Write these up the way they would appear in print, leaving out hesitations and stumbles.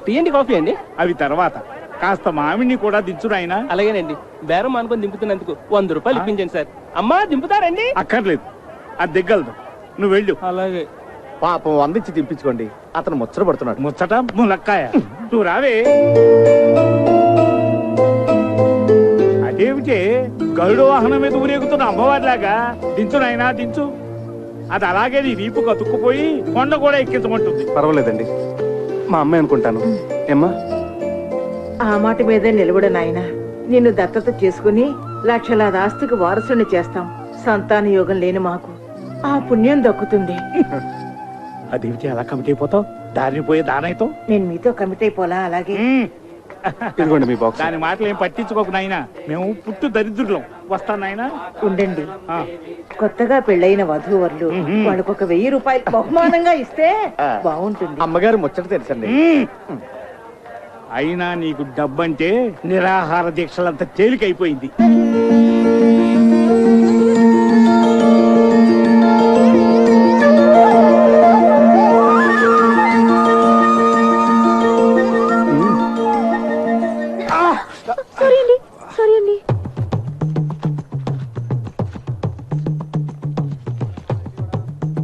Tea coffee అండి? అవి తర్వాత కాస్త మామిడిని కూడా దించు నాయనా. అలాగేనండి. బేరం అనుకొని దింపుతున్నందుకు 100 రూపాయలు ఇప్పించండి సార్. అమ్మా దింపుతారండి? అక్కర్లేదు, అది దిగ్గలదు, నువ్వు వెళ్ళు. అలాగే. పాపం వందించి దింపించుకోండి, అతను ముచ్చట పడుతున్నాడు. ముచ్చట ములక్కాయ, నువ్వు రావే. అదేమిటే గరుడు వాహనం మీద ఊరేగుతున్న అమ్మవారిలాగా దించు నాయనా దించు. అది అలాగే నీ వీపు కతుక్కుపోయి కొండ కూడా ఎక్కించమంటుంది. పర్వాలేదండి, మా అమ్మాయి అనుకుంటాను. ఏమ్మా? ఆ మాట మీదే నిలబడు నాయనా. నిన్ను దత్తత చేసుకుని లక్షలాది ఆస్తికి వారసుని చేస్తాం. సంతాన యోగం లేని మాకు ఆ పుణ్యం దక్కుతుంది. అదేమిటి అలా కమిటీ అయిపోతావు? దారిని పోయే దానైతో నేను మీతో కమిట్ అయిపోలా. అలాగే ఇదిగోండి మీ బాక్స్. దాని మాటలు ఏం పట్టించుకోకు నాయనా, మేము పుట్టు దరిద్రులం. వస్తాను నాయనా. ఉండండి, కొత్తగా పెళ్ళైన వధూవరులు వాళ్ళకు 1000 రూపాయలు బహుమానంగా ఇస్తే బాగుంటుంది. అమ్మగారు ముచ్చట తెలుసండి. అయినా నీకు డబ్బంటే నిరాహార దీక్షలంతా తేలికైపోయింది.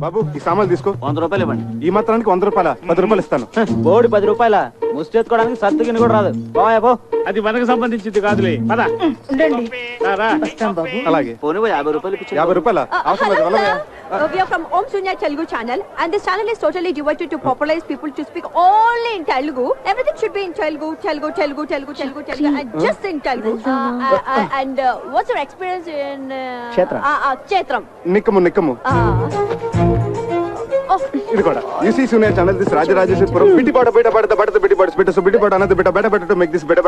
బాబు ఈ సామాన్లు తీసుకో. 100 రూపాయలు ఇవ్వండి. ఈ మాత్రానికి 100 రూపాయల? 10 రూపాయలు ఇస్తాను. బోడి 10 రూపాయల ముష్టెత్తుకోవడానికి సత్తుగిని కూడా రాదు. బాబో అది మనకు సంబంధించింది కాదులే, పద. ఉండండి, రారా. వస్తాం బాబు. అలాగే. పోనీ 50 రూపాయలు ఇప్పించండి. 50 రూపాయల అవసరం లేదు. Hello sir, we are from Om Sunya Telugu channel and this channel is totally devoted to popularize people to speak only in Telugu. Everything should be in Telugu and just in Telugu. And what's your experience in Kshetram? నిక్కము. ఇది కూడా యూసీ సూనియర్ channel this రాజరాజేశ్వరపురం బిటిపాట బిటిపాట అన్నది better make this better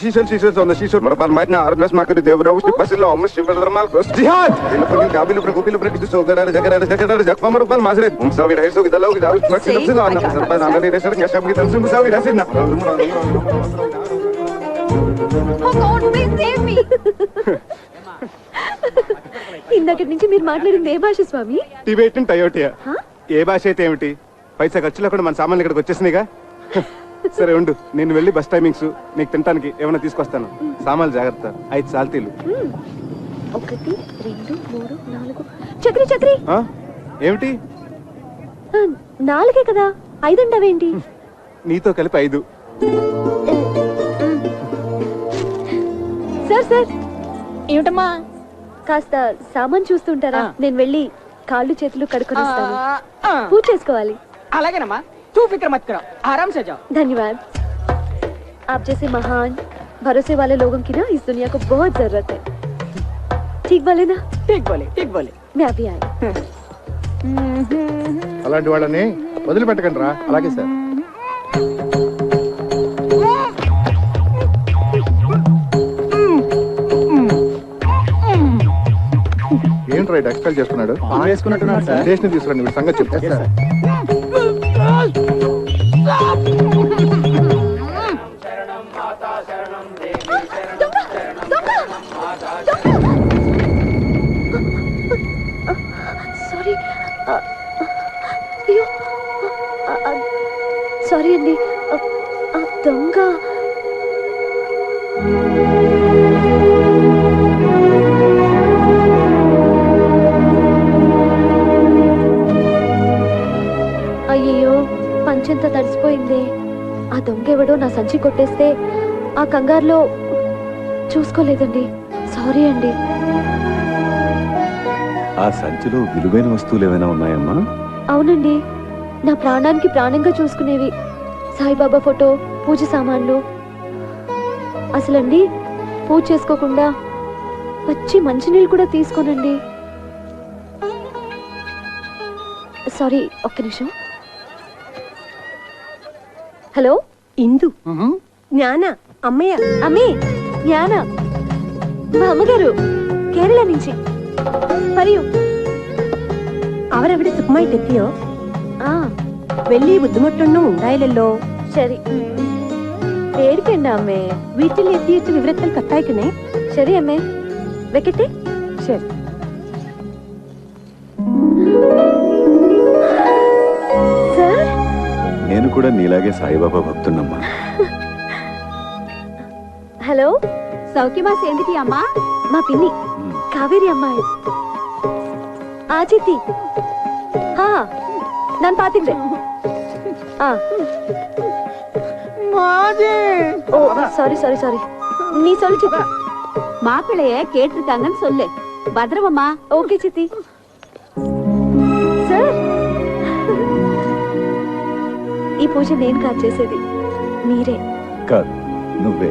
seashells on the seashore మరపాల్ మైనా ఆర్గస్ మాకరి దేవరావు బసిలో అమ్మ శివధర్మాల్ జిహాద్ ఇలపని కాబిలు ప్రభుకిలు ప్రకృతి సోదరాల జగరాల జక్మరపాల్ మాజరే ముసావి రైసో విదలో విదావు పక్షిలో అన్న సర్పంచ్ అన్నది racer యశమి తన్సు ముసావి రసిన Oh God, please save me. ఇందాకటి నుంచి మీరు మాట్లాడింది ఏ భాష స్వామి? టిబెటన్ టయోటియా. ఏ భాష అయితే ఏమిటి, పైసా ఖర్చు లేకుండా మన సామాన్లు ఇక్కడికి వచ్చేసినాయిగా. సరే ఉండు, నేను వెళ్ళి బస్ టైమింగ్స్ నీకు తినడానికి ఏమైనా తీసుకొస్తాను. సామాన్లు జాగ్రత్త. 5 సాల్తీలు. 1 2 3 4 చక్రి ఏమిటి? 4 కదా, 5 అంటావేంటి? నీతో కలిపి 5. సార్ ఏమిటమ్మా? కాస్త సామాన్ చూస్తుంటారా? నేను వెళ్ళి కాళ్ళు చేతులు కడుక్కొని వస్తాను. పూజ చేసుకోవాలి. అలాగేనమ్మా, తూ ఫిక్र मत करो, आराम से जाओ. धन्यवाद. आप जैसे महान भरोसे वाले लोगों की ना इस दुनिया को बहुत जरूरत है. ठीक बोले ना? ठीक बोले. मैं अभी आई. అలాంటి వాళ్ళని వదిలిపెట్టకండి రా. అలాగే సార్. ఏంట్రా ఎక్స్పెల్ చేస్తున్నాడు? వేసుకున్నట్టున్నాడు సార్. స్టేషన్ తీసుకురండి, వీడి సంగతి చెప్తా. సారీ, అయ్యో సారీ అండి. దొంగ అయ్యో పంచెంత తడిసిపోయింది. ఆ దొంగెవడో నా సంచి కొట్టేస్తే ఆ కంగారులో చూసుకోలేదండి. సారీ అండి. ఆ సంచిలో విలువైన వస్తువులు ఏమైనా ఉన్నాయమ్మా? అవునండి, నా ప్రాణానికి ప్రాణంగా చూసుకునేవి. సాయిబాబా ఫోటో, పూజ సామాన్లు. అసలండి పూజ చేసుకోకుండా వచ్చి మంచినీళ్ళు కూడా తీసుకోనండి. సారీ, ఒక్క నిమిషం. హలో, ఇందు జ్ఞాన అమ్మయ్య. అమ్మే జ్ఞాన, మా അമ്മగారు കേരള నుంచి. പറയൂ. അവരവിടെ സുഖമായിട്ടെത്തിയോ? ആ, വലിയ ബുദ്ധിമുട്ടൊന്നും ഉണ്ടായില്ലല്ലോ? ശരി. പേടിക്കണ്ട അമ്മേ. വീട്ടിൽ എത്തിയിട്ട് വിവരത്തിൽ കത്തയക്കണേ. ശരി അമ്മേ, വെക്കട്ടെ. ശരി. సార్, నేను కూడా నీలాగే సాయిబాబా భక్తున్నమ్మా. హలో, సౌఖ్యమా సేందిటి అమ్మా? మా పిన్ని కావేరి అమ్మాయి. ఆ చిత్తి ನಾನು ಪಾತಿದ್ದೆ. ஓ சாரி சாரி சாரி, நீ சொல்லு சித்தி. மாப்பிள்ளைய கேட்டிருக்காங்கன்னு சொல்லு. பத்திரமம்மா. ஓகே சித்தி. సార్, ఈ పూజ నేను కాదు చేసేది, మీరే. కాదు, నువ్వే.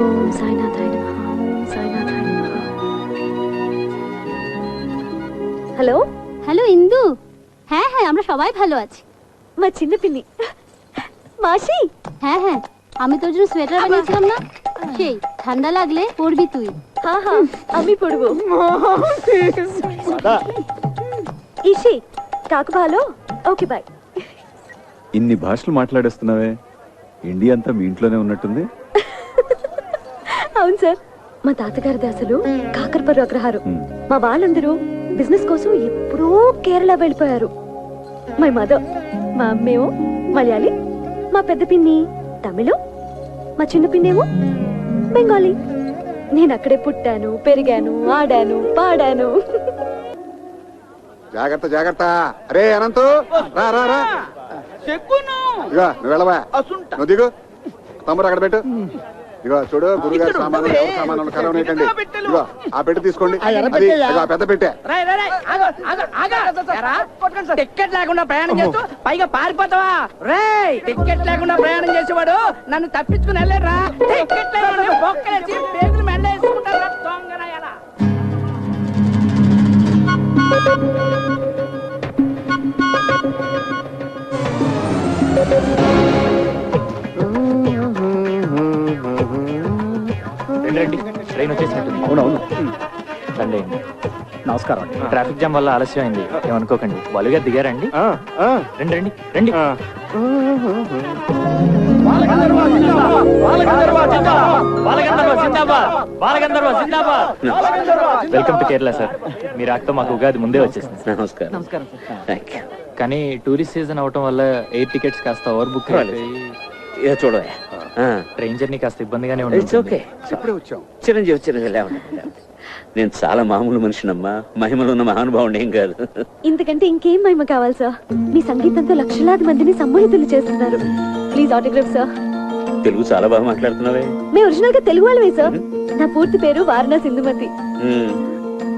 ఓం సాయినాథాయ నమః, ఓం సాయినాథాయ నమః. হ্যালো হ্যালো ইন্দু, হ্যাঁ হ্যাঁ আমরা সবাই ভালো আছি। মা চিন্ন পিনি মাসি। হ্যাঁ হ্যাঁ, আমি তোর জন্য সোয়েটার বানিয়েছিলাম না, সেই ঠান্ডা লাগলে পরবি তুই। হ্যাঁ হ্যাঁ আমি পরবো। ఇషి కాకు భాలో, ఓకే బాయ్. ఇన్ని భాషలు మాట్లాడేస్తున్నావే, ఇండియా అంతా మీ ఇంట్లోనే ఉన్నట్టుంది. అవును సార్, మా తాతగారి అసలు కాకరపర్రు అగ్రహారం. మా వాళ్ళందరూ బిజినెస్ కోసం ఎప్పుడో కేరళ వెళ్ళిపోయారు. మై మదర్, మా అమ్మేమో మలయాళీ, మా పెద్ద పిన్ని తమిళం, మా చిన్న పిన్నేమో బెంగాలీ. నేను అక్కడే పుట్టాను, పెరిగాను, ఆడాను, పాడాను. జాగ్రత్త జాగ్రత్త. అరే అనంతు, రా రా రా. ఇగో నువ్వు వెళ్ళవా, నువ్వు దిగు. తమ్ముడు అక్కడ పెట్టు. ఇగో చూడు, గురుగారి సామాన్లు ఎవరి సామాన్లు కలవనేటండి. ఇగో ఆ పెట్టి తీసుకోండి, అది ఇగో పెద్ద పెట్టే. టికెట్ లేకుండా ప్రయాణం చేస్తూ పైగా పారిపోతావా? రే, టికెట్ లేకుండా ప్రయాణం చేసేవాడు నన్ను తప్పించుకుని వెళ్ళారా? టికెట్ లేకుండా బొక్కలేసి పేగులు మెల్ల వేసుకుంటారా? దొంగనాయాలా. రండి, ట్రైన్ వచ్చేసినట్టుంది. అవునవును. రండి. నమస్కారం. ట్రాఫిక్ జామ్ వల్ల ఆలస్యం అయింది, ఏమనుకోకండి. బాలుగా దిగారండి? రండి రండి రండి. Welcome to Kerala sir. మీ రాకతో మాకు ఉగాది ముందే వచ్చేసింది. నమస్కారం. నమస్కారం సార్. కానీ టూరిస్ట్ సీజన్ అవటం వల్ల ఎయిర్ టికెట్స్ కాస్త ఓవర్ బుక్ అయిపోయి చూడవే, ట్రైన్ జర్నీ కాస్త ఇబ్బందిగానే ఉంది. ఇప్పుడే వచ్చాం. చిరంజీవి నేను చాలా మామూలు మనిషినమ్మా, మహిమలో ఉన్న మహానుభావుడు ఏం కాదు. ఇంతకంటే ఇంకేం మహిమ కావాలి సార్? మీ సంగీతంతో లక్షలాది మందిని సమ్మోహితులు చేస్తున్నారు. Please autograph sir. తెలుగు చాలా బాగా మాట్లాడుతున్నావే. మేము ఒరిజినల్ గా తెలుగు వాళ్ళమే సార్. నా పూర్తి పేరు వారణాసి ఇందుమతి.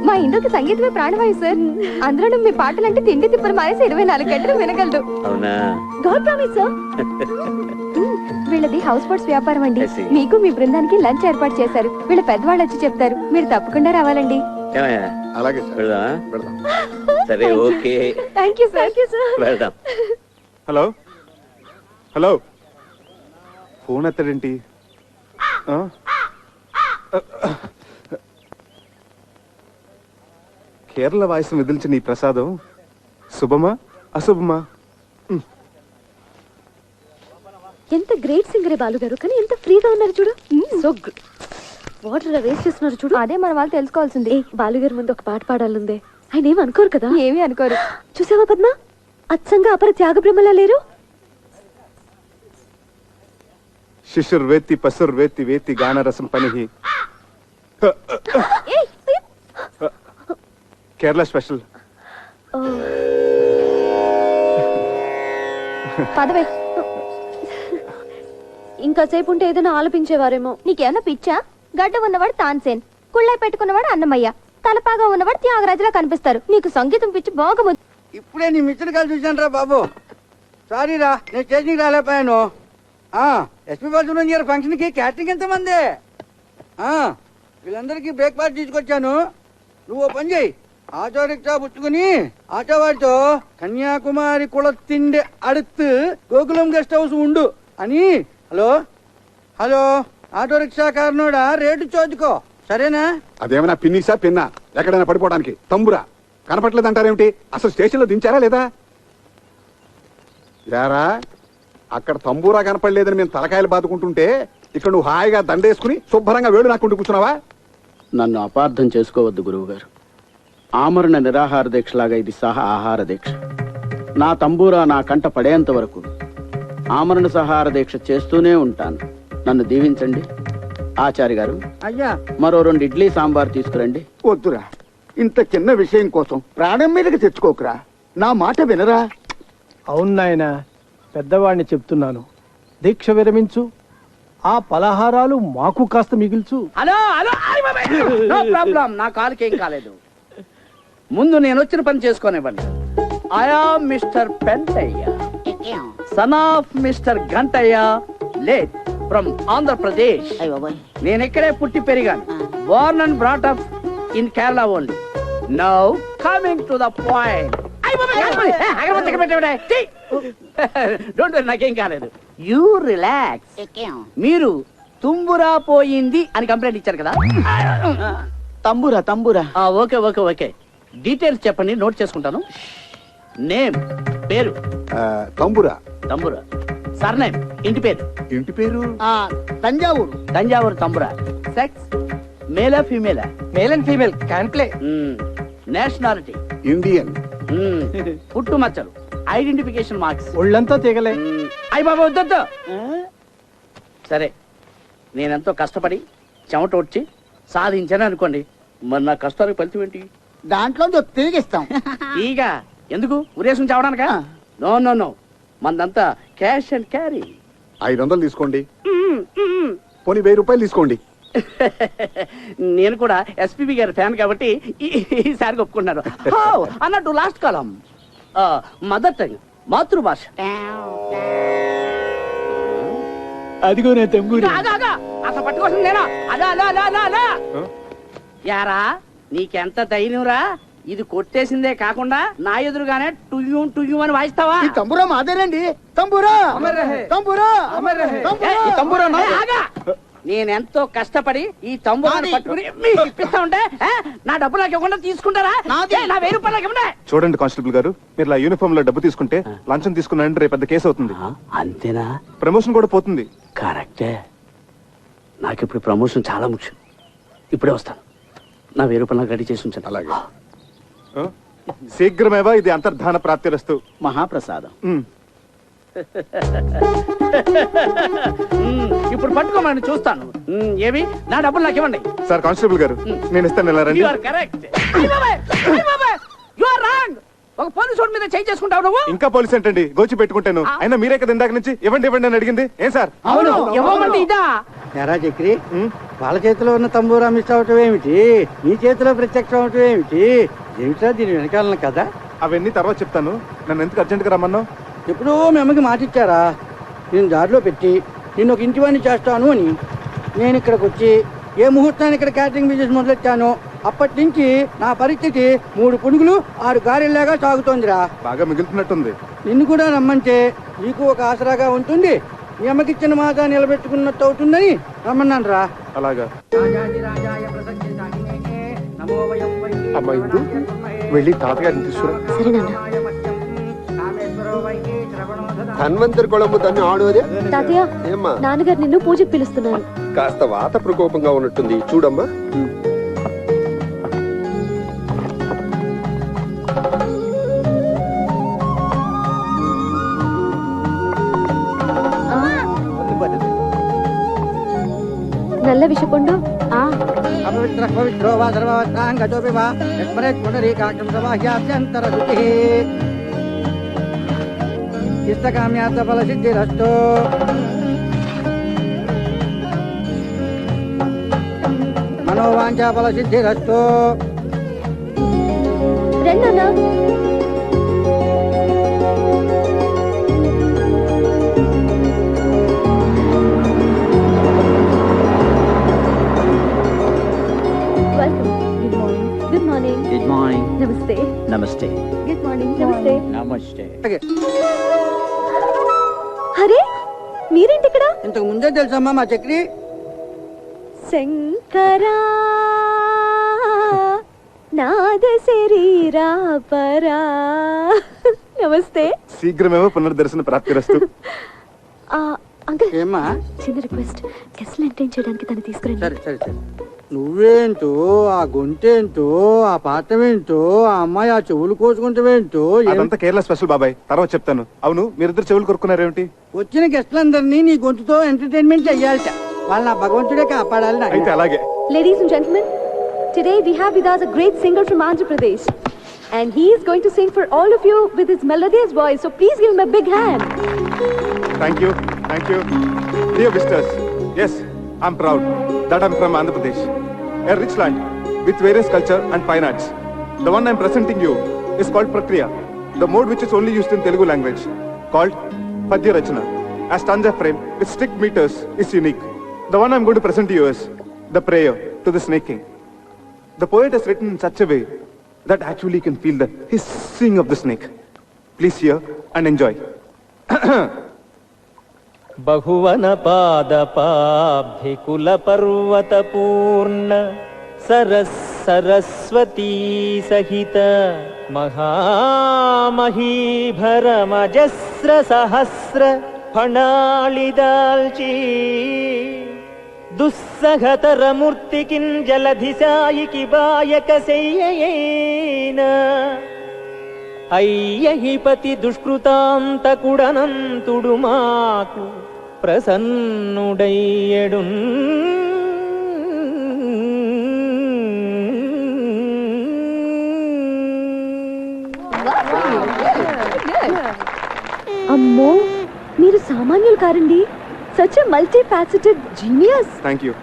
మా ఇందుకి సంగీతమే ప్రాణవాయు సార్. అందులో మీ పాటలంటే తిండి తిప్పలు మారేసి 24 గంటలు వినగలడు. అవునా? God promise sir. వీళ్ళది హౌస్ బోట్స్ వ్యాపారం అండి. మీకు మీ బృందానికి లంచ్ ఏర్పాటు చేశారు. వీళ్ళ పెద్దవాళ్ళు వచ్చి చెప్తారు, మీరు తప్పకుండా రావాలండి. అలాగే సార్. సరే, ఓకే. Thank you sir. వెళ్దాం. హలో హలో, ఫోన్ ఎత్తడేంటి? కేరళ వాయిసం విదిల్చిన ఈ ప్రసాదం శుభమా అశుభమా? ఎంత గ్రేట్ సింగరే బాలు గారు, కానీ ఎంత ఫ్రీగా ఉన్నారు చూడు. సో వాటర్ వేస్ట్ చేస్తున్నారు చూడు. అదే మన వాళ్ళు తెలుసుకోవాల్సింది. బాలు గారి ముందు ఒక పాట పాడాలందే. ఆయన ఏమి అనుకోరు కదా? ఏమీ అనుకోరు. చూసావా పద్మ, అచ్చంగా అపర త్యాగ బ్రహ్మలా లేరు. శిశుర్ వేత్తి పసుర్ వేత్తి వేత్తి గానరసం పనిహి. కేరళ స్పెషల్. పదవే. ఇంకా సేపు ఉంటే ఏదైనా ఆలపించేవారేమో. నీకేమన్నా పిచ్చా? గడ్డ ఉన్నవాడు తాన్సేన్, కుళ్ళై పెట్టుకున్నవాడు అన్నమయ్య, తలపాగా ఉన్నవాడు త్యాగరాజులా కనిపిస్తారు. నీకు సంగీతం పిచ్చి బాగా. ఇప్పుడే నీ మిచ్చర్ కాల్ చూశాను రా బాబు. సారీ రా, నేను స్టేషన్కి రాలేకపోయాను. ఎస్పీ బాలసుబ్రహ్మణ్యం గారి ఫంక్షన్కి క్యాటరింగ్ ఎంతమంది? వీళ్ళందరికీ బ్రేక్ఫాస్ట్ తీసుకొచ్చాను. నువ్వు ఓ పని చేయి, ఆటో రిక్షా పుచ్చుకుని ఆటోవాడితో కన్యాకుమారి కుళత్తిండి అడుత్తు గోకులం గెస్ట్ హౌస్ ఉండు అని. హలో హలో, ఆటో రిక్షా కారణోడా రేటు చోదుకో, సరేనా? అదేమైనా పిన్నిసా పిన్నా? ఎక్కడైనా పడిపోవడానికి తంబురా కనపట్లేదంటారేమిటి? అసలు స్టేషన్ లో దించారా లేదా? యారా, అక్కడ తంబూరా కనపడలేదని మేము తలకాయలు బాదుకుంటుంటే ఇక్కడ నువ్వు హాయిగా దండేసుకుని శుభ్రంగా వేడు నాకుంటూ కూర్చున్నావా? నన్ను అపార్థం చేసుకోవద్దు గురువు గారు. ఆమరణ నిరాహార దీక్షలాగా ఇది సహా ఆహార దీక్ష. నా తంబూరా నా కంట పడేంత వరకు ఆమరణ సహార దీక్ష చేస్తూనే ఉంటాను. నన్ను దీవించండి. ఆచార్య గారు, అయ్యా మరో 2 ఇడ్లీ సాంబార్ తీసుకురండి. వద్దురా, ఇంత చిన్న విషయం కోసం ప్రాణం మీదకి తెచ్చుకోకురా. నా మాట వినరా. అవును నాయనా, పెద్దవాడిని చెప్తున్నాను. దీక్ష విరమించు, ఆ పలహారాలు మాకు కాస్త మిగిల్చు. హలో హలో, నో ప్రాబ్లం, నా కాలుకి ఏం కాలేదు. ముందు నేను వచ్చిన పని చేసుకోనివ్వండి. I am mister Pentayya, son of mister Gantayya, late from Andhra Pradesh. నేను ఇక్కడే పుట్టి పెరిగాను. Born and brought up in Kerala only. Now coming to the point. Don't worry, నాకేం కాలేదు. You relax. మీరు తుంబురా పోయింది అని కంప్లైంట్ ఇచ్చారు కదా. తంబురా తంబురా. ఓకే ఓకే ఓకే, డీటెయిల్స్ చెప్పండి, నోట్ చేసుకుంటాను. నేమ్, పేరు. తంబురా. తంబురా. సర్నేమ్, ఇంటి పేరు. ఇంటి పేరు తంజావూరు. తంజావూరు తంబురా. సెక్స్, మేలా ఫీమేలా? Male and female can play. Nationality Indian. పుట్టు మచ్చలు, ఐడెంటిఫికేషన్ మార్క్స్. ఒళ్ళంతా తెగలే. అయ్య బాబా వద్దొద్దు. సరే, నేనెంతో కష్టపడి చెమట వచ్చి సాధించాను అనుకోండి, మరి నా కష్టానికి ఫలితం ఏంటి? దాంట్లో తిరిగిస్తాం. ఈగ ఎందుకు ఉరేసం చావడానికా? నో నో నో, మందంతా క్యాష్ అండ్ క్యారీ. 500 తీసుకోండి, పోనీ 1000 రూపాయలు తీసుకోండి. నేను కూడా ఎస్పీబీ గారి ఫ్యాన్ కాబట్టి ఈసారి ఒప్పుకున్నాను. అన్నట్టు లాస్ట్ కాలం మదర్ టంగ్, మాతృభాష. అదిగో నేను తెంబూరి. అసలు పట్టుకోసం నేనా? అలా అలా అలా అలా అలా. యారా, నీకెంత ధైర్యంరా? ఇది కొట్టేసిందే కాకుండా నా ఎదురుగానే టుయ్యూ టుయ్యూ అని వాయిస్తావా? తంబురా మాదేనండి. తంబురా తంబురా తంబురా. నేనెంతో కష్టపడి ఈ తంబురాన్ని పట్టుకుని మీకు ఇప్పిస్తా ఉంటే నా డబ్బు నాకు ఇవ్వకుండా తీసుకుంటారా? నా 1000 రూపాయలు నాకు ఇవ్వండి. చూడండి కానిస్టేబుల్ గారు, మీరు ఇలా యూనిఫామ్ లో డబ్బు తీసుకుంటే లంచం తీసుకున్నారంటే రేపు పెద్ద కేసు అవుతుంది. అంతేనా? ప్రమోషన్ కూడా పోతుంది. కరెక్టే. నాకు ఇప్పుడు ప్రమోషన్ చాలా ముఖ్యం. ఇప్పుడే వస్తాను. నా 1000 రూపాయలు రెడీ చేసి ఉంచాను. అలాగే. శీఘ్రమేవా ఇది అంతర్ధాన ప్రాప్తిరస్తు. మహాప్రసాదం. ఇప్పుడు పట్టుకోమని చూస్తాను. ఏవి? నా డబ్బులు నాకు ఇవ్వండి. సార్ కానిస్టేబుల్ గారు, నేను ఇస్తాను. ఎలా రండి. You are correct. You are wrong. ఒక పోలీసు వాడి మీద చేయి చేసుకుంటావు నువ్వు. ఇంకా పోలీస్ ఏంటండి, గోచి పెట్టుకుంటాను. అయినా మీరే కదా ఇందాక నుంచి ఇవ్వండి ఇవ్వండి అని అడిగింది. ఏం సార్? అవును, ఇవ్వమంటే ఇదా? ఎరా చక్రి, వాళ్ళ చేతిలో ఉన్న తంబూరా మిస్ అవటం ఏమిటి? నీ చేతిలో ప్రత్యక్షం అవటం ఏమిటి? ఏమిటా దీని వెనకాలన కదా? అవన్నీ తర్వాత చెప్తాను. నన్ను ఎందుకు అర్జెంట్గా రమ్మన్నావు? ఎప్పుడో మీ అమ్మకి మాట ఇచ్చారా, నేను దారిలో పెట్టి నిన్ను ఒక ఇంటివాణ్ణి చేస్తాను అని. నేను ఇక్కడికి వచ్చి ఏ ముహూర్తాన్ని ఇక్కడ క్యాటరింగ్ బిజినెస్ మొదలెట్టాను, అప్పటి నుంచి నా పరిస్థితి 3 పునుగులు 6 గారెల్లాగా సాగుతోందిరా. బాగా మిగులుతున్నట్టుంది. నిన్ను కూడా రమ్మంటే నీకు ఒక ఆసరాగా ఉంటుంది, మీ అమ్మకి ఇచ్చిన మాట నిలబెట్టుకున్నట్టు అవుతుందని రమ్మన్నాను రా. అలాగా. అమ్మా, ఇందు వెళ్ళి తాతగారిని తీసుకురా. ధన్వంతరి కొళము దాన్ని ఆడోదే. తాతయ్య, నాన్నగారు నిన్ను పూజకు పిలుస్తున్నారు. కాస్త వాత ప్రకోపంగా ఉన్నట్టుంది, చూడమ్మా. నల్ల విషపండు. అపవిత్ర పవిత్రో వా సర్వవత్రాంగతోపి వా యస్మరేత్ పునరీకాక్షం సమాహ్యాభ్యంతర శుచిః. ఇష్టకామ్యార్థ ఫల సిద్ధిరస్తు. మనోవాంఛా ఫల సిద్ధిరస్తు. రెండన్నా. Good morning. Good morning. నమస్తే. నమస్తే. Good morning. నమస్తే. నమస్తే. అరే, మీరేంటి ఇక్కడ? ఇంతకు ముందే తెలుసమ్మా మా చక్రి. శంకరా నాద శరీరా పరా. నమస్తే. శీఘ్రమేమో పునర్దర్శన ప్రాప్తిరస్తు. అంకుల్, ఏమ్మా? చిన్న రిక్వెస్ట్, గెస్ట్ ఎంటర్టైన్ చేయడానికి తను తీసుకురండి. సరే సరే సరే, నువ్వేంటో, ఆ గొంతేంటో, ఆ పాఠమేంటో, ఆ అమ్మాయి ఆ చెవులు కోసుకుంటావేంటో అదంతా కేరళ స్పెషల్ బాబాయ్, తర్వాత చెప్తాను. అవును, మీరిద్దరు చెవులు కొరుకున్నారేమిటి? వచ్చిన గెస్టులందరినీ నీ గొంతుతో ఎంటర్టైన్మెంట్ చెయ్యాలట. వాళ్ళ నా భగవంతుడే కాపాడాలి నాయనా. అయితే అలాగే. Ladies and gentlemen, today we have with us a great singer from Andhra Pradesh. And he is going to sing for all of you with his melodious voice. So please give him a big hand. Thank you. Dear visitors, yes, I'm proud that I'm from Andhra Pradesh, a rich land with various culture and fine arts. The one I'm presenting you is called Prakriya, the mode which is only used in Telugu language, called Padya Rachana. A stanza frame with strict meters is unique. The one I'm going to present to you is the prayer to the snake king. The poet has written in such a way that actually you can feel the hissing of the snake. Please hear and enjoy. బహువన పాదపాబ్ధికుల పర్వత పూర్ణ సరస్వతీ సహిత మహామహీభరమజస్ర సహస్ర ఫణాళిదాల్చీ దుస్సహతర మూర్తికిన్ జలధిసాయికి బాయక శయ్యయేన అయ్యహిపతి దుష్కృతాంతకుడనంతుడు మాకు ప్రసన్నుడయ్యడు. అమ్మో, మీరు సామాన్యులు కారండి. Such a multi faceted genius. Thank you.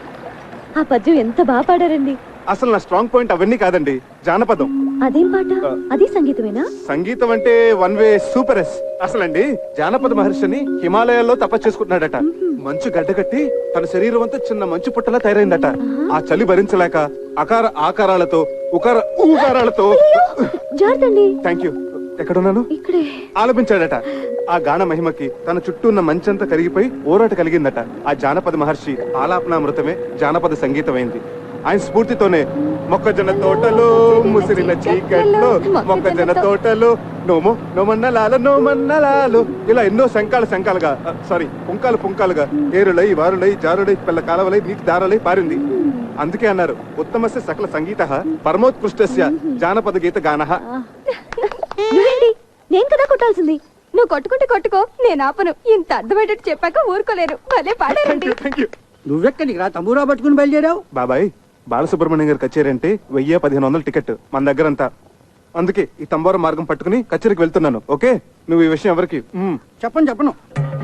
ఆ పద్యం ఎంత బాగా పాడారండి. అసలు నా స్ట్రాంగ్ పాయింట్ అవన్నీ కాదండి, జానపదం. అదేం పాట? అది సంగీతమేనా? సంగీతం అంటే వన్ వే సూపర్ ఎస్. అసలండి జానపద మహర్షిని హిమాలయాల్లో తపస్సు చేసుకుంటున్నాడట. మంచు గడ్డకట్టి తన శరీరం అంతా చిన్న మంచు పుట్టలా తయారైందట. ఆ చలి భరించలేక అకార ఆకారాలతో ఊకారాలతో జాగ్రత్తండి. Thank you. ఎక్కడున్నాను? ఇక్కడే ఆలపించాడట. ఆ గాన మహిమకి తన చుట్టూ ఉన్న మంచంతా కరిగిపోయి ఓరాట కలిగిందట. ఆ జానపద మహర్షి ఆలాపనామృతమే జానపద సంగీతమైంది. ఆయన స్ఫూర్తితోనే మొక్కజొన్న తోటలో ముసిరిన చీకట్లో మొక్కజొన్న తోటలో నోమన్నలాలు ఇలా ఎన్నో శంకాలుగా పుంకాలుగా ఏరులై వారులై జారులై పిల్ల కాలవలై నీటి దారులై పారింది. అందుకే అన్నారు ఉత్తమస్య సకల సంగీత పరమోత్కృష్టస్య జానపద గీత గానః. నేను కదా కొట్టాల్సింది. నువ్వు కొట్టుకుంటే కొట్టుకో, నేను ఆపను. ఇంత అర్థమయ్యేటట్టు చెప్పాక ఊరుకోలేరు. భలే పాడారండి. నువ్వెక్కడికి రా తంబూరా పట్టుకుని బయలుదేరావు? బాబాయ్, బాలసుబ్రహ్మణ్యం గారి కచేరీ అంటే 1000-1500 టికెట్ మన దగ్గరంతా. అందుకే ఈ తంబోర మార్గం పట్టుకుని కచేరీకి వెళ్తున్నాను. ఓకే, నువ్వు ఈ విషయం ఎవరికి చెప్పను.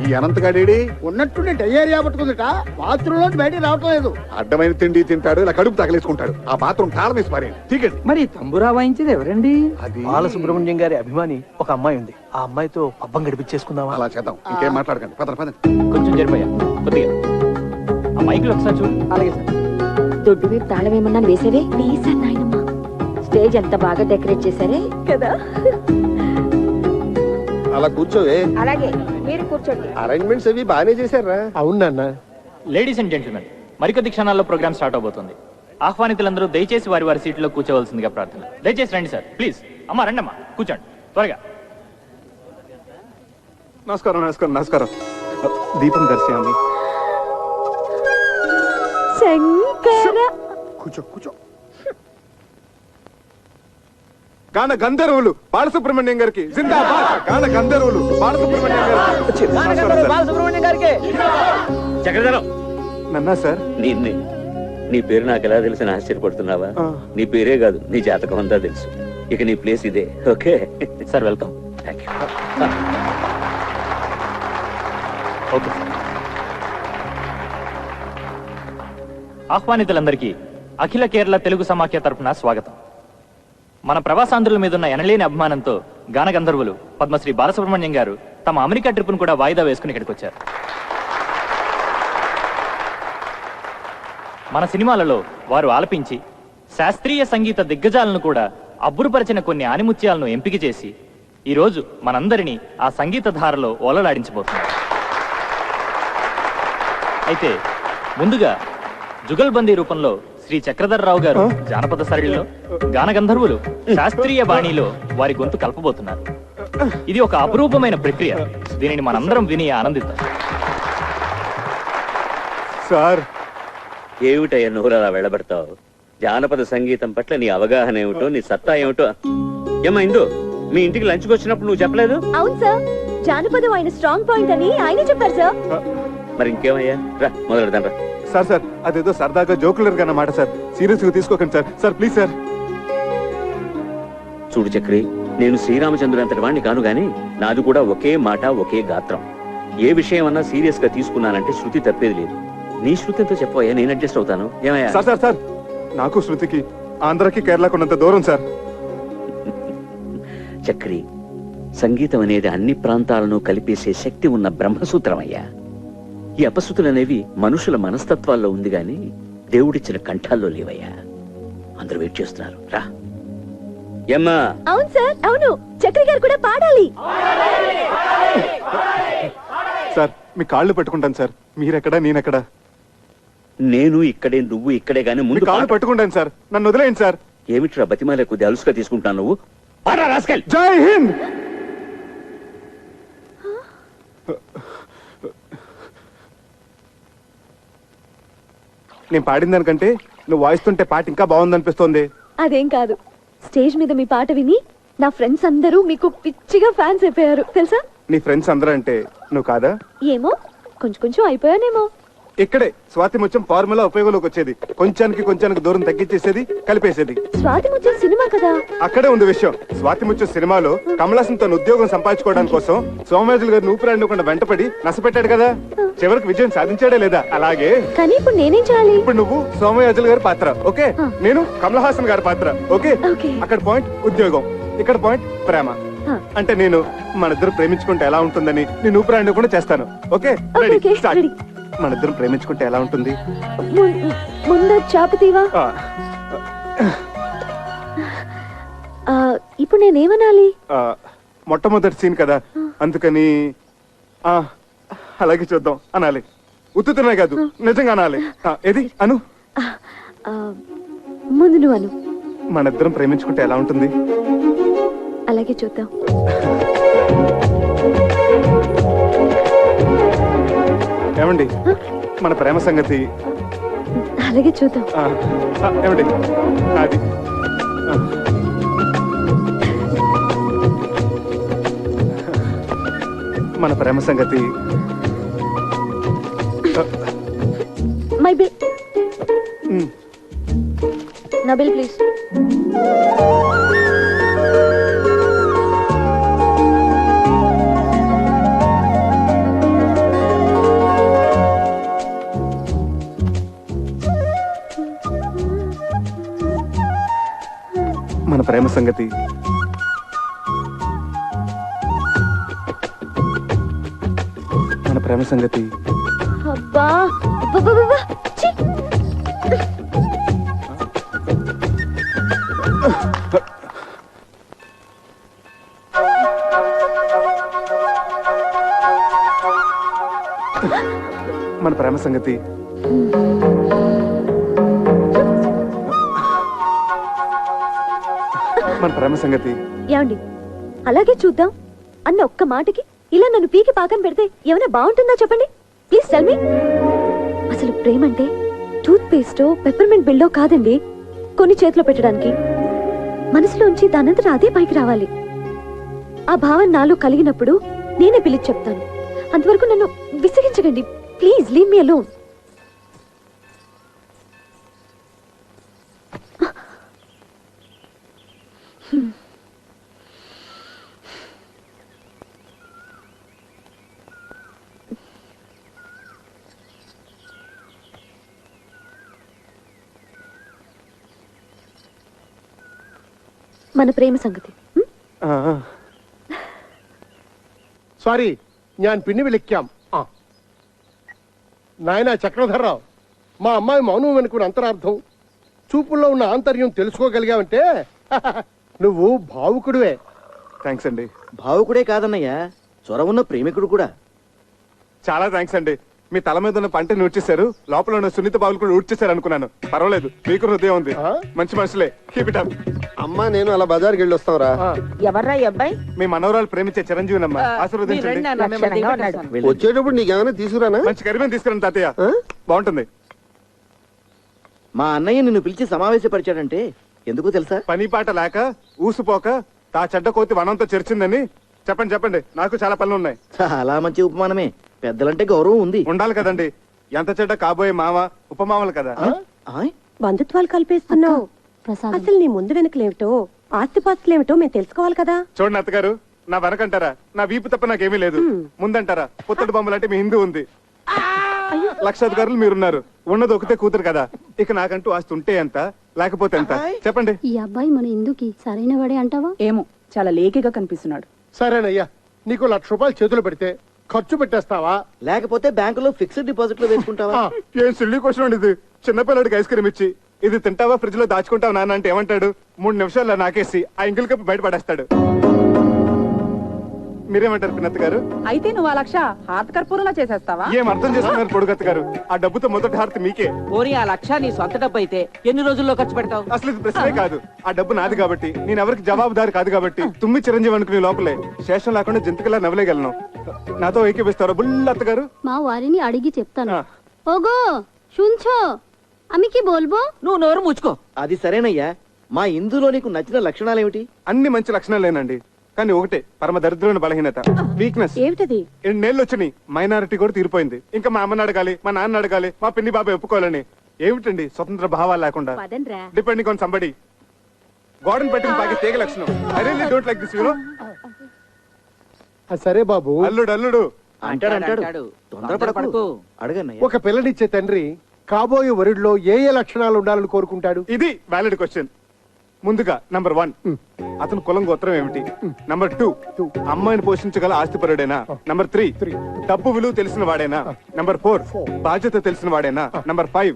ఈ అనంతగాడేడి ఉన్నట్టుండి డయేరియా పట్టుకుందిట. బాత్రూంలో బయటికి రావటం లేదు. అడ్డమైన తిండి తింటాడు, ఇలా కడుపు తగలేసుకుంటాడు. ఆ బాత్రూమ్ తాళం వేసి పారేయండి. టికెట్. మరి తంబురా వాయించేది ఎవరండి? అది బాలసుబ్రహ్మణ్యం గారి అభిమాని ఒక అమ్మాయి ఉంది. ఆ అమ్మాయితో పబ్బం గడిపించేసుకుందామా? అలా చేద్దాం. ఇంకేం మాట్లాడకండి. పదండి. కొంచెం జరిపోయా కొద్దిగా. ఆ మైకులు ఒకసారి చూడు. అలాగే సార్. దొడ్డు మీద తాళం ఏమన్నాను వేసేవే? వేసాను నాయనమ్మ. స్టేజ్ ఎంత బాగా డెకరేట్ చేశారే కదా. అలా కూర్చోవే. అలాగే, మీరు కూర్చోండి. అరేంజ్మెంట్స్ అవి బాగానే చేశారా? అవును నాన్న. లేడీస్ అండ్ జెంటిల్మెన్, మరికొద్ది క్షణాల్లో ప్రోగ్రామ్ స్టార్ట్ అవబోతుంది. ఆహ్వానితులందరూ దయచేసి వారి వారి సీట్లో కూర్చోవలసిందిగా ప్రార్థన. దయచేసి రండి సార్, ప్లీజ్. అమ్మా రండమ్మా, కూర్చోండి త్వరగా. నమస్కారం. దీపం దర్శయామి. శంకర. కూర్చో. గాన గంధర్వులు బాలసుబ్రహ్మణ్యం గారికి జిందాబాద్. గాన గంధర్వులు బాలసుబ్రహ్మణ్యం గారికి. చక్రధరం నన్నా సార్. నీ పేరు నాకు ఎలా తెలిసిన ఆశ్చర్యపడుతున్నావా? నీ పేరే కాదు, నీ జాతకం అంతా తెలుసు. ఇక నీ ప్లేస్ ఇదే. Okay sir, welcome. Thank you. Okay. ఆహ్వానితులందరికీ అఖిల కేరళ తెలుగు సమాఖ్య తరఫున స్వాగతం. మన ప్రవాసాంధ్రుల మీద ఉన్న ఎనలేని అభిమానంతో గాన గంధర్వులు పద్మశ్రీ బాలసుబ్రహ్మణ్యం గారు తమ అమెరికా ట్రిప్ను కూడా వాయిదా వేసుకుని ఇక్కడికి వచ్చారు. మన సినిమాలలో వారు ఆలపించి శాస్త్రీయ సంగీత దిగ్గజాలను కూడా అబ్బురుపరిచిన కొన్ని ఆనిముత్యాలను ఎంపిక చేసి ఈరోజు మనందరినీ ఆ సంగీత ధారలో ఓలలాడించబోతున్నారు. అయితే ముందుగా జుగల్బందీ రూపంలో శ్రీ చక్రధర్రావు గారు జానపద సరళిలో, గాన గంధర్వులు శాస్త్రీయ బాణీలో వారి గొంతు కలపబోతున్నారు. ఇది ఒక అపురూపమైన ప్రక్రియ. దీనిని మనందరం విని ఆనందిద్దాం. సార్, ఏమిటయ్యా నువ్వు అలా వెళ్ళబడతావు? జానపద సంగీతం పట్ల నీ అవగాహన ఏమిటో, నీ సత్తా ఏమిటో. ఏమా ఇందు, మీ ఇంటికి లంచ్కి వచ్చినప్పుడు నువ్వు చెప్పలేదు? అవును సార్, జానపదం ఆయన స్ట్రాంగ్ పాయింట్ అని ఆయనే చెప్పారు సార్. మరి ఇంకేమయ్యా, రా మొదలెడదాం రా. సార్ అదేదో సరదాగా జోకులర్ గా మాట సార్, సీరియస్ గా తీసుకోకండి సార్ ప్లీజ్ సార్. చూడు చక్రి, నేను శ్రీరామచంద్రుడు అంతటి వాడిని కాను గాని నాది కూడా ఒకే మాట ఒకే గాత్రం. ఏ విషయం అన్నా సీరియస్ గా తీసుకున్నానంటే శృతి తప్పేది లేదు. నీ శృతి ఎంతో చెప్పవయ్యా, నేను అడ్జస్ట్ అవుతాను. ఏమయ్యా? సార్ నాకు శృతికి ఆంధ్రకి కేరళకు ఉన్నంత దూరం సార్. చక్రి, సంగీతం అనేది అన్ని ప్రాంతాలను కలిపేసే శక్తి ఉన్న బ్రహ్మసూత్రమయ్యా. ఈ అపశృతులు అనేవి మనుషుల మనస్తత్వాల్లో ఉంది గాని దేవుడిచ్చిన కంఠాల్లో లేవయ్యా. అందరూ వెయిట్ చేస్తున్నారు, రా. ఏమ్మా? అవును సార్, అవును, చక్రి గారు కూడా పాడాలి. సార్ మీ కాళ్ళు పట్టుకుంటాను సార్. మీరెక్కడా నేనెక్కడా? నేను ఇక్కడే, నువ్వు ఇక్కడే గాని ముందు కాళ్ళు పట్టుకుంటాను సార్, నన్ను వదిలేయండి సార్. ఏమిట్రా బతిమాలే కొద్ది అలుసుగా తీసుకుంటాను నువ్వు? జై హింద్. నేను పాడిన దానికంటే నువ్వు వాయిస్తుంటే పాట ఇంకా బాగుందనిపిస్తోంది. అదేం కాదు, స్టేజ్ మీద మీ పాట విని నా ఫ్రెండ్స్ అందరూ మీకు పిచ్చిగా ఫ్యాన్స్ అయిపోయారు తెలుసా? నీ ఫ్రెండ్స్ అందరూ అంటే నువ్వు కాదా? ఏమో, కొంచెం అయిపోయానేమో. ఇక్కడే స్వాతి ముత్యం ఫార్ములా ఉపయోగంలోకి వచ్చేది. కొంచానికి దూరం తగ్గించేసేది, కలిపేసేది. స్వాతి ముత్యం సినిమా కదా? అక్కడే ఉంది విషయం. స్వాతి ముత్యం సినిమాలో కమలాసన్ తన ఉద్యోగం సంపాదించుకోవడానికి కోసం సోమయాజులు గారిని ఊపిరాడకుండా వెంటపడి నష్టపెట్టాడు కదా. చివరికి విజయం సాధించాడే లేదా? అలాగే కానీ ఇప్పుడు నేనేం చేయాలి? ఇప్పుడు నువ్వు సోమయాజులు గారి పాత్ర, ఓకే? నేను కమల్ హాసన్ గారి పాత్ర, ఓకే? అక్కడ పాయింట్ ఉద్యోగం, ఇక్కడ పాయింట్ ప్రేమ. అంటే నేను మనిద్దరు ప్రేమించుకుంటే ఎలా ఉంటుందని నేను ఊపిరాడకుండా చేస్తాను, ఓకే? Ready, start. మనిద్దరం ప్రేమించుకుంటే ఎలా ఉంటుంది? ముందు చాపతీవా. ఇప్పుడు నేనేమనాలి? మొట్టమొదటి సీన్ కదా, అందుకని అలాగే చూద్దాం అనాలి. ఉత్తుతనే కాదు, నిజంగా అనాలి. ఏది అను? ముందు నువ్వు అను. మనిద్దరం ప్రేమించుకుంటే ఎలా ఉంటుంది? అలాగే చూద్దాం. ఏమండి, మన ప్రేమ సంగతి అలాగే చూద్దాం. ఏమండి అది మన ప్రేమ సంగతి. My bill. నా బిల్ ప్లీజ్. మన ప్రేమ సంగతి. మన ప్రేమ సంగతి. అబ్బా ఛీ! మన ప్రేమ సంగతి. మన ప్రేమ సంగతి. ఏమండి, అలాగే చూద్దాం అన్న ఒక్క మాటకి ఇలా నన్ను పీకి పాకం పెడితే ఏమైనా బాగుంటుందా చెప్పండి ప్లీజ్ టెల్ మీ. అసలు ప్రేమ అంటే టూత్ పేస్టో పెప్పర్మెంట్ బిల్డో కాదండి. కొన్ని చేతిలో పెట్టడానికి మనసులోంచి దానంతటా అదే పైకి రావాలి. ఆ భావన నాలో కలిగినప్పుడు నేనే పిలిచి చెప్తాను. అంతవరకు నన్ను విసిగించకండి ప్లీజ్, లీవ్ మీ అలోన్. మన ప్రేమ సంగతి. సారీ, ഞാൻ പിന്നെ വിളിക്കാം. నాయనా చక్రధర్రావు, మా అమ్మాయి మౌనం వెనుకున్న అంతరార్థం, చూపుల్లో ఉన్న ఆంతర్యం తెలుసుకోగలిగావంటే నువ్వు భావుకుడివే. థ్యాంక్స్ అండి. భావుకుడే కాదన్నయ్యా, చొరవున్న ప్రేమికుడు కూడా. చాలా థ్యాంక్స్ అండి. మీ తల మీద ఉన్న పంటని ఊడ్చేశారు, లోపల ఉన్న సున్నిత బావులు కూడా ఊడ్చేశారు అనుకున్నాను. పర్వాలేదు, మీకు హృదయం ఉంది. మంచి మనుషులే, కీప్ ఇట్ అప్. అమ్మా నేను అలా బజార్కి వెళ్ళి వస్తావురా. ఎవర్రా ఈ అబ్బాయి? మీ మనవరాలు ప్రేమించే చిరంజీవినమ్మా, ఆశీర్వదించండి. వచ్చేటప్పుడు నీకేమైనా తీసుకురానా? మంచి కరిమేం తీసుకురండి తాతయ్య, బాగుంటుంది. మా అన్నయ్య నిన్ను పిలిచి సమావేశపరిచాడంటే ఎందుకు తెలుసా? పని పాట లేక ఊసిపోక తా చెడ్డ కోతి వనంతో చెరిచిందని చెప్పండి చెప్పండి, నాకు చాలా పనులు ఉన్నాయి. చాలా మంచి ఉపమానమే. పెద్దలంటే గౌరవం ఉంది. ఉండాలి కదండి. ఎంత చెడ్డ కాబోయే మామ ఉపమామలు కదా. బంధుత్వాలు కల్పేస్తున్నావు. అసలు నీ ముందు వెనుకలేమిటో ఆస్తిపాస్తులేమిటో మేము తెలుసుకోవాలి కదా. చూడండి అత్తగారు, నా వెనకంటారా నా వీపు తప్ప నాకేమీ లేదు. ముందంటారా పుత్తడి బొమ్మలంటే మీ హిందూ ఉంది. లక్షాధికారులు మీరున్నారు. ఉన్నది ఒకటే కూతురు కదా. ఇక నాకంటూ ఆస్తి ఉంటే ఎంత లేకపోతే ఎంత చెప్పండి. ఈ అబ్బాయి మన ఇందుకి సరైన వాడే అంటావా? ఏమో, చాలా లేకిగా కనిపిస్తున్నాడు. సరేనయ్యా, నీకు 1,00,000 రూపాయలు చేతులు పెడితే ఖర్చు పెట్టేస్తావా? లేకపోతే బ్యాంకులో ఫిక్స్డ్ డిపాజిట్ లో వేసుకుంటావా? ఏం సిల్లీ క్వశ్చన్ అండి ఇది. చిన్నపిల్లడికి ఐస్ క్రీమ్ ఇచ్చి ఇది తింటావా ఫ్రిడ్జ్ లో దాచుకుంటావా నాన్న అంటే ఏమంటాడు? 3 నిమిషాల్లో నాకేసి ఆ ఇంగిల్ కప్పు బయట పడేస్తాడు. మీరేమంటారు పిన్నత్త గారు? అయితే నువ్వు 1,00,000 హారతి కర్పూరంలా చేసేస్తావా? ఏం అర్థం చేస్తున్నారు పొడుగత్త గారు? ఆ డబ్బుతో మొదటి హారతి మీకే. పోనీ ఆ 1,00,000 నీ సొంత డబ్బు అయితే ఎన్ని రోజుల్లో ఖర్చు పెడతావు? అసలు ఇది ప్రశ్నే కాదు. ఆ డబ్బు నాది కాబట్టి, నేను ఎవరికి జవాబుదారి కాదు కాబట్టి తుమ్మి చిరంజీవి అనుకునే లోపలే శేషం లేకుండా జంతుకులా నవ్వలేగలను. నాతో ఏకీపిస్తారా బుల్లత్త గారు? మా వారిని అడిగి చెప్తాను. ఓగో শুনছো, আমি কি বলবো? నువ్వు నోరు ముచ్చుకో. అది సరేనయ్యా. మా ఇందులో నీకు నచ్చిన లక్షణాలు ఏమిటి? అన్ని మంచి లక్షణాలేనండి, కానీ ఒకటే పరమ దరిద్రమైన బలహీనత, వీక్నెస్. ఏమిటది? 2 నెలలు వచ్చినాయి. మైనారిటీ కూడా తీరిపోయింది. ఇంకా మా అమ్మని అడగాలి, మా నాన్న అడగాలి, మా పిన్ని బాబాయ్ ఒప్పుకోవాలని. ఏమిటండి స్వతంత్ర భావాలు లేకుండా డిపెండింగ్ ఆన్ సంబడి. గోడను పెట్టిన పాకి తీగ లక్షణం. I really don't like this you know. సరే బాబు. అల్లుడు అల్లుడు అంటాడు. తొందరపడకు. అడగన్నయ్య. ఒక పిల్లనిచ్చే తండ్రి కాబోయే వరుడిలో ఏ ఏ లక్షణాలు ఉండాలని కోరుకుంటాడు? ఇది వ్యాలిడ్ క్వశ్చన్. ముందుగా నంబర్ 1, అతను కులం గోత్రం ఏమిటి? నంబర్ 2, అమ్మాయిని పోషించగల ఆస్తిపరుడేనా? నంబర్ 3, డబ్బు విలువ తెలిసిన వాడేనా? నంబర్ 4, బాధ్యత తెలిసిన వాడేనా? నంబర్ 5,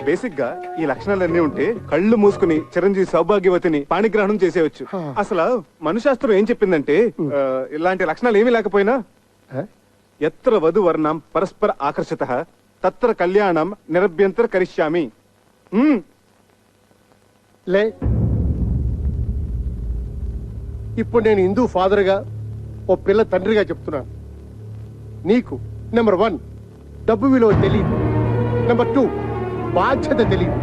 బేసిక్ గా ఈ లక్షణాలన్నీ ఉంటే కళ్ళు మూసుకుని చిరంజీవి సౌభాగ్యవతిని పాణిగ్రహణం చేసేయచ్చు. అసలు మనుశాస్త్రం ఏం చెప్పిందంటే ఇలాంటి లక్షణాలు ఏమీ లేకపోయినా ఎత్ర వధు వర్ణం పరస్పర ఆకర్షిత తత్ర కళ్యాణం నిరభ్యంతర కరిష్యామి. లే, ఇప్పుడు నేను హిందూ ఫాదర్గా ఓ పిల్ల తండ్రిగా చెప్తున్నాను. నీకు నెంబర్ 1 డబ్బు విలువ తెలియదు. నెంబర్ 2 బాధ్యత తెలియదు.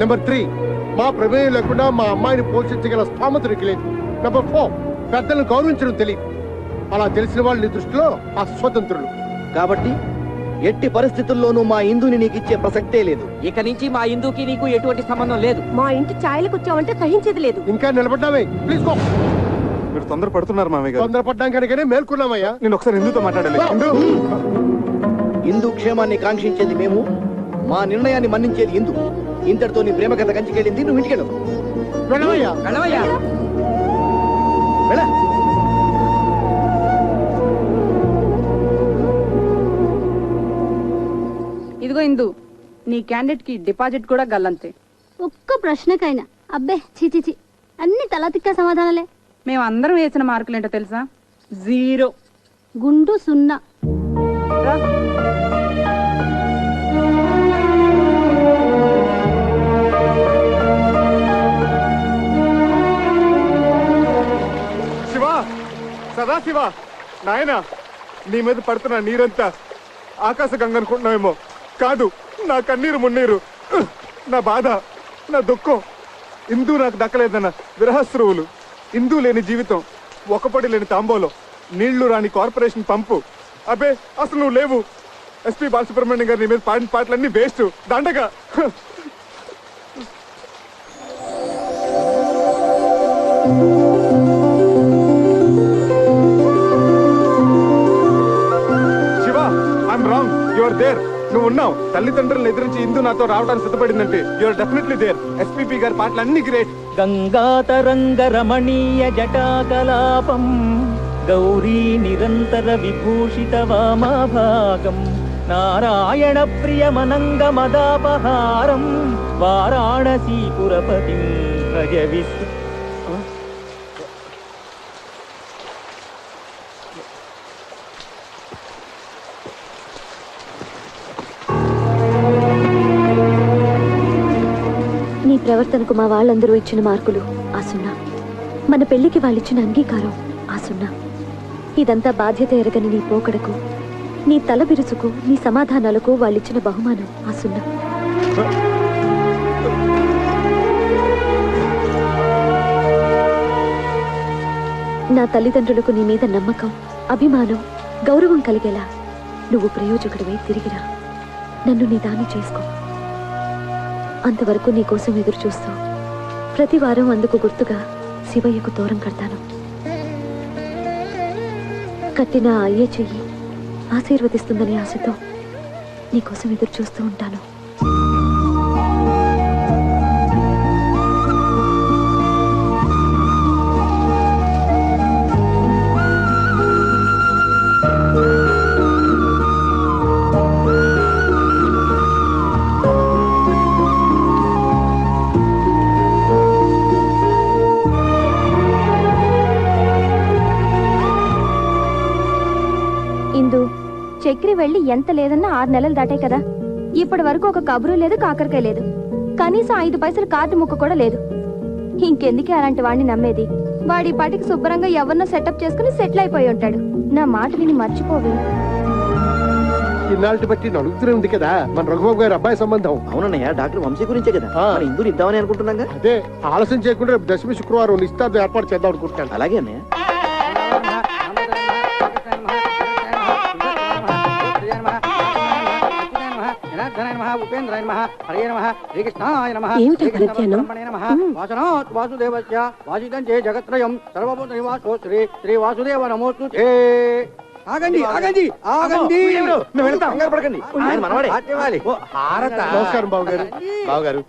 నెంబర్ 3 మా ప్రమేయం లేకుండా మా అమ్మాయిని పోషించగల స్థామత నీకు లేదు. నెంబర్ 4 పెద్దలను గౌరవించడం తెలియదు. అలా తెలిసిన వాళ్ళు నీ దృష్టిలో అస్వతంత్రులు. కాబట్టి ఎట్టి పరిస్థితుల్లోనూ మా ఇందుని నీకు ఇచ్చే ప్రసక్తే లేదు. ఇక నుంచి మా ఇందుకి నీకు ఎటువంటి సంబంధం లేదు. మా ఇంటి ఛాయలకు వచ్చావంటే సహించేది లేదు. ఇంకా నిలబడ్డామే. Please go. మీరు తొందర పడుతున్నారు మామయ్య గారు. తొందరపడ్డాం కనుకనే మేల్కొన్నామయ్యా. నేను ఒకసారి హిందూతో మాట్లాడాలి. హిందూ క్షేమాన్ని కాంక్షించేది మేము, మా నిర్ణయాన్ని మన్నించేది హిందూ. ఇంతటితో నీ ప్రేమ కథ కంచికెళ్ళింది. నువ్వు ఇంటికెళ్ళు. వెళ్ళవయ్యా. వెళ్ళ. ఇదిగో ఇందు, నీ క్యాండిడేట్ కి డిపాజిట్ కూడా గల్లంతే. ఒక్క ప్రశ్నకైనా అబ్బే చిచి అన్ని తలతిక్క సమాధానాలే. మేము అందరం వేసిన మార్కులు ఏంటో తెలుసా? 0. గుండు 0. శివ, సదా శివ, నాయనా నీ మీద పడుతున్న నీరంతా ఆకాశ గంగ అనుకుంటున్నావేమో. కాదు, నా కన్నీరు మున్నీరు, నా బాధ, నా దుఃఖం. ఇందూ నాకు దక్కలేదన్న విరహస్రువులు, ఇందూ లేని జీవితం, ఒకపడి లేని తాంబోలో, నీళ్లు రాని కార్పొరేషన్ పంపు. అబ్బే అసలు నువ్వు లేవు. ఎస్పీ బాలసుబ్రహ్మణ్యం గారు నీ మీద పాడిన పాటలన్నీ వేస్ట్, దండగా. Shiva, I'm wrong, you are there. నువ్వు ఉన్నావు. తల్లిదండ్రులను ఎదిరించి ఇందు నాతో రావడానికి సిద్ధపడిందంటే you are definitely there. SPB గారి పాటలు అన్ని గ్రేట్. గంగాతరంగ రమణీయ జటాకలాపం గౌరీ నిరంతర విభూషిత వామాభాగం నారాయణ ప్రియమనంగ మదాపహారం వారాణసీపురపతిం భజ విశ్వ. నీ ప్రవర్తనకు మా వాళ్ళందరూ ఇచ్చిన మార్కులు ఆ 0. మన పెళ్లికి వాళ్ళిచ్చిన అంగీకారం ఆ 0. ఇదంతా బాధ్యత ఎరగని నీ పోకడకు, నీ తల బిరుసుకు, నీ సమాధానాలకు వాళ్ళిచ్చిన బహుమానం ఆ 0. నా తల్లిదండ్రులకు నీ మీద నమ్మకం, అభిమానం, గౌరవం కలిగేలా నువ్వు ప్రయోజకుడివై తిరిగిరా. నన్ను నీ దాన్ని చేసుకో. అంతవరకు నీ కోసం ఎదురు చూస్తూ ప్రతి వారం అందుకు గుర్తుగా శివయ్యకు తోరం కడతాను. కట్టిన అయ్యే చెయ్యి ఆశీర్వదిస్తుందనే ఆశతో నీకోసం ఎదురు చూస్తూ ఉంటాను. ఇందు, చక్రి వెళ్ళి ఎంత లేదన్నా 6 నెలలు దాటాయి కదా. ఇప్పటి వరకు ఒక కబురు లేదు, కాకరకాయ లేదు, కనీసం 5 పైసలు కార్డు ముక్క కూడా లేదు. ఇంకెందుకే అలాంటి వాడిని నమ్మేది? వాడి పాటికి శుభ్రంగా ఎవరినో సెటప్ చేసుకుని సెటిల్ అయిపోయి ఉంటాడు. నా మాట విని మర్చిపోవి. ఇన్నాళ్ళని బట్టి అడుగుతూనే ఉంది కదా మన రఘుబాబు గారి అబ్బాయి సంబంధం. అవునన్నయ్య, డాక్టర్ వంశీ గురించే కదా మన ఇందుని ఇద్దామని అనుకుంటున్నాగా. అదే ఆలస్యం చేయకుండా రేపు దశమి శుక్రవారం నిశ్చితార్థం ఏర్పాటు చేద్దాం అనుకుంటున్నాను. అలాగే అన్నయ్య. జగత్రయం సర్వభూత నివాసో శ్రీ శ్రీ వాసుదేవ నమోస్తు. ఆగండి ఆగండి ఆగండి, నమస్కారం బాబు గారు. బావగారు,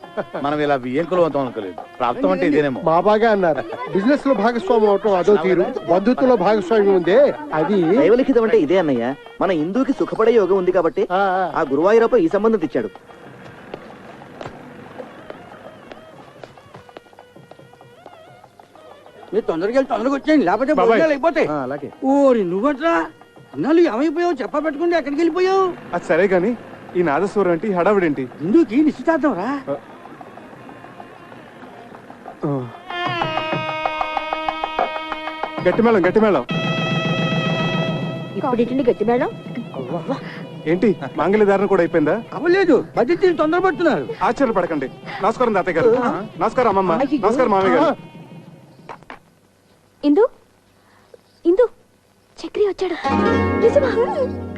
మనం ఇలా బియ్యంకులు అవుతాం అనుకోలేదు. ప్రాప్తం అంటే ఇదేనేమో. మా బాగా అన్నారు. బిజినెస్ లో భాగస్వామ్యం అవటం అదో తీరు, బంధుత్వంలో భాగస్వామ్యం ఉందే అది దైవలిఖితం అంటే ఇదే అన్నయ్య. మన హిందూకి సుఖపడే యోగం ఉంది కాబట్టి ఆ గురువాయూరప్ప ఈ సంబంధం తెచ్చాడు. మీరు తొందరగా వెళ్ళి తొందరగా వచ్చేయండి, లేకపోతే భోజనాలు అయిపోతాయి. అలాగే. ఓరి నువ్వట్రా అన్నాళ్ళు ఏమైపోయావు చెప్పబెట్టుకుంటే ఎక్కడికి వెళ్ళిపోయావు? అది సరే గాని ఈ నాదస్వరం ఏంటి, హడావిడేంటి? హిందూకి నిశ్చితార్థం రా. గట్టి మేళం, గట్టి మేళం. ఇప్పుడు గట్టి మేడం ఏంటి మాంగళ్యధారణ కూడా అయిపోయిందా? అవ్వలేదు, బడ్జెట్ తొందరపడుతున్నారు. ఆశ్చర్యపడకండి. నమస్కారం తాతయ్య గారు. నమస్కారం అమ్మమ్మ. నమస్కారం మామయ్య గారు. ఇందు, ఇందు, చక్రి వచ్చాడు.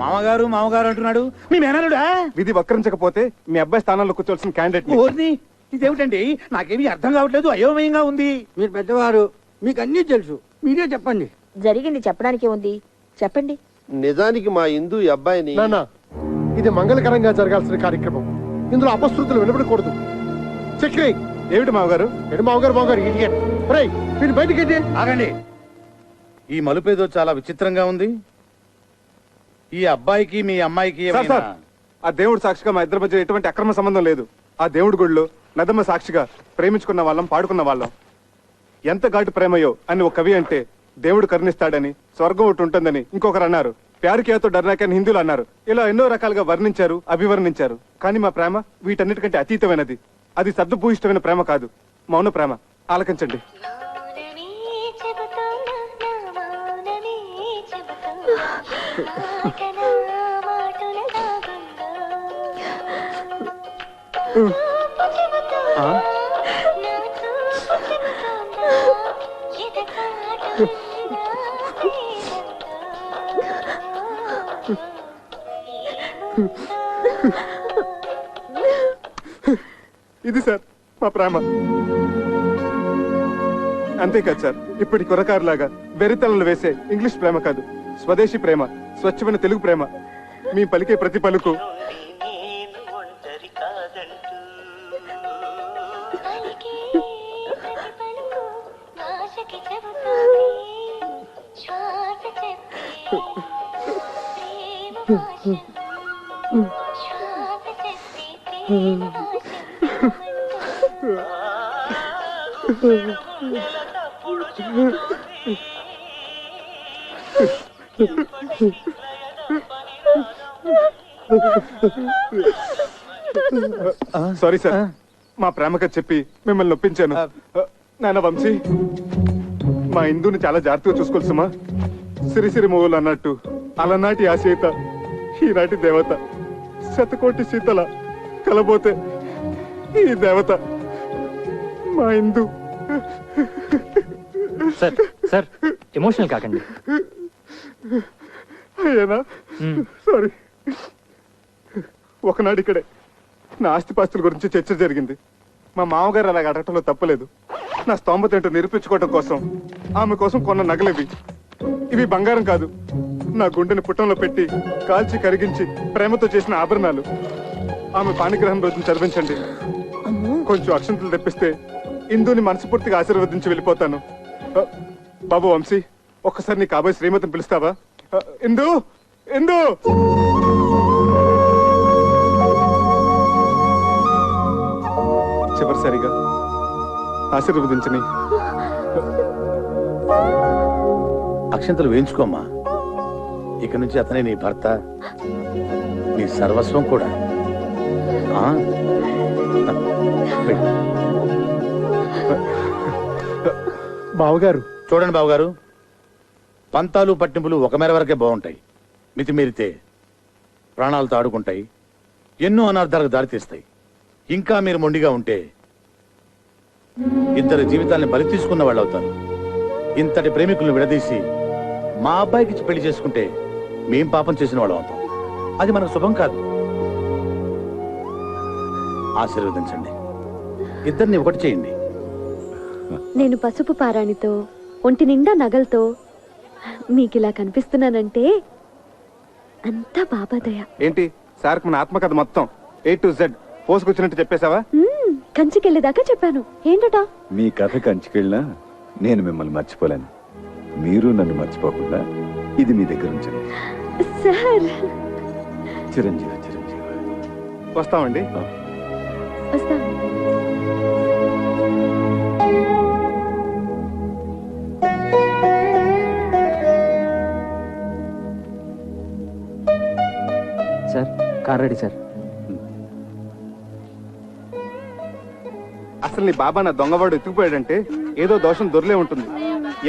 మామగారు మామగారు అంటున్నాడు. మీ మేనలుడా? విధి వక్రించకపోతే మీ అబ్బాయి స్థానంలో కూర్చోవలసిన క్యాండిడేట్. ఇదేమిటండి, నాకేమీ అర్థం కావట్లేదు, అయోమయంగా ఉంది. మీరు పెద్దవారు, మీకు అన్నీ తెలుసు, మీరే చెప్పండి. జరిగింది చెప్పడానికి ఉంది, చెప్పండి. నిజానికి మా హిందూ అబ్బాయిని ఇది మంగళకరంగా జరగాల్సిన కార్యక్రమం. ఇందులో అపశృతులు వినపడకూడదు. చక్రి ఏమిటి మామగారు? ఏడు మామగారు మామగారు ఇడియట్. రేయ్ మీరు బయటికి ఆగండి. ఈ మలుపేదో చాలా విచిత్రంగా ఉంది. ఈ అబ్బాయికి మీ అమ్మాయికి ఏమైనా? ఆ దేవుడు సాక్షిగా మా ఇద్దరి మధ్య ఎటువంటి అక్రమ సంబంధం లేదు. ఆ దేవుడి గుడిలో నదమ్మ సాక్షిగా ప్రేమించుకున్న వాళ్ళం, పాడుకున్న వాళ్ళం. ఎంత ఘాటు ప్రేమయో అని ఒక కవి అంటే దేవుడు కరుణిస్తాడని, స్వర్గం ఒకటి ఉంటుందని ఇంకొకరు అన్నారు. ప్యారుకేతో డర్నాకని హిందువులు అన్నారు. ఇలా ఎన్నో రకాలుగా వర్ణించారు, అభివర్ణించారు. కానీ మా ప్రేమ వీటన్నిటికంటే అతీతమైనది. అది సద్దుభూయిష్టమైన ప్రేమ కాదు, మౌన ప్రేమ. ఆలకించండి. ఇది సార్ మా ప్రేమ. అంతేకాదు సార్, ఇప్పటి కుర్రకారులాగా వెరితలలు వేసే ఇంగ్లీష్ ప్రేమ కాదు, స్వదేశీ ప్రేమ, స్వచ్ఛమైన తెలుగు ప్రేమ. మీ పలికే ప్రతి పలుకు సారీ సార్, మా ప్రేమగా చెప్పి మిమ్మల్ని నొప్పించాను. నాన్న వంశీ, మా ఇందుని చాలా జాగ్రత్తగా చూసుకోవాల్సమా. సిరిసిరి మొగులు అన్నట్టు అలనాటి ఆ సీత ఈనాటి దేవత, శతకోటి సీతల కలబోతే ఈ దేవత మా ఇందు. సార్ సార్ ఎమోషనల్ కాకండి. అయ్యేనా? సారీ. ఒకనాడు ఇక్కడే నా ఆస్తిపాస్తుల గురించి చర్చ జరిగింది. మా మామగారు అలాగ అడగటంలో తప్పలేదు. నా స్తోమత ఏంటో నిరూపించుకోవటం కోసం ఆమె కోసం కొన్న నగలివి. ఇవి బంగారం కాదు, నా గుండెని పుట్టంలో పెట్టి కాల్చి కరిగించి ప్రేమతో చేసిన ఆభరణాలు. ఆమె పాణిగ్రహం రోజున చదివించండి. కొంచెం అక్షంతలు తెప్పిస్తే ఇందుని మనస్ఫూర్తిగా ఆశీర్వదించి వెళ్ళిపోతాను. బాబు వంశీ, ఒక్కసారి నీ కాబోయే శ్రీమతిని పిలుస్తావా? ఇందు, ఇందు. చివరిసారిగా ఆశీర్వదించని. అక్షంతలు వేయించుకోమ్మా. ఇక నుంచి అతనే నీ భర్త, నీ సర్వస్వం కూడా. బావగారు చూడండి బావగారు, పంతాలు పట్టింపులు ఒక మేర వరకే బాగుంటాయి. మితిమీరితే ప్రాణాలతో ఆడుకుంటాయి, ఎన్నో అనర్థాలకు దారితీస్తాయి. ఇంకా మీరు మొండిగా ఉంటే ఇద్దరు జీవితాన్ని బలి తీసుకున్న వాళ్ళు అవుతారు. ఇంతటి ప్రేమికులను విడదీసి మా అబ్బాయికి పెళ్లి చేసుకుంటే మేం పాపం చేసిన వాళ్ళం అవుతాం. అది మనకు శుభం కాదు. ఆశీర్వదించండి, ఇద్దరిని ఒకటి చేయండి. నేను పసుపు పారాణితో ఒంటి నిండా నగలతో మీకిలా కనిపిస్తున్నానంటే అంతా బాబాదయ. ఏంటి సార్కి మన ఆత్మకథ మొత్తం A to Z పోసుకొచ్చినట్టు చెప్పేశావా? కంచికెళ్ళేదాకా చెప్పాను. ఏంటట? మీ కథ కంచికెళ్ళినా నేను మిమ్మల్ని మర్చిపోలేను. మీరు నన్ను మర్చిపోకుండా ఇది మీ దగ్గర ఉంచండి. సార్ చిరంజీవి చిరంజీవి. వస్తామండి. వస్తాను. Sir car ready sir. అసలు నీ బాబా నా దొంగవాడు ఎత్తుకుపోయాడంటే ఏదో దోషం దొరలే ఉంటుంది.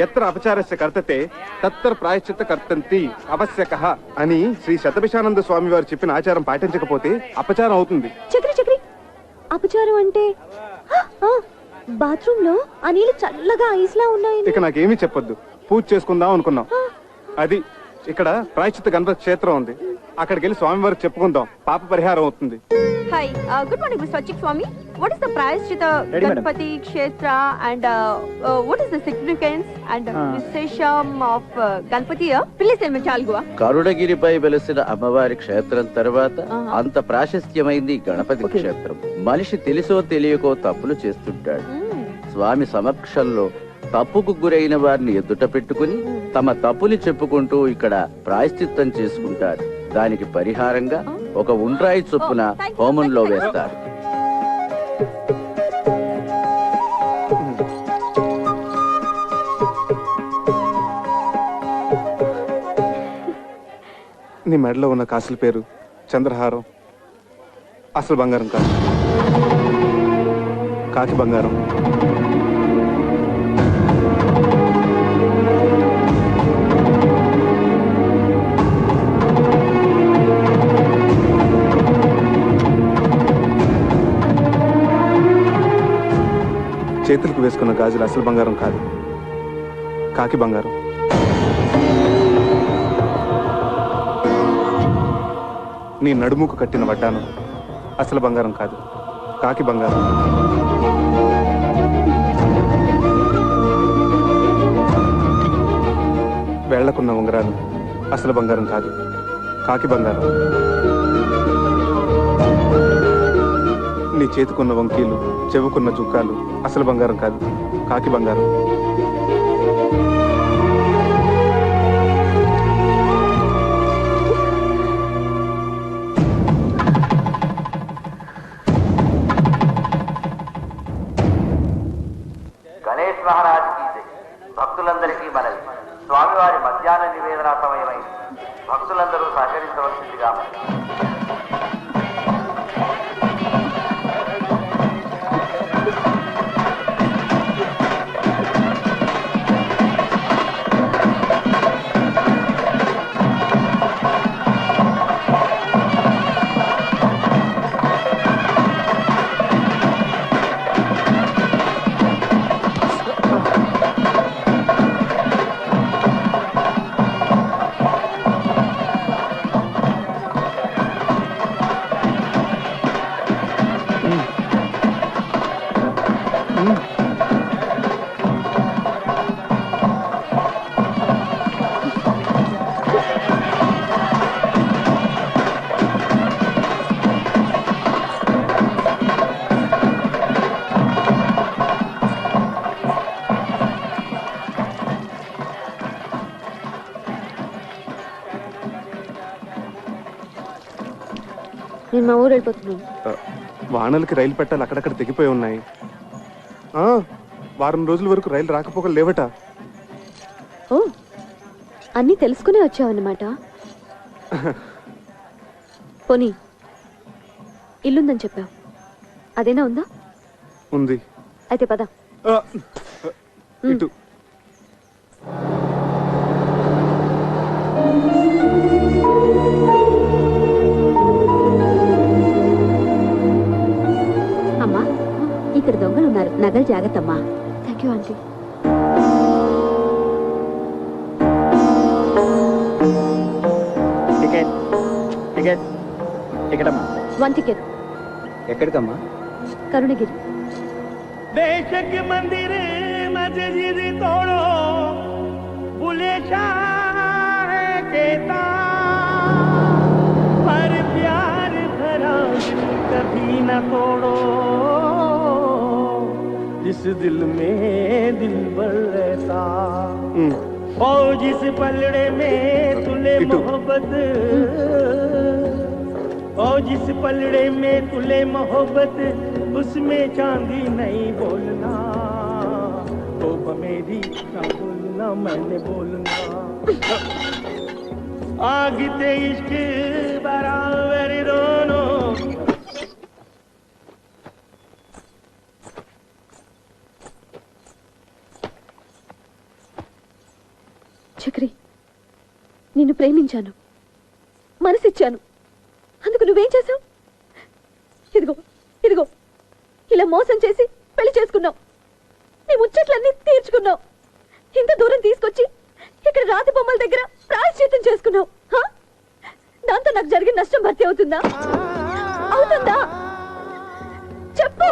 ఎత్ర అపచారస్య కర్తతే తత్తర ప్రాయశ్చిత్త కర్తంతి అవశ్యకః అని శ్రీ శతభిషానంద స్వామి వారు చెప్పిన ఆచారం పాటించకపోతే అపచారం అవుతుంది. చక్రి చక్రి, అపచారం అంటే బాత్రూమ్ లో ఆ నీళ్ళు చల్లగా ఐస్లా ఉన్నాయి. ఇక నాకేమీ చెప్పొద్దు, పూజ చేసుకుందాం అనుకున్నాం. అది ఇక్కడ ప్రాయశ్చిత్త గణపతి క్షేత్రం ఉంది, అక్కడికి వెళ్ళి స్వామి వారికి చెప్పుకుందాం, పాప పరిహారం అవుతుంది. Hi, good morning, Mr. Achik Swami. What is the Prayashchitta Ganpati Kshetra and what is the significance and Vishesham of Ganpati here? Please tell me, Chalgua. కరుణగిరిపై వెలసిన అమ్మవారి క్షేత్రం తర్వాత అంత ప్రాశస్త్యమైంది గణపతి క్షేత్రం. మనిషి తెలుసో తెలియకో తప్పులు చేస్తుంటాడు. స్వామి సమక్షంలో తప్పుకు గురైన వారిని ఎదుట పెట్టుకుని తమ తప్పుని చెప్పుకుంటూ ఇక్కడ ప్రాయశ్చిత్తం చేసుకుంటారు. దానికి పరిహారంగా ఒక ఉండ్రాయి చొప్పున హోమంలో వేస్తారు. నీ మెడలో ఉన్న కాసుల పేరు చంద్రహారం. అసలు బంగారం కాదు, కాకి బంగారం. చేతులకు వేసుకున్న గాజులు అసలు బంగారం కాదు, కాకి బంగారం. నీ నడుముకు కట్టిన వడ్డాను అసలు బంగారం కాదు, కాకి బంగారం. వేళ్లకున్న ఉంగరాలు అసలు బంగారం కాదు, కాకి బంగారం. నీ చేతికున్న వంకీలు, చెవుకున్న చుక్కాలు అసలు బంగారం కాదు, కాకి బంగారం. గణేష్ మహారాజ్ కి జై. భక్తులందరికీ మనవి, స్వామివారి మధ్యాహ్న నివేదన సమయమైంది. భక్తులందరూ సహకరించవలసిందిగా మనవి. నేను మా ఊరు వెళ్ళిపోతున్నాను. వానలకి రైలు పెట్టాలి అక్కడక్కడ తెగిపోయి ఉన్నాయి. వారం రోజుల వరకు రైలు రాకపోకలు లేవట. ఓ, అన్నీ తెలుసుకునే వచ్చావన్నమాట. పోనీ ఇల్లుందని చెప్పావు, అదేనా ఉందా? ఉంది. అయితే పద. ఇటు. అమ్మా, ఇక్కడ దొంగలు ఉన్నారు, నగలు జాగ్రత్తమ్మా. Thank you aunty. Ticket ticket ticket అమ్మా. 1 టికెట్. ఎక్కడికమ్మా? కరుణగిరి. बेशक मंदिर मस्जिद तोड़ो, भूले शाह कहता, पर प्यार भरा दिल कभी न तोड़ो, जिस दिल में दिलबर रहता, और जिस पलड़े में तुले मोहब्बत, और जिस पलड़े में तुले मोहब्बत, उसमें चांदी नहीं बोलना, तो मेरी ना बोलना, मैंने बोलना, आगते इश्क बराबर दोनों. చక్రి, నిన్ను ప్రేమించాను, మనసిచ్చాను. అందుకు నువ్వేం చేశావు? ఇదిగో ఇదిగో ఇలా మోసం చేసి పెళ్లి చేసుకున్నావు. నీ ముచ్చట్లన్నీ తీర్చుకున్నావు. ఇంత దూరం తీసుకొచ్చి ఇక్కడ రాతి బొమ్మల దగ్గర ప్రాయశ్చిత్తం చేసుకున్నావు. దాంతో నాకు జరిగిన నష్టం భర్తీ అవుతుందా? అవుతుందా? చెప్పు,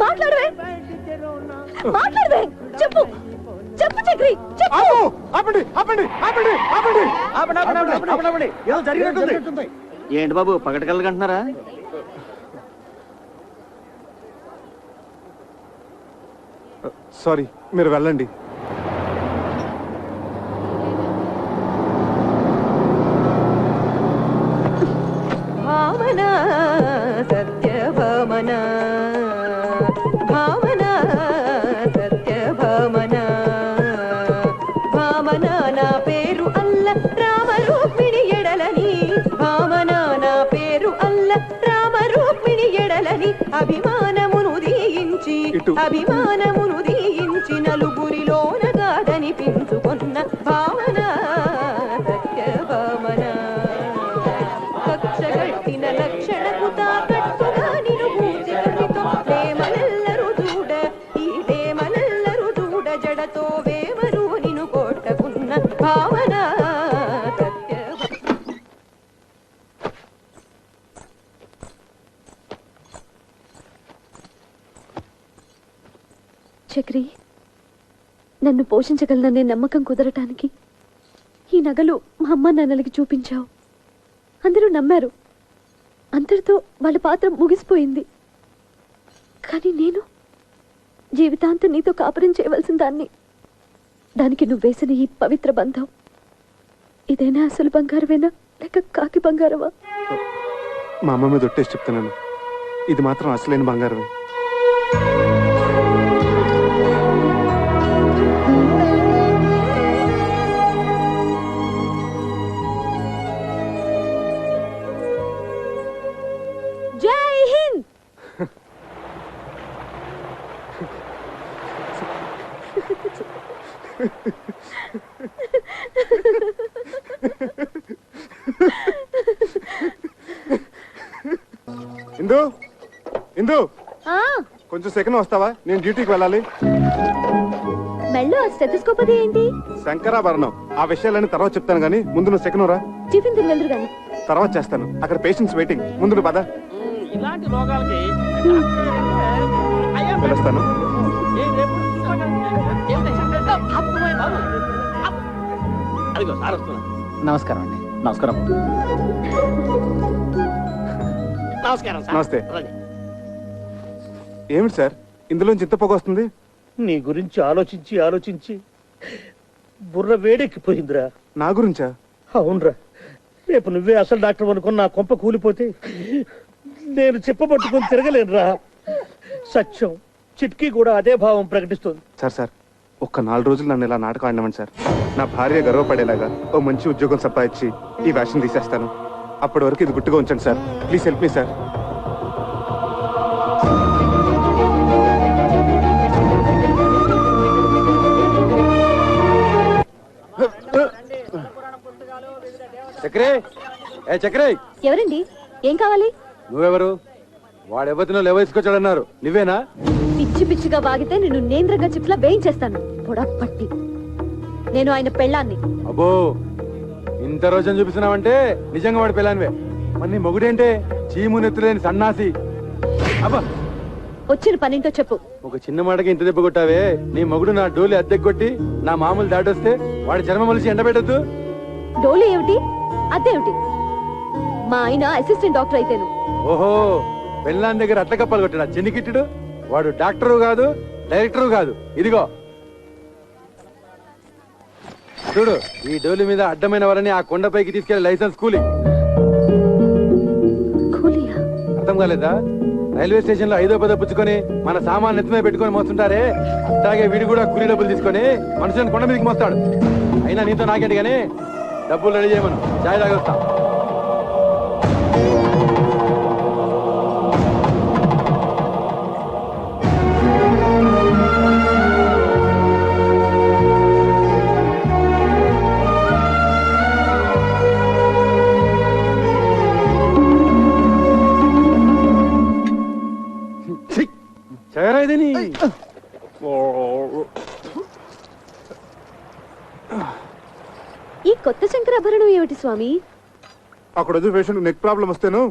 మాట్లాడవే, మాట్లాడవే, చెప్పు, చెప్పు చక్రి, చెప్పు. ఏదో జరిగినట్టుంది. ఏంటి బాబు పగటికెళ్ళకంటున్నారా? సారీ, మీరు వెళ్ళండి. భావన సత్యభామన, భావన సత్యభామన, భామన నా పేరు అల్ల రామ రూపిణి ఎడలని, భామన నా పేరు అల్ల రామ రూపిణి ఎడలని, అభిమానమును దీయించి అభిమానమును దీయించి నలుగురిలోన కాదనిపించుకున్న భావన సత్యభామన, కక్షగట్టిన లక్షణకు తాకట్టుగా నిను పూజితునితో ప్రేమనెల్లరు దూడ, ఈ ప్రేమనెల్లరు దూడ, జడతో వేమరు నిను కొట్టకున్న భావన సత్య. చక్రి, నన్ను పోషించగలననే నమ్మకం కుదరటానికి ఈ నగలు మా అమ్మ నాన్నలకి చూపించావు. అందరూ నమ్మారు. అంతటితో వాళ్ళ పాత్ర ముగిసిపోయింది. కానీ నేను జీవితాంతం నీతో కాపురం చేయవలసిన దాన్ని. దానికి నువ్వు వేసిన ఈ పవిత్ర బంధం ఇదేనా అసలు బంగారమేనా లేక కాకి బంగారమా? మా అమ్మ మీద ఒట్టేసి చెప్తున్నాను, ఇది మాత్రం అసలైన బంగారమే. జై హింద్. ఇందు, ఇందు, కొంచెం సెకండ్ వస్తావా? నేను డ్యూటీకి వెళ్ళాలి. మెళ్ళో స్టెథోస్కోప్ అది ఏంటి? శంకరాభరణం. ఆ విషయాలన్నీ తర్వాత చెప్తాను గానీ ముందు నువ్వు సెకండ్ రా. టిఫిన్ తిని వెళ్దురు గాని. తర్వాత చేస్తాను, అక్కడ పేషెంట్స్ వెయిటింగ్. ముందు నువ్వు పద. ఇలాంటి రోగాలకి వెళ్ళొస్తాను. అదిగో సార్ వస్తున్నా. నమస్కారం అండి. నమస్కారం. నమస్కారం సార్. నమస్తే. ఏమిటి సార్ ఇందులోంచి ఇంత పొగ వస్తుంది? నీ గురించి ఆలోచించి ఆలోచించి బుర్ర వేడెక్కిపోయిందిరా. నా గురించా? అవునరా, రేపు నువ్వే అసలు డాక్టర్ అనుకుని నా కొంప కూలిపోతే నేను చెప్పబట్టుకుని తిరగలేనురా. సత్యం చిట్కీ కూడా అదే భావం ప్రకటిస్తుంది. సార్ ఒక్క 4 రోజులు నన్ను ఇలా నాటకం ఆడినామండి సార్. నా భార్య గర్వపడేలాగా ఓ మంచి ఉద్యోగం సంపాదించి ఈ వేషం తీసేస్తాను. అప్పటి వరకు ఇది గుట్టుగా ఉంచండి sir. Please help me sir. చక్రే, ఏ చక్రే, ఎవరండి? ఏం కావాలి? నువ్వెవరు? వాడెవరినో లేవేసుకొచ్చాడన్నారు, నువ్వేనా? పిచ్చి పిచ్చిగా వాగితే నేను నేంద్రగా చిప్లా వేయించేస్తాను. పొడపట్టి నేను ఆయన పెళ్ళాన్ని. అబ్బో, ఇంత రోజున చూపిస్తున్నావంటే నిజంగా వాడి పిల్లానివే. మరి నీ మొగుడేంటే చీము నెత్తులేని సన్నాసి. అబ్బా, వచ్చిన పనింటో చెప్పు. ఒక చిన్న మాటకి ఇంత దెబ్బ కొట్టావే. నీ మొగుడు నా డోలి అద్దెకు కొట్టి నా మామూలు దాటొస్తే వాడి చర్మ మలిసి ఎండబెట్టద్దు. డోలు ఏమిటి, అదేమిటి? మా ఆయన అసిస్టెంట్ డాక్టర్ అయితేను. ఓహో, పెళ్ళాన్ దగ్గర అట్ల కప్పాలు కొట్టాడు చెన్నికిట్టుడు. వాడు డాక్టరు కాదు, డైరెక్టరు కాదు. ఇదిగో చూడు, ఈ డోలి మీద అడ్డమైన వారని ఆ కొండపైకి తీసుకెళ్లి లైసెన్స్ కూలి. అర్థం కాలేదా? రైల్వే స్టేషన్ లో 5వ 10వ పుచ్చుకొని మన సామాన్ నెత్తిమే పెట్టుకొని మోస్తుంటారే, అట్లాగే వీడు కూడా కూలీ డబ్బులు తీసుకొని మనుషులను కొండ మీదకి మోస్తాడు. అయినా నీతో నాకేంటి గానీ డబ్బులు రెడీ చేయమను, చాయ్ తాగొస్తా. చయరాయిదని ఈ కొత్త శంకరాభరణం ఏమిటి స్వామి? అక్కడ వద్దు పేషెంట్ నెక్ ప్రాబ్లం వస్తేను.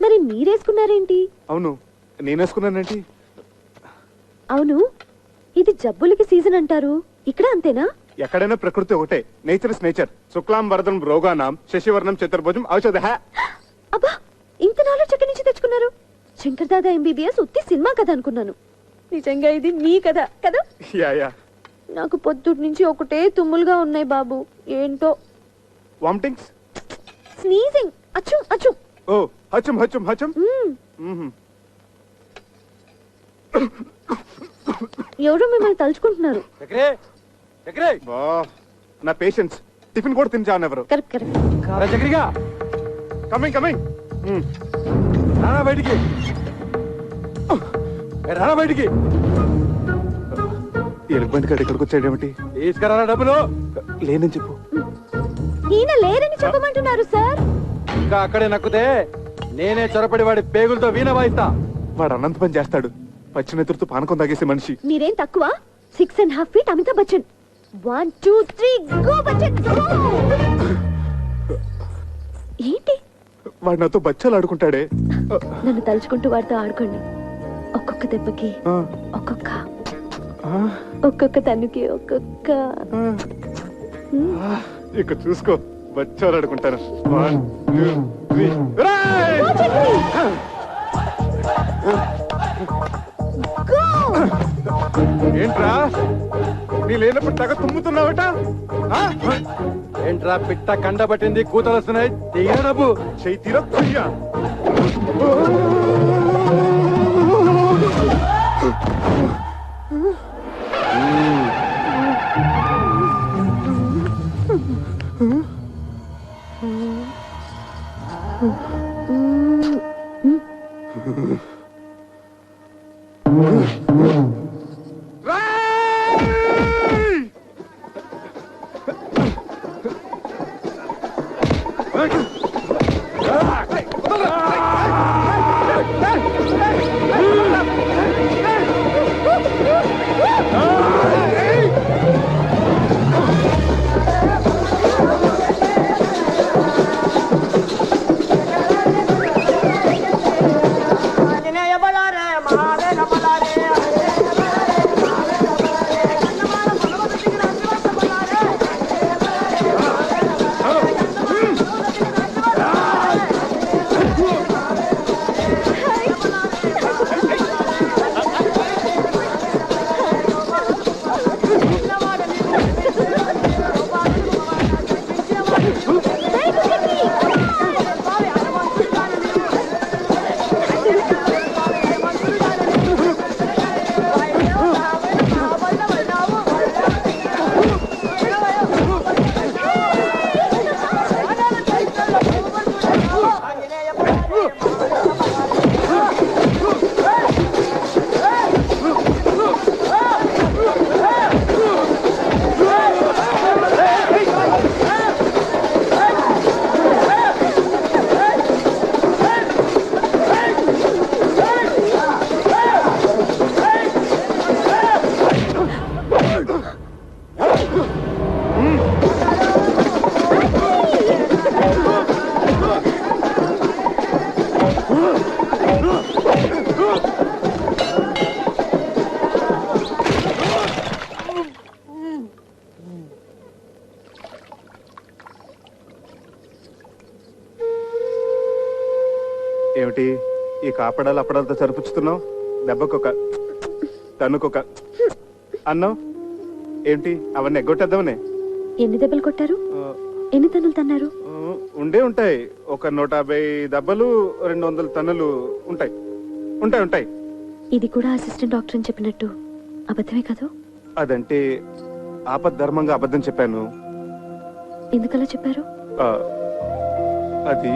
మరి మీరేసుకున్నారేంటి? అవును, నేనేసుకున్నానేంటి? అవును, ఇది జబ్బులకి సీజన్ అంటారు, ఇక్కడ అంతేనా? ఎక్కడైనా ప్రకృతి ఒకటే. Nature is nature. శుక్లాం వరదం రోగానాం శశివర్ణం చతుర్భుజం ఔషధ. అబ్బా, ఇంత నాలెడ్జ్ ఎక్కడి నుంచి తెచ్చుకున్నారు? శంకర్ దాదా ఎంబీబీఎస్ ఉత్తి సినిమా కథ అనుకున్నాను. నిజంగా ఇది మీ కథ కదా? నాకు పొద్దుటి నుంచి ఒకటే తుమ్ములుగా ఉన్నాయి బాబు. ఏంటో వామిటింగ్స్, స్నీజింగ్, అచ్చు అచ్చు. ఓ హచం హచం హచం. ఎవరో మిమ్మల్ని తలుచుకుంటున్నారు. నా పేషెంట్స్ టిఫిన్ కూడా తిని ఎవరు? Correct correct. Coming coming. రానా బయటికి, రానా బయటికి. ఎలుగుబంటి కాడ ఇక్కడికి వచ్చాడేమిటి? తీసుకురా డబ్బులు. లేనని చెప్పు. ఈయన లేరని చెప్పమంటున్నారు సార్. ఇంకా అక్కడే నక్కుతే నేనే చొరపడి వాడి పేగులతో వీణ వాయిస్తా. వాడు అనంత పని చేస్తాడు. పచ్చినెత్తుతో పానకం తాగేసే మనిషి. మీరేం తక్కువ? 6.5 feet Amitabh Bachchan. 1 2 3 go Bachchan go. ఏంటి? వాడు నాతో బచ్చాలు ఆడుకుంటాడే. నన్ను తలుచుకుంటూ వాడితో ఆడుకోండి. ఒక్కొక్క దెబ్బకి ఒక్కొక్క తన్నుకి ఒక్కొక్క. ఇక చూసుకో, బచ్చాలు ఆడుకుంటాను. 1 2 3. ఏంట్రా నీ లేనప్పుడు తగ తుమ్ముతున్నావట? ఏంట్రా పిట్ట కండ పట్టింది, కూతలు వస్తున్నాయి. తీయ డబ్బు చెయ్యి తీరా. ఏమిటి ఈ కాపడాలు అప్పడాలతో సరిపుచ్చుతున్నావు? దెబ్బకొక తన్నుకొక అన్నావు ఏంటి? అవన్నీ ఎగ్గొట్టేద్దామనే. ఎన్ని దెబ్బలు కొట్టారు? ఎన్ని తన్నులు తన్నారు? ఉండే ఉంటాయి. ఒక 150 దెబ్బలు, 200 తన్నులు ఉంటాయి. ఉంటాయి ఉంటాయి. ఇది కూడా అసిస్టెంట్ డాక్టర్ అని చెప్పినట్టు అబద్ధమే కదా? అదంటే ఆపద్ధర్మంగా అబద్ధం చెప్పాను. ఎందుకలా చెప్పారు? అది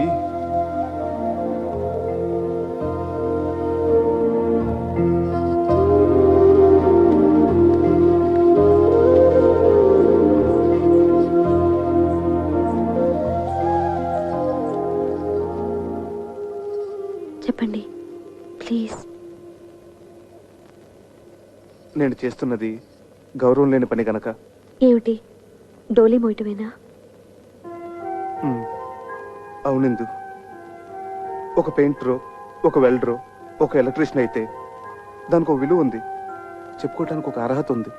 చెప్పండి ప్లీజ్. నేను చేస్తున్నది గౌరవం లేని పని గనక. ఏమిటి, డోలీ మోయటమేనా? అవునిందు, ఒక పెయింటరో, ఒక వెల్డరో, ఒక ఎలక్ట్రీషియన్ అయితే దానికి ఒక విలువ ఉంది, చెప్పుకోవడానికి ఒక అర్హత ఉంది.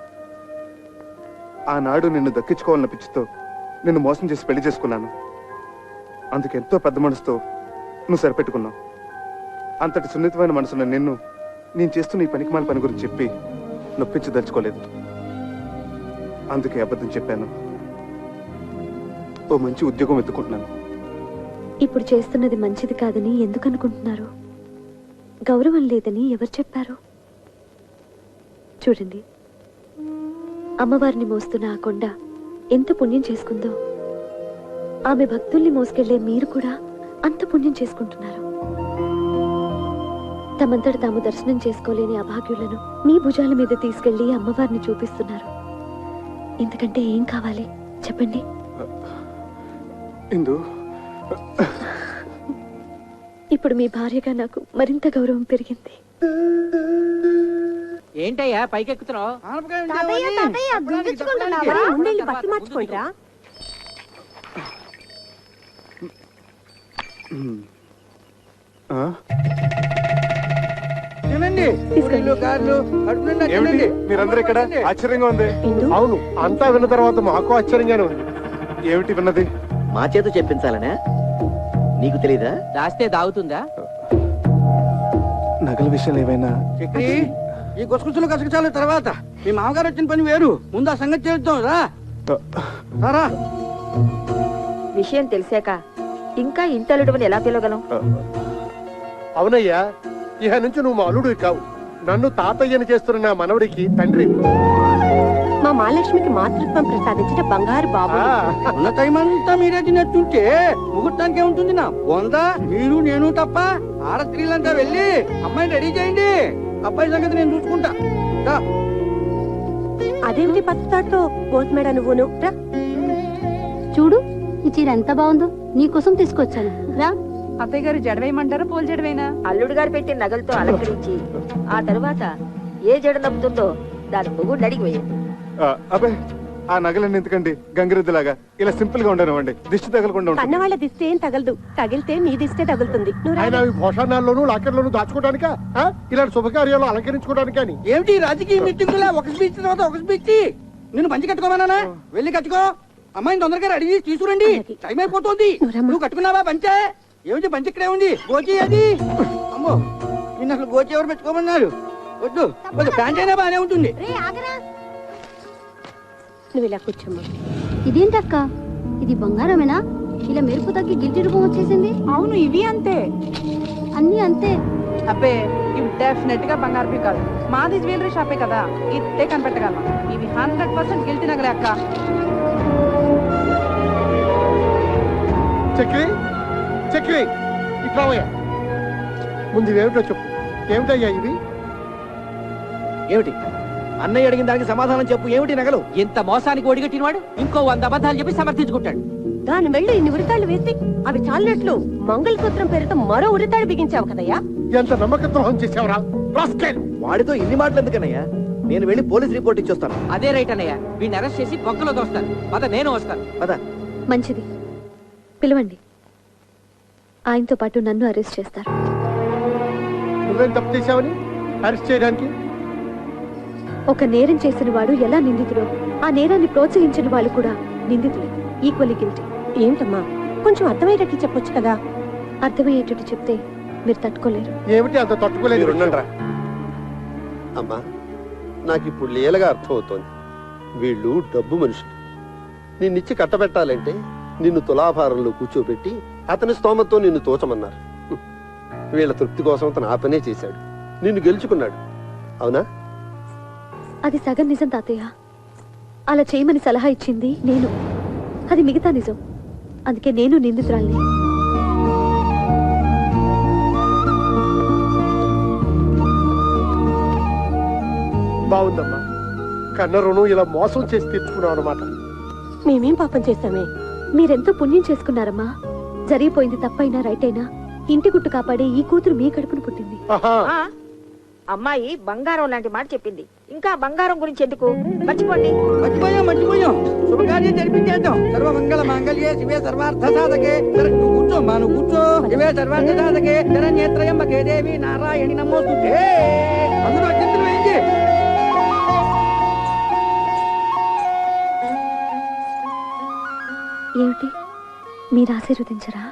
ఆనాడు నిన్ను దక్కించుకోవాలన్న పిచ్చితో నిన్ను మోసం చేసి పెళ్లి చేసుకున్నాను. అందుకెంతో పెద్ద మనసుతో నువ్వు సరిపెట్టుకున్నావు. అంతటి సున్నితమైన మనసున్న నిన్ను నేను చేస్తున్న ఈ పనికిమాల పని గురించి చెప్పి నొప్పించదలుచుకోలేదు. అందుకే అబద్ధం చెప్పాను. ఓ మంచి ఉద్యోగం వెతుకుంటున్నాను. ఇప్పుడు చేస్తున్నది మంచిది కాదని ఎందుకు అనుకుంటున్నారు? గౌరవం లేదని ఎవరు చెప్పారు? చూడండి, అమ్మవారిని మోస్తున్న ఆ కొండ ఎంత పుణ్యం చేసుకుందో, ఆమె భక్తుల్ని మోసుకెళ్లే మీరు కూడా అంత పుణ్యం చేసుకుంటున్నారు. తమంతట తాము దర్శనం చేసుకోలేని అభాగ్యులను మీ భుజాల మీద తీసుకెళ్లి అమ్మవారిని చూపిస్తున్నారు. ఇంతకంటే ఏం కావాలి చెప్పండి? ఇప్పుడు మీ భార్యగా నాకు మరింత గౌరవం పెరిగింది. ఏంటయ్యా పైకెక్కుతున్నావు? బట్టలు మార్చుకోండిరా. తినండి, పూరీలు, గారెలు, కడుపు నిండా తినండి. మీరందరూ ఇక్కడ ఆశ్చర్యంగా ఉంది. అవును, అంతా విన్న తర్వాత మాకు ఆశ్చర్యంగానే ఉంది. ఏమిటి విన్నది? మా చేత చెప్పించాలనే నీకు తెలీదా? దాస్తే దాగుతుందా? నగల విషయాలు ఏవైనా? చక్రి, ఈ గుసగుసలు కసగచాలు తర్వాత. మీ మామగారు వచ్చిన పని వేరు, ముందు ఆ సంగతి చేద్దాం. రా. విషయం తెలిసాక ఇంకా ఇంటలుడవని ఎలా పిలవగలం? అవునయ్యా, ఇహ నుంచి నువ్వు మా అల్లుడివి కావు, నన్ను తాతయ్యని చేస్తున్న నా మనవడికి తండ్రి. మా మహాలక్ష్మికి మాతృత్వం ప్రసాదించిన బంగారు బాబు. ఉన్న టైం అంతా మీరే తినట్టుంటే ముహూర్తానికి ఏముంటుంది? నా బొందా మీరు నేను తప్ప. ఆడ స్త్రీలంతా వెళ్ళి అమ్మాయిని రెడీ చేయండి. అబ్బాయి సంగతి నేను చూసుకుంటా. అదేమిటి పచ్చతాడుతో కోసమేడ నువ్వును? రా చూడు, ఈ చీర ఎంత బాగుందో, నీకోసం తీసుకొచ్చాను. రా. అత్తయ్య గారు జడవేయమంటారా, పూల జడవేనా? అల్లుడు గారు పెట్టిన నగలతో అలంకరించి ఆ తర్వాత ఏ జడ నప్పుతుందో దాని మొగుడు అడిగి వేయండి. అబ్బాయి, ఆ నగలన్నీ ఎందుకండి గంగిరెద్దులాగా? ఇలా సింపుల్ గా ఉండనివ్వండి, దిష్టి తగలకుండా ఉంటుంది. కన్నవాళ్ళ దిష్టి ఏం తగలదు, తగిలితే మీ దిష్టే తగులుతుంది. ఆయన భోషణాల్లోనూ లాకర్లోనూ దాచుకోవడానికా, ఇలాంటి శుభకార్యాలు అలంకరించుకోవడానికి? ఏమిటి రాజకీయ మీటింగులా? ఒక స్పీచ్ తర్వాత ఒక స్పీచ్. నిన్ను పంచి కట్టుకోమన్నానా? వెళ్ళి కట్టుకో. అమ్మాయిని తొందరగా రెడీ చేసి తీసుకురండి, టైం అయిపోతుంది. నువ్వు కట్టుకున్నావా పంచే? ఏమిటి పంచి ఇక్కడే ఉంది, గోచి అది. అమ్మో, నిన్ను అసలు గోచి ఎవరు పెట్టుకోమన్నారు? వద్దు వద్దు, ప్యాంట్ అయినా బాగానే ఉంటుంది. నువ్వు ఇలా కూర్చోమ్మా. ఇదేంటక్క, ఇది బంగారమేనా? ఇలా మెరుపు తగ్గి గిల్టి రూపం వచ్చేసింది. అవును, ఇవి అంతే, అన్ని అంతే. అబ్బే, ఇవి డెఫినెట్ గా బంగారు కాదు. మాది జ్యువెలరీ షాపే కదా, ఇట్టే కనిపెట్టగలం. ఇవి 100% గిల్టీ నగలే అక్క. చక్రి, చక్రి, ఇట్లావయ్యా. ముందు ఇవేమిటో చెప్పు. ఏమిటయ్యా ఇవి? ఏమిటి? అన్నయ్య అడిగిన దానికి సమాధానం చెప్పు. ఏమిటి నగలు? ఇంత మోసానికి ఒడిగట్టినవాడు ఇంకో 100 అబద్ధాలు చెప్పి సమర్థించుకుంటాడు. దాని వెళ్ళి ఇన్ని ఉరితాళ్ళు వేసి అవి చాలినట్లు మంగళసూత్రం పేరుతో మరో ఉరితాడు బిగించావు కదయ్యా. ఎంత నమ్మకద్రోహం చేసావురా? వాడితో ఇన్ని మాటలు ఎందుకన్నయ్యా? నేను వెళ్ళి పోలీస్ రిపోర్ట్ ఇచ్చొస్తాను. అదే రైట్ అన్నయ్య, వీడిని అరెస్ట్ చేసి బొక్కలో దోస్తాను. పద, నేను వస్తాను. పద. మంచిది, పిలవండి. ఆయనతో పాటు నన్ను అరెస్ట్ చేస్తారు. నువ్వేం తప్పు చేశావని అరెస్ట్ చేయడానికి? ఒక నేరం చేసిన వాడు ఎలా నిందితుడో, ఆ నేరాన్ని ప్రోత్సహించిన వాళ్ళు కూడా నిందితులే, ఈక్వల్లీ గిల్టీ. ఏమిటమ్మా, కొంచెం అర్థమయ్యేటట్లు చెప్పొచ్చు కదా. అర్థమయ్యేటట్టు చెప్తే మీరు తట్టుకోలేరు. ఏమిటి అంత తట్టుకోలేదు? అమ్మా నాకు ఇప్పుడు లీలగా అర్థమవుతోంది. వీళ్ళు డబ్బు మనుషులు. నిన్నిచ్చి కట్టబెట్టాలంటే నిన్ను తులాభారంలో కూర్చోబెట్టి అతని స్తోమతో నిన్ను తోచమన్నారు. వీళ్ళ తృప్తి కోసం అతను ఆ పనే చేశాడు, నిన్ను గెలుచుకున్నాడు. అవునా? అది సగం నిజం తాతయ్య. అలా చేయమని సలహా ఇచ్చింది నేను, అది మిగతా నిజం. అందుకే నేను నిందితురాల్ని. బాగుందమ్మా, కన్న రుణం ఇలా మోసం చేసి తెచ్చుకున్నావు అనమాట. మేమేం పాపం చేశామే? మీరెంతో పుణ్యం చేసుకున్నారమ్మా. జరిగిపోయింది తప్పైనా రైట్ అయినా ఇంటి గుట్టు కాపాడే ఈ కూతురు మీ కడుపును పుట్టింది. అమ్మాయి బంగారం లాంటి మాట చెప్పింది. ఇంకా బంగారం గురించి ఎందుకు? మర్చిపోండి. మర్చిపోయాం. శుభకార్యం జరిపించేద్దాం. సర్వమంగళ మాంగళ్యే శివే సర్వార్థ సాధకే. నువ్వు కూర్చోమ్మా, నువ్వు కూర్చో. శివే సర్వార్థ సాధకే శరణ్యేత్రయంబకే దేవి నారాయణి నమోస్తుతే. అందరూ అత్యంతలు వేయించి. ఏమిటి, మీరు ఆశీర్వదించరా?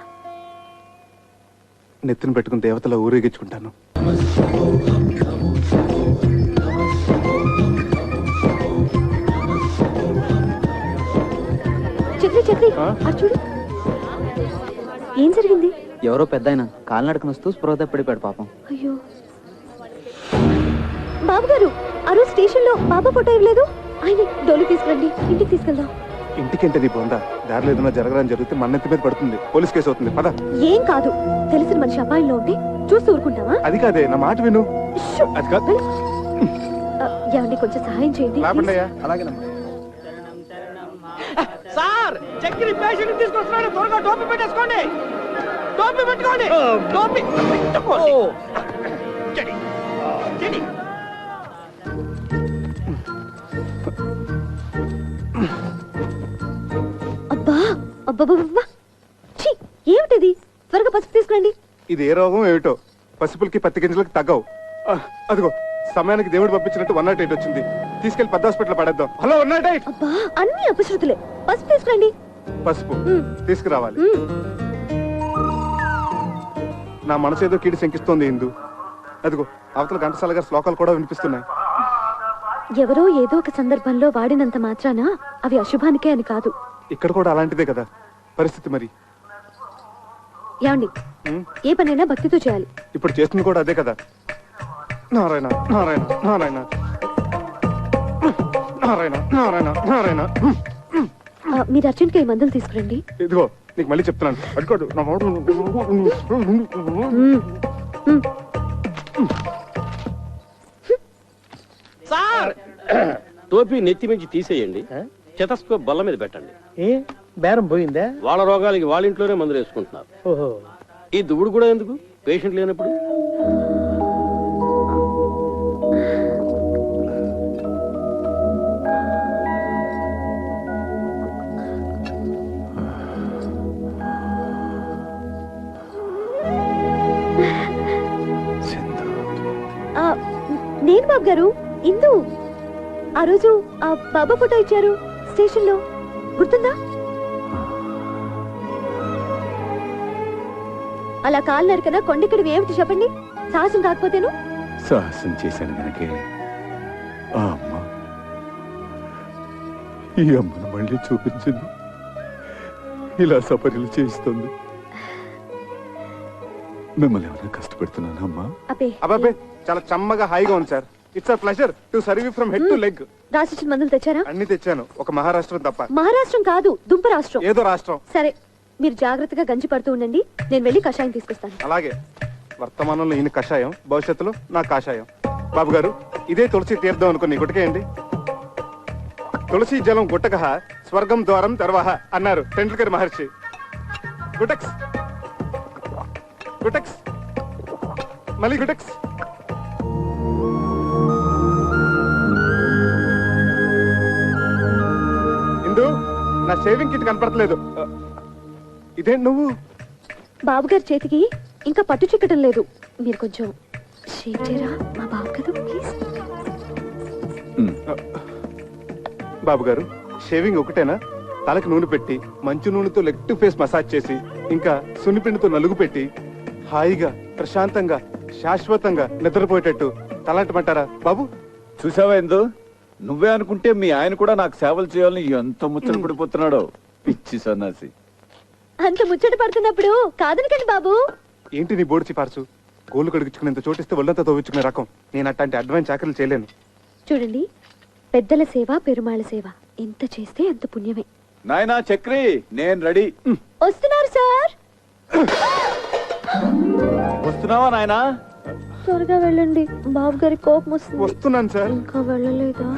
నెత్తిన పెట్టుకుని దేవతల ఊరేగించుకుంటాను. చక్రి చక్రి అటు చూడు. ఏం జరిగింది? ఎవరో పెద్ద ఆయన కాలినడకన వస్తూ స్పృహ తప్పిడిపోయాడు పాపం. అయ్యో బాబు గారు, ఆ రోజు స్టేషన్ లో బాబా ఫోటో ఇవ్వలేదు. ఆయన డోలు తీసుకురండి, ఇంటికి తీసుకెళ్దాం. ఇంటికంటే నీ బొందా, దారిలో ఏదైనా జరగడానికి జరిగితే మన్నెత్తి మీద పడుతుంది, పోలీస్ కేసు అవుతుంది. పద. ఏం కాదు, తెలిసిన మనిషి అపాయంలో ఉంటే చూస్తూ ఊరుకుంటావా? అది కాదే, నా మాట విను. అది కాదు. ఏమండి, కొంచెం సహాయం చేయండి. అలాగేనమ్మా. సార్, చక్కెర పేషెంట్ తీసుకొస్తున్నాడు. త్వరగా టోపీ పెట్టేసుకోండి. టోపీ పెట్టుకోండి. టోపీ పెట్టుకోండి. చెడి చెడి. అబ్బా అబ్బా, ఏమిటిది? త్వరగా పసుపు తీసుకురండి. ఇది ఏ రోగం ఏమిటో, పసుపులకి పత్తి గింజలకి తగ్గవు. అదిగో సమయానికి దేవుడు పంపించినట్టు 108 వచ్చింది. తీసుకెళ్లి పెద్ద హాస్పిటల్ పడేద్దాం. హలో 108. అబ్బా, అన్ని అపశృతులే. పసుపు తీసుకురండి. పసుపు తీసుకురావాలి. నా మనసు ఏదో కీడి శంకిస్తోంది ఇందు. అదిగో అవతల ఘంటసాల గారి శ్లోకాలు కూడా వినిపిస్తున్నాయి. ఎవరో ఏదో ఒక సందర్భంలో వాడినంత మాత్రాన అవి అశుభానికే అని కాదు. ఇక్కడ కూడా అలాంటిదే కదా పరిస్థితి. మరి ఏమండి, ఏ పనైనా భక్తితో చేయాలి. ఇప్పుడు చేస్తుంది కూడా అదే కదా. నారాయణ నారాయణ నారాయణ నారాయణ నారాయణ నారాయణ. మీరు అర్జెంట్గా ఈ మందులు తీసుకురండి. ఇదిగో నీకు మళ్ళీ చెప్తున్నాను, అడుకోడు నా మాట. సార్, టోపీ నెత్తి మించి తీసేయండి, స్టెతస్కోప్ బల్ల మీద పెట్టండి. ఏ బేరం పోయిందా? వాళ్ళ రోగాలకి వాళ్ళ ఇంట్లోనే మందులు వేసుకుంటున్నారు. ఓహో, ఈ దువ్వుడు కూడా ఎందుకు పేషెంట్ లేనప్పుడు? నేను బాబు గారు, ఇందు. ఆ రోజు ఆ బాబా ఫోటో ఇచ్చారు స్టేషన్ లో, గుర్తుందా? అలా కాలు నరకనా కొండెక్కడివి ఏమిటి చెప్పండి? సాహసం కాకపోతేను. సాహసం చేశాను గనకే ఆ అమ్మ ఈ అమ్మను మళ్ళీ చూపించింది, ఇలా సపర్యలు చేస్తుంది. మిమ్మల్ని ఏమైనా కష్టపెడుతున్నాను అమ్మా? అబ్బాబే, చాలా చమ్మగా హాయిగా ఉంది sir. It's a pleasure to serve you from head to leg. రాసిచ్చిన మందులు తెచ్చారా? అన్ని తెచ్చాను, ఒక మహారాష్ట్రం తప్ప. మహారాష్ట్రం కాదు, దుంప రాష్ట్రం. ఏదో రాష్ట్రం. సరే, మీరు జాగ్రత్తగా గంజి పడుతూ ఉండండి, నేను వెళ్ళి కషాయం తీసుకొస్తాను. అలాగే. వర్తమానంలో ఈయన కషాయం, భవిష్యత్తులో నా కాషాయం. బాబు గారు, ఇదే తులసి తీర్థం అనుకుని గుటకేయండి. తులసి జలం గుట్టకహ స్వర్గం ద్వారం తర్వాహ అన్నారు టెండూల్కర్ మహర్షి. గుటక్స్ గుటక్స్ మళ్ళీ గుటక్స్. ఇందు, నా షేవింగ్ కిట్ కనపడట్లేదు. ఇదేంటి నువ్వు? బాబుగారి చేతికి ఇంకా పట్టు చిక్కటం లేదు, మీరు కొంచెం షేవ్ చేయరా? మా బాబు కదా, ప్లీజ్. బాబు గారు, షేవింగ్ ఒకటేనా? తలకి నూనె పెట్టి మంచు నూనెతో లెగ్ టు ఫేస్ మసాజ్ చేసి ఇంకా సున్నిపిండితో నలుగు పెట్టి హాయిగా ప్రశాంతంగా శాశ్వతంగా నిద్రపోయేటట్టు తలాంటమంటారా బాబు? చూసావా ఎందు? నువ్వే అనుకుంటే మీ ఆయన కూడా నాకు సేవలు చేయాలని ఎంత ముచ్చట పడిపోతున్నాడో. పిచ్చి సన్నాసి. అంత ముచ్చట పడుతున్నప్పుడు కాదనకండి బాబు. ఏంటి నీ బోడిచి పార్సు? కోళ్ళు కడిగించుకునేంత చోటిస్తే ఒళ్ళంతా తోవించుకునే రకం. నేను అట్లాంటి అడ్వాన్స్ చాకరీలు చేయలేను. చూడండి, పెద్దల సేవ పెరుమాళ సేవ ఎంత చేస్తే అంత పుణ్యమే. నాయనా చక్రి, నేను రెడీ. వస్తున్నారు సార్. వస్తున్నావా నాయనా? త్వరగా వెళ్ళండి, బాబు గారి కోపం వస్తుంది. వస్తున్నాను సార్. ఇంకా వెళ్ళలేదా?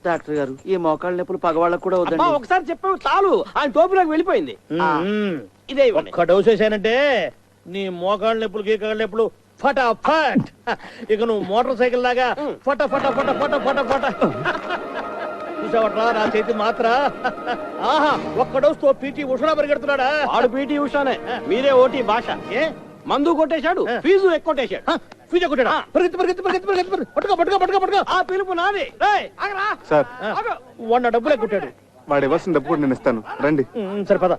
డాక్టర్ గారు, ఈ మోకాళ్ళ నొప్పులు పగవాళ్ళకు కూడా వద్దండి. ఒకసారి చెప్పావు చాలు, ఆయన టోపీలోకి వెళ్ళిపోయింది. ఇదే ఒక్క డోస్ వేసానంటే నీ మోకాళ్ళ నొప్పులు గీకాళ్ళ నొప్పులు ఫటాఫట్. ఇక నువ్వు మోటార్ సైకిల్ లాగా ఫట ఫట ఫట ఫట ఫట ఫట. చూసావట్లా నా చేతి మాత్ర? ఆహా, ఒక్క డోస్ తో పీటీ ఉషా పరిగెడుతున్నాడా? వాడు పీటీ ఉషానే, మీరే ఓటీ భాష. ఏ మందు కొట్టేశాడు, ఫీజు ఎక్కువ ఫీజు కొట్టాడా? పరిగెత్తి పరిగెత్తి పరిగెత్తి పరిగెత్తి పట్టుకో పట్టుకో పట్టుకో పట్టుకో. ఆ పిలుపు నాది. సార్, వాడు డబ్బులే కొట్టాడు. వాడు ఇవ్వాల్సిన డబ్బు కూడా నేను ఇస్తాను, రండి. సరే పద.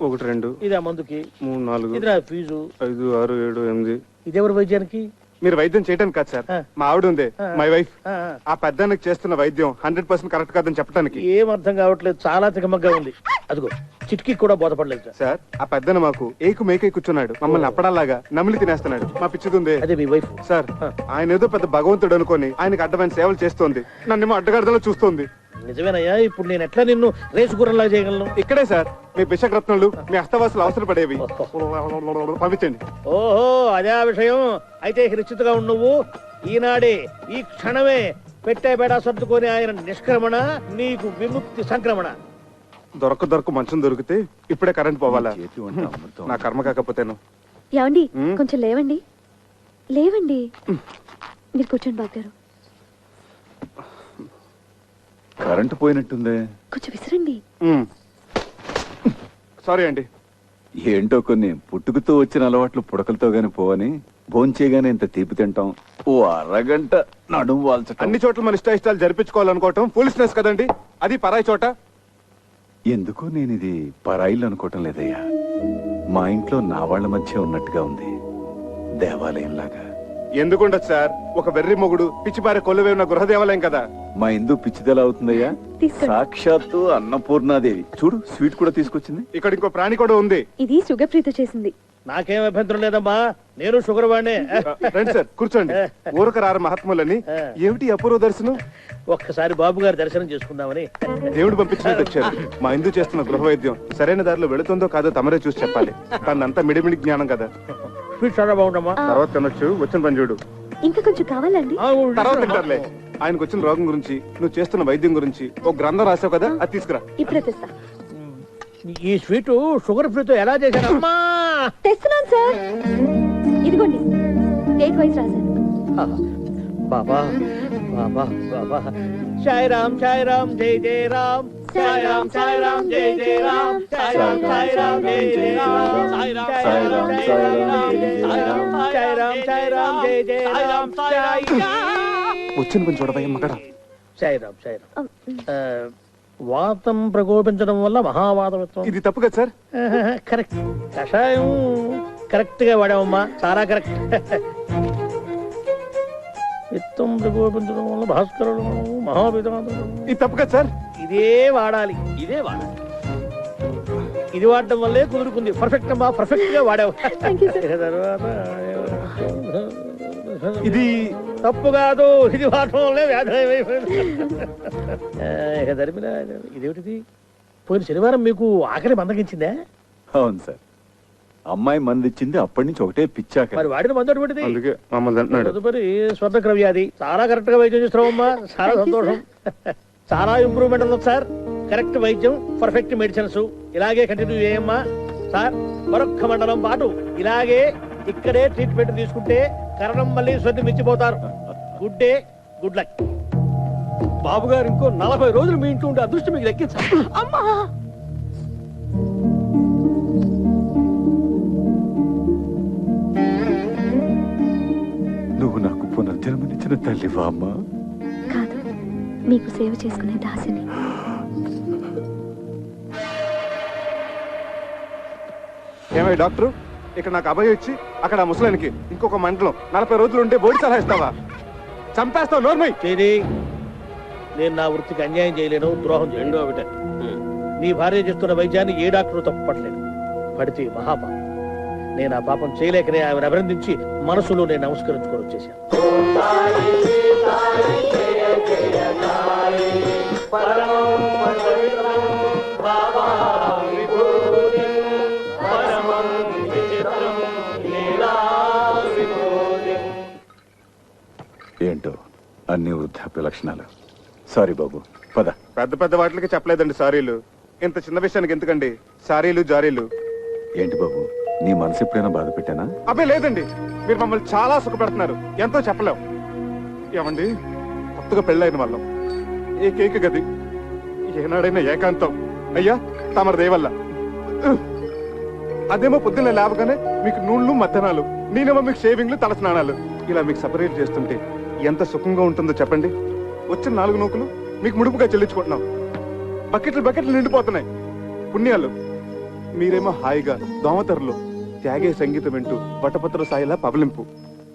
1 2 ఇదే మందుకి, 3 4 ఇదిరా ఫీజు, 5 6 7 8. ఇదెవరు వైద్యానికి? మీరు వైద్యం చేయడానికి కాదు సార్, మా ఆవిడ ఉందే మై వైఫ్, ఆ పెద్దానికి చేస్తున్న వైద్యం 100% కరెక్ట్ కాదని చెప్పడానికి. ఏం అర్థం కావట్లేదు, చాలా తికమగ్గా ఉంది. అదిగో చిటికి కూడా బోధపడలేదు సార్. ఆ పెద్దన మాకు ఏకు మేకై కూర్చున్నాడు, మమ్మల్ని అప్పడాలాగా నమిలి తినేస్తున్నాడు. మా పిచ్చిదుందే అదే మీ వైఫ్ సార్. ఆయన ఏదో పెద్ద భగవంతుడు అనుకొని ఆయనకు అడ్డమైన సేవలు చేస్తోంది, నన్నేమో అడ్డగడదలో చూస్తోంది. నిజమేనయ్యా, ఇప్పుడు నేను ఎట్లా నిన్ను రేసు గుర్రంలా చేయగలను? ఇక్కడే సార్ మీ బిషక్రత్నాలు, మీ అస్తవాసులు అవసరపడేవి. పంపించండి. ఓహో, అదే ఆ విషయం. అయితే నిశ్చితగా ఉండు నువ్వు. ఈనాడే ఈ క్షణమే పెట్టే బేడా సర్దుకొని ఆయన నిష్క్రమణ, నీకు విముక్తి సంక్రమణ. దొరక మంచం దొరికితే ఇప్పుడే కరెంట్ పోవాలా? నా కర్మ కాకపోతేను. ఏమండి, కొంచెం లేవండి, లేవండి. మీరు కూర్చోండి బాబు గారు. కరెంటు పోయినట్టుందే, కొంచెం విసిరండి. సారీ అండి. ఏంటో కొన్ని పుట్టుకతో వచ్చిన అలవాట్లు పుడకలతో గాని పోవని భోంచేయగానే ఇంత తీపి తింటాం, ఓ అరగంట నడుము వాల్చటం. అన్ని చోట్ల మన ఇష్టాలు జరిపించుకోవాలనుకోవటం ఫూలిష్నెస్ కదండి. అది పరాయి చోట. ఎందుకో నేను ఇది పరాయిలు అనుకోవటం లేదయ్యా. మా ఇంట్లో నా వాళ్ళ మధ్య ఉన్నట్టుగా ఉంది, దేవాలయంలాగా. ఎందుకుండదు సార్, ఒక వెర్రి మొగుడు పిచ్చిపారే కొలువే ఉన్న గృహ దేవాలయం కదా. మా ఇందు పిచ్చిదెలా అవుతుందయ్యా? సాక్షాత్తు అన్నపూర్ణాదేవి. చూడు, స్వీట్ కూడా తీసుకొచ్చింది. ఇక్కడ ఇంకో ప్రాణి కూడా ఉంది. ఇది షుగర్ ప్రీత చేసింది. నాకేం అభ్యంతరం లేదమ్మా, నేను షుగర్ వాడినే. రండి సార్, కూర్చోండి. ఊరక రారు మహాత్ములని. ఏమిటి అపూర్వ దర్శనం? ఒక్కసారి బాబు గారి దర్శనం చేసుకుందామని. దేవుడు పంపించినట్టు వచ్చారు. మా ఇందు చేస్తున్న గృహ వైద్యం సరైన దారిలో వెళుతుందో కాదో తమరే చూసి చెప్పాలి. తనంతా మిడిమిడి జ్ఞానం కదా. స్వీట్ చాలా బాగుండమ్మా. తర్వాత కనొచ్చు, వచ్చిన పని చూడు. ఇంకా కొంచెం కావాలండి? తర్వాత తింటారులే. ఆయనకు వచ్చిన రోగం గురించి, నువ్వు చేస్తున్న వైద్యం గురించి ఒక గ్రంథం రాసావు కదా, అది తీసుకురా. ఇప్పుడే తెస్తా. ఈ స్వీట్ షుగర్ ఫ్రీతో ఎలా చేశారమ్మా? తెస్తున్నాను సార్, ఇదిగోండి. డేట్ వైజ్ రాశాను. బాబా బాబా బాబా. సాయి రామ్ సాయి రామ్ జై జై రామ్, సాయి రామ్ జై జై రామ్, సాయి రామ్ జై జై రామ్, సాయి రామ్ జై జై రామ్, వచ్చిన పని చూడబోయే మగడ. సాయి రామ్. వాతం ప్రకోపించడం వల్ల మహావాదం. ఇది తప్పు కదా సార్? కరెక్ట్. కషాయం కరెక్ట్ గా వాడామమ్మా, చాలా కరెక్ట్. విత్తం ప్రకోపించడం వల్ల భాస్కరుడు మహావిధానం. ఇది తప్పు కదా సార్? ఇదే వాడాలి. ఇది వాడడం వల్లే కుదురుకుంది. పర్ఫెక్ట్ అమ్మా, పర్ఫెక్ట్ గా వాడావు. తర్వాత ఇది తప్పు కాదు, ఇది వాడటం వల్లే వ్యాధి. ఇదేమిటిది? పోయిన శనివారం మీకు ఆకలి మందగించిందే? అవును సార్, అమ్మాయి మంది ఇచ్చింది, అప్పటి నుంచి ఒకటే పిచ్చాక. మరి వాడిన మందు అటువంటిది. అందుకే మమ్మల్ని అంటున్నాడు. తదుపరి స్వర్ణక్ర వ్యాధి. చాలా కరెక్ట్ గా వైద్యం చేస్తున్నావమ్మా, చాలా సంతోషం. చాలా ఇంప్రూవ్మెంట్ ఉంది సార్. కరెక్ట్ వైద్యం, పర్ఫెక్ట్ మెడిసిన్స్. ఇలాగే కంటిన్యూ చేయమ్మా సార్. మరొక్క మండలం పాటు ఇలాగే ఇక్కడే ట్రీట్మెంట్ తీసుకుంటే కరణం మళ్ళీ స్వద్ది మించిపోతారు. Good day, good luck. బాబు గారు ఇంకో 40 రోజులు మీ ఇంట్లో ఉండే అదృష్టం మీకు దక్కించాలి. అమ్మా నువ్వు నాకు పునర్జన్మనిచ్చిన తల్లివా అమ్మా? కాదు, మీకు సేవ చేసుకునే దాసిని. ఏమై డాక్టర్, ఇక్కడ నాకు అభయం ఇచ్చి అక్కడ ఆ ముసలానికి ఇంకొక మండలం 40 రోజులు ఉంటే బోడి సలహా ఇస్తావా? చంపేస్తావు నోర్మై. నేను నా వృత్తికి అన్యాయం చేయలేను, ద్రోహం చేయలేను. ఒకటే, నీ భార్య చేస్తున్న వైద్యాన్ని ఏ డాక్టరు తప్పుపట్టలేను. పడితే మహాపాపం. నేను ఆ పాపం చేయలేకనే ఆమెను అభినందించి మనసులో నేను నమస్కరించుకొని వచ్చేసాను. ఏంటో అన్ని వృద్ధాప్య లక్షణాలు. సారీ బాబు, పద. పెద్ద పెద్ద వాటికి చెప్పలేదండి సారీలు. ఇంత చిన్న విషయానికి ఎందుకండి సారీలు జారీలు? ఏంటి బాబు, నీ మనసు ఎప్పుడైనా బాధ పెట్టానా? అబ్బే లేదండి, మీరు మమ్మల్ని చాలా సుఖపెడుతున్నారు. ఎంతో చెప్పలేం. ఏమండి, కొత్తగా పెళ్ళైన వాళ్ళం, ఏకైక గది, ఏనాడైనా ఏకాంతం. అయ్యా తమరి దేవల్ల. అదేమో పొద్దున్న లేవగానే మీకు నూళ్ళు మధ్యాహ్నాలు, నేనేమో మీకు షేవింగ్లు తల స్నానాలు. ఇలా మీకు సపరేట్ చేస్తుంటే ఎంత సుఖంగా ఉంటుందో చెప్పండి. వచ్చిన 4 నూకులు మీకు ముడుపుగా చెల్లించుకుంటున్నాం. బకెట్లు నిండిపోతున్నాయి పుణ్యాలు. మీరేమో హాయిగా దోమతెరలు త్యాగే సంగీతం వింటూ వటపత్ర సాయిలా పవలింపు.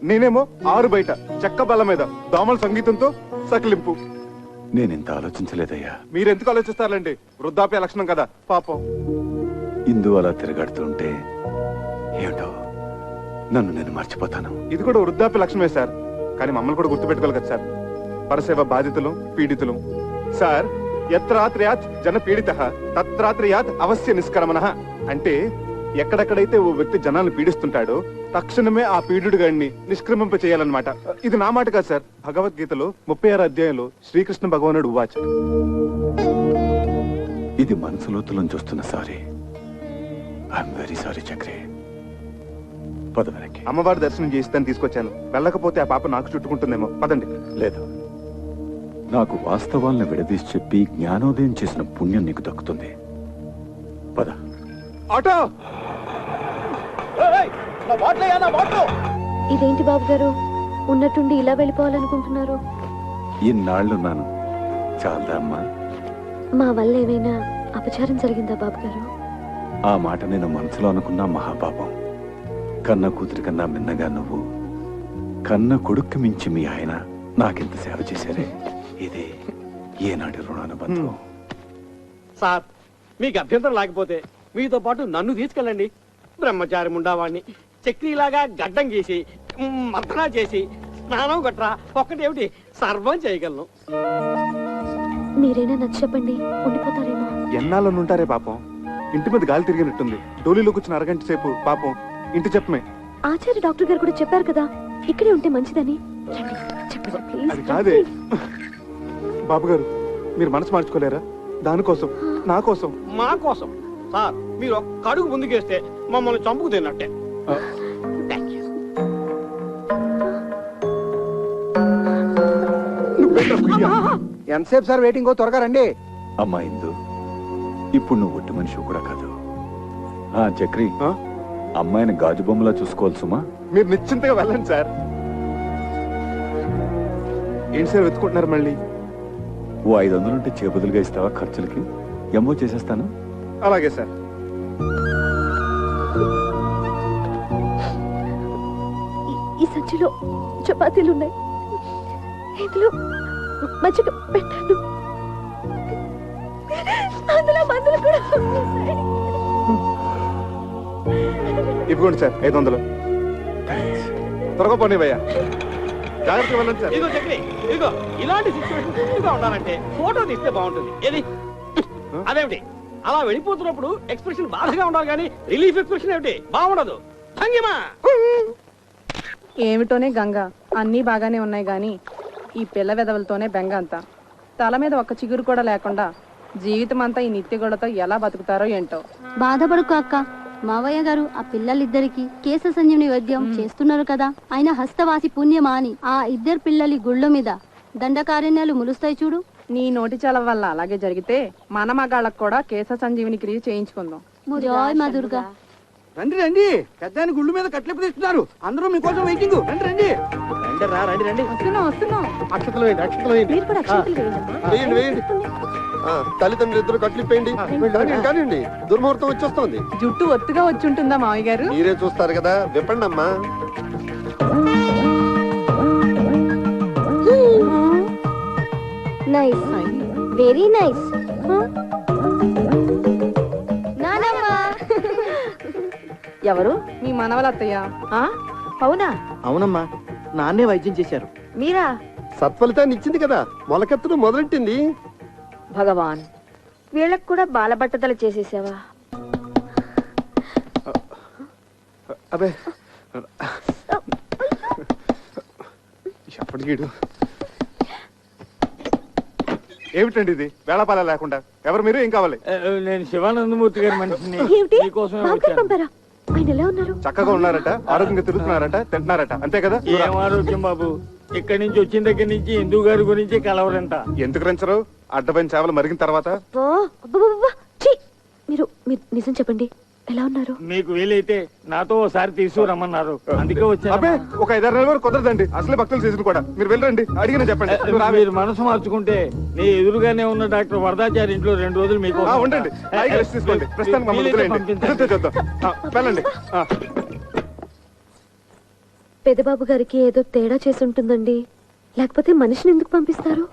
నేనేమో ఆరు బయట చెక్క బల్ల మీద దోమల సంగీతంతో సకిలింపు. నేనింత ఆలోచించలేదయ్యా. మీరెందుకు ఆలోచిస్తారండి? వృద్ధాప్య లక్షణం కదా పాపం. ఇందు అలా తిరగాడుతుంటే ఏమిటో నన్ను నేను మర్చిపోతాను. ఇది కూడా వృద్ధాప్య లక్షణమే సార్, కానీ మమ్మల్ని కూడా గుర్తుపెట్టుకోవాలి కదా సార్. పరసేవ బాధితులు పీడితులు సార్. యత్రాత్రయాత్ జన పీడిత తత్రాత్రయాత్ అవశ్య నిష్కరమణ. అంటే ఎక్కడెక్కడైతే ఓ వ్యక్తి జనాలను పీడిస్తుంటాడో తక్షణమే ఆ పీడుడు గాడిని నిష్క్రమింప చేయాలన్నమాట. ఇది నా మాట కాదు సార్. భగవద్గీతలో 36వ అధ్యాయంలో శ్రీకృష్ణ భగవానుడు ఉవాచ. ఇది మనసులోతులను చూస్తున్న sorry. I'm very sorry Chakri. పద వెనక్కి. అమ్మవారి దర్శనం చేయిస్తాను తీసుకొచ్చాను. వెళ్ళకపోతే ఆ పాప నాకు చుట్టుకుంటుందేమో. పదండి. లేదు, నాకు వాస్తవాలను విడదీసి చెప్పి జ్ఞానోదయం చేసిన పుణ్యం నీకు దక్కుతుంది. పద. ఆటో. ఇదేంటి బాబు గారు, ఉన్నట్టుండి ఇలా వెళ్ళిపోవాలనుకుంటున్నారు? ఇన్నాళ్ళున్నాను, చాలదా అమ్మా? మా వల్ల ఏమైనా అపచారం జరిగిందా బాబు గారు? ఆ మాట నేను మనసులో అనుకున్నా మహాపాపం. కన్న కూతురి కన్నా మిన్నగా నువ్వు, కన్న కొడుక్కి మించి మీ ఆయన నాకింత సేవ చేశారే. ఇది ఏనాటి రుణానుబంధం. సార్, మీకు అభ్యంతరం లేకపోతే మీతో పాటు నన్ను తీసుకెళ్ళండి. బ్రహ్మచారి ఉండవాడిని చక్రీలాగా గడ్డం గీసి మంత్రా చేసి స్నానం గట్రా ఒక్కటేమిటి సర్వం చేయగలను. మీరైనా నచ్చ చెప్పండి, ఉండిపోతారేమో. ఎన్నాళ్ళని ఉంటారే పాపం. ఇంటి మీద గాలి తిరిగినట్టుంది. డోలీలోకి వచ్చిన అరగంట సేపు పాపం ఇంటి చెప్పమే. ఆచార్య డాక్టర్ గారు కూడా చెప్పారు కదా ఇక్కడే ఉంటే మంచిదని. అది కాదే బాబు గారు, మీరు మనసు మార్చుకోలేరా? దానికోసం, నా కోసం, మా కోసం. సార్, మీరు ఒక్క అడుగు ముందుకేస్తే మమ్మల్ని చంపుకు తిన్నట్టే. ఎంతసేపు సార్ వెయిటింగ్? త్వరగా రండి. అమ్మా ఇందు, ఇప్పుడు నువ్వు ఒట్టి మనిషి కూడా కాదు. ఆ చక్రి, అమ్మాయిని గాజు బొమ్మలా చూసుకోవాలి సుమా. మీరు నిశ్చింతగా వెళ్ళండి సార్. ఏంటి సార్ వెతుకుంటున్నారు మళ్ళీ? ఓ 500 ఉంటే చేబదులుగా ఇస్తావా ఖర్చులకి? ఎంఓ చేసేస్తాను. అలాగే సార్. ఈ సంచిలో చపాతీలు ఉన్నాయి, ఇందులో మజ్జిగ పెట్టాను, అందులో మందులు కూడా ఉన్నాయి. ఇవ్వండి సార్ 500. త్వరగా పోనీవయ్యా. జాగ్రత్తగా వెళ్ళండి సార్. ఇదిగో చక్రి, ఇదిగో ఇలాంటి సిచ్యువేషన్ గుర్తుగా ఉండాలంటే ఫోటో తీస్తే బాగుంటుంది. ఏది? అదేమిటి అలా వెళ్ళిపోతున్నప్పుడు ఎక్స్ప్రెషన్ బాధగా ఉండాలి కానీ రిలీఫ్ ఎక్స్ప్రెషన్ ఏమిటి బాగుండదు. భంగిమా. ఏమిటోనే గంగ, అన్నీ బాగానే ఉన్నాయి గాని ఈ పిల్ల వెదవులతోనే బెంగ అంతా. తల మీద ఒక్క చిగురు కూడా లేకుండా జీవితం అంతా ఈ నిత్యగొడతో ఎలా బతుకుతారో ఏంటో. బాధపడుకో అక్క, మావయ్య గారు ఆ పిల్లలిద్దరికి కేశ సంజీవని వైద్యం చేస్తున్నారు కదా, ఆయన హస్తవాసి పుణ్యమా అని ఆ ఇద్దరు పిల్లలి గుళ్ళ మీద దండకారణ్యాలు ములుస్తాయి చూడు. నీ నోటి చలవ వల్ల అలాగే జరిగితే మన మగాళ్ళకు కూడా కేశ సంజీవిని క్రియ చేయించుకుందాం. జోయ్ మా దుర్గా. రండి రండి, పెద్దానికి గుళ్ళు మీద కట్లెప్పు తీస్తున్నారు, అందరూ మీకోసం వెయిటింగ్. రండి రండి రండి వస్తున్నాం వస్తున్నాం. అక్షతలు వేయండి, అక్షతలు వేయండి. వేయండి వేయండి. తల్లిదండ్రులు ఇద్దరు కట్లిప్పేయండి. కానివ్వండి, దుర్ముహూర్తం వచ్చేస్తోంది. జుట్టు ఒత్తుగా వచ్చి ఉంటుందా మావయ్య గారు? మీరే చూస్తారు కదా, విప్పండి అమ్మా. Nice, very nice. ఎవరు? మీ మనవలత్తయ్య. అవునా? అవునమ్మా, నాన్నే వైద్యం చేశారు. మీరా? సత్ఫలితాన్ని ఇచ్చింది కదా, మొలకెత్తడం మొదలెట్టింది. భగవాన్, వీళ్ళకి కూడా బాలబట్టతలు చేసేసావా? అదే ఎప్పటికీడు ఏమిటండి ఇది వేళపాల లేకుండా? ఎవరు మీరు? ఏం కావాలి? నేను శివానందమూర్తి గారి మనిషిని. మీకోసమే వచ్చాను. ఆయన ఎలా ఉన్నారు? చక్కగా ఉన్నారట, ఆరోగ్యంగా తిరుగుతున్నారట, తింటున్నారట, అంతే కదా? ఏం ఆరోగ్యం బాబు, ఇక్కడి నుంచి వచ్చిన దగ్గర నుంచి హిందూ గారి గురించి కలవరంట. ఎందుకు రంచరు? అడ్డపైన చేపలు మరిగిన తర్వాత మీరు నిజం చెప్పండి, ఎలా ఉన్నారు? మీకు వీలైతే నాతో ఒకసారి తీసుకురమ్మన్నారు, అందుకే వచ్చాను. అబ్బే, ఒక 5-6 నెలల వరకు కుదరదండి, అసలే భక్తులు సీజన్ కూడా. మీరు వెళ్ళండి, అడిగిన చెప్పండి. మీరు మనసు మార్చుకుంటే నీ ఎదురుగానే ఉన్న డాక్టర్ వరదాచారి ఇంట్లో 2 రోజులు మీకు ఉండండి, రెస్ట్ తీసుకోండి. ప్రస్తుతానికి మమ్మల్ని వదిలేయండి. చూద్దాం, వెళ్ళండి. పెదబాబు గారికి ఏదో తేడా చేసి ఉంటుందండి, లేకపోతే మనిషిని ఎందుకు పంపిస్తారు?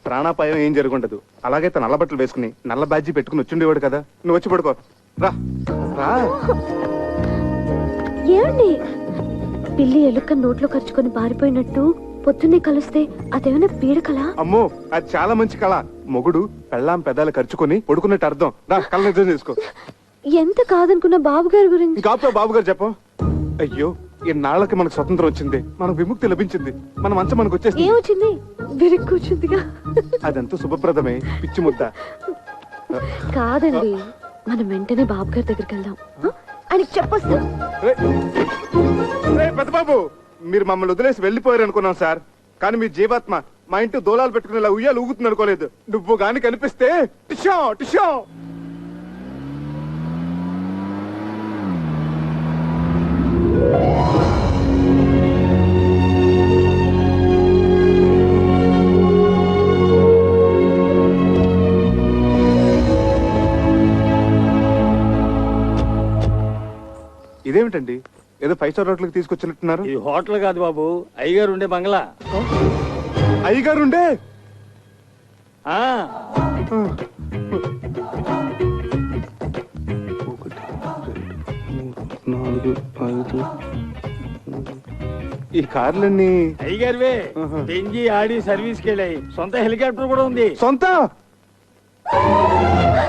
ప్రాణాపాయం ఏం జరుగుండదు. అలాగైతే నల్ల బట్టలు వేసుకుని నల్ల బ్యాడ్జీ పెట్టుకుని వచ్చిండేవాడు కదా. నువ్వు వచ్చి పడుకో. రా రా. ఏమండి, పిల్లి ఎలుక నోట్లో ఖర్చుకొని పారిపోయినట్టు పొద్దున్నే కలిస్తే అదేమైనా పీడకలా? అమ్మో, అది చాలా మంచి కళ. మొగుడు పెళ్ళాం పెదాలు ఖర్చుకొని పడుకున్నట్టు అర్థం. రా, కళ్ళ నిజం చేసుకో. ఎంత కాదనుకున్న బాబు గారి గురించి. కాపుతో బాబు గారు చెప్పు. అయ్యో, ఇన్నాళ్ళకి మనకు స్వతంత్రం వచ్చింది, మనకు విముక్తి లభించింది, మన మంచం మనకు వచ్చేసింది. ఏమొచ్చింది? బిరిగి కూర్చుందిగా. అదంతా శుభప్రదమే, పిచ్చి ముద్ద. కాదండి, మనం వెంటనే బాబు గారి దగ్గరికి వెళ్దాం, అని చెప్పొస్తాం. పెద్ద బాబు, మీరు మమ్మల్ని వదిలేసి వెళ్ళిపోయారు అనుకున్నాం సార్, కానీ మీ జీవాత్మ మా ఇంటి దోలాలు పెట్టుకునేలా ఉయ్యాలు ఊగుతుంది అనుకోలేదు. నువ్వు గాని కనిపిస్తే టిషా టిషా. ఇదేమిటండి, ఏదో 5 స్టార్ హోటల్కి తీసుకొచ్చినట్టున్నారు? ఈ హోటల్ కాదు బాబు, అయ్యగారు ఉండే బంగ్లా. అయ్యగారు ఉండే? ఈ కార్లన్నీ అయ్యగారివే. పెంజి ఆడి సర్వీస్కి వెళ్ళాయి. సొంత హెలికాప్టర్ కూడా ఉంది. సొంత?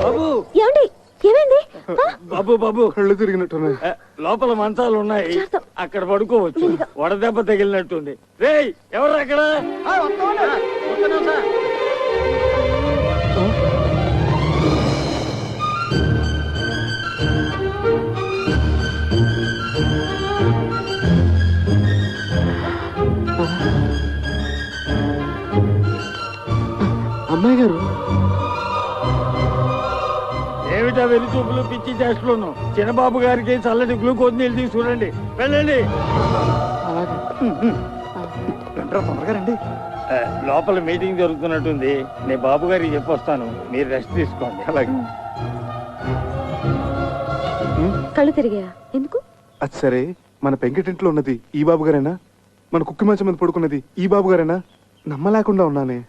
బాబు ఏమండి, ఏమైంది? బాబు బాబు, కళ్ళు తిరిగినట్టున్నాయి. లోపల మంచాలు ఉన్నాయి, అక్కడ పడుకోవచ్చు. వడదెబ్బ తగిలినట్టుంది. రేయ్, ఎవరు అక్కడ? అమ్మాయి గారు, ఏమిటా వెళ్లి చూపులు పిచ్చి చేస్తున్నాను? చిన్నబాబు గారికి చల్లటి గ్లూకోజ్ నీళ్ళు తీసుకురండి. వెళ్ళండి. తొందరగా రండి. లోపల మీటింగ్ జరుగుతున్నట్టుంది, నేను బాబు గారికి చెప్పొస్తాను, మీరు రెస్ట్ తీసుకోండి. అలాగే. కళ్ళు తిరిగాయా? ఎందుకు? అది సరే, మన పెంకిటింట్లో ఉన్నది ఈ బాబు గారేనా? మన కుక్కి మంచం మీద పడుకున్నది ఈ బాబు గారేనా? నమ్మలేకుండా ఉన్నానే.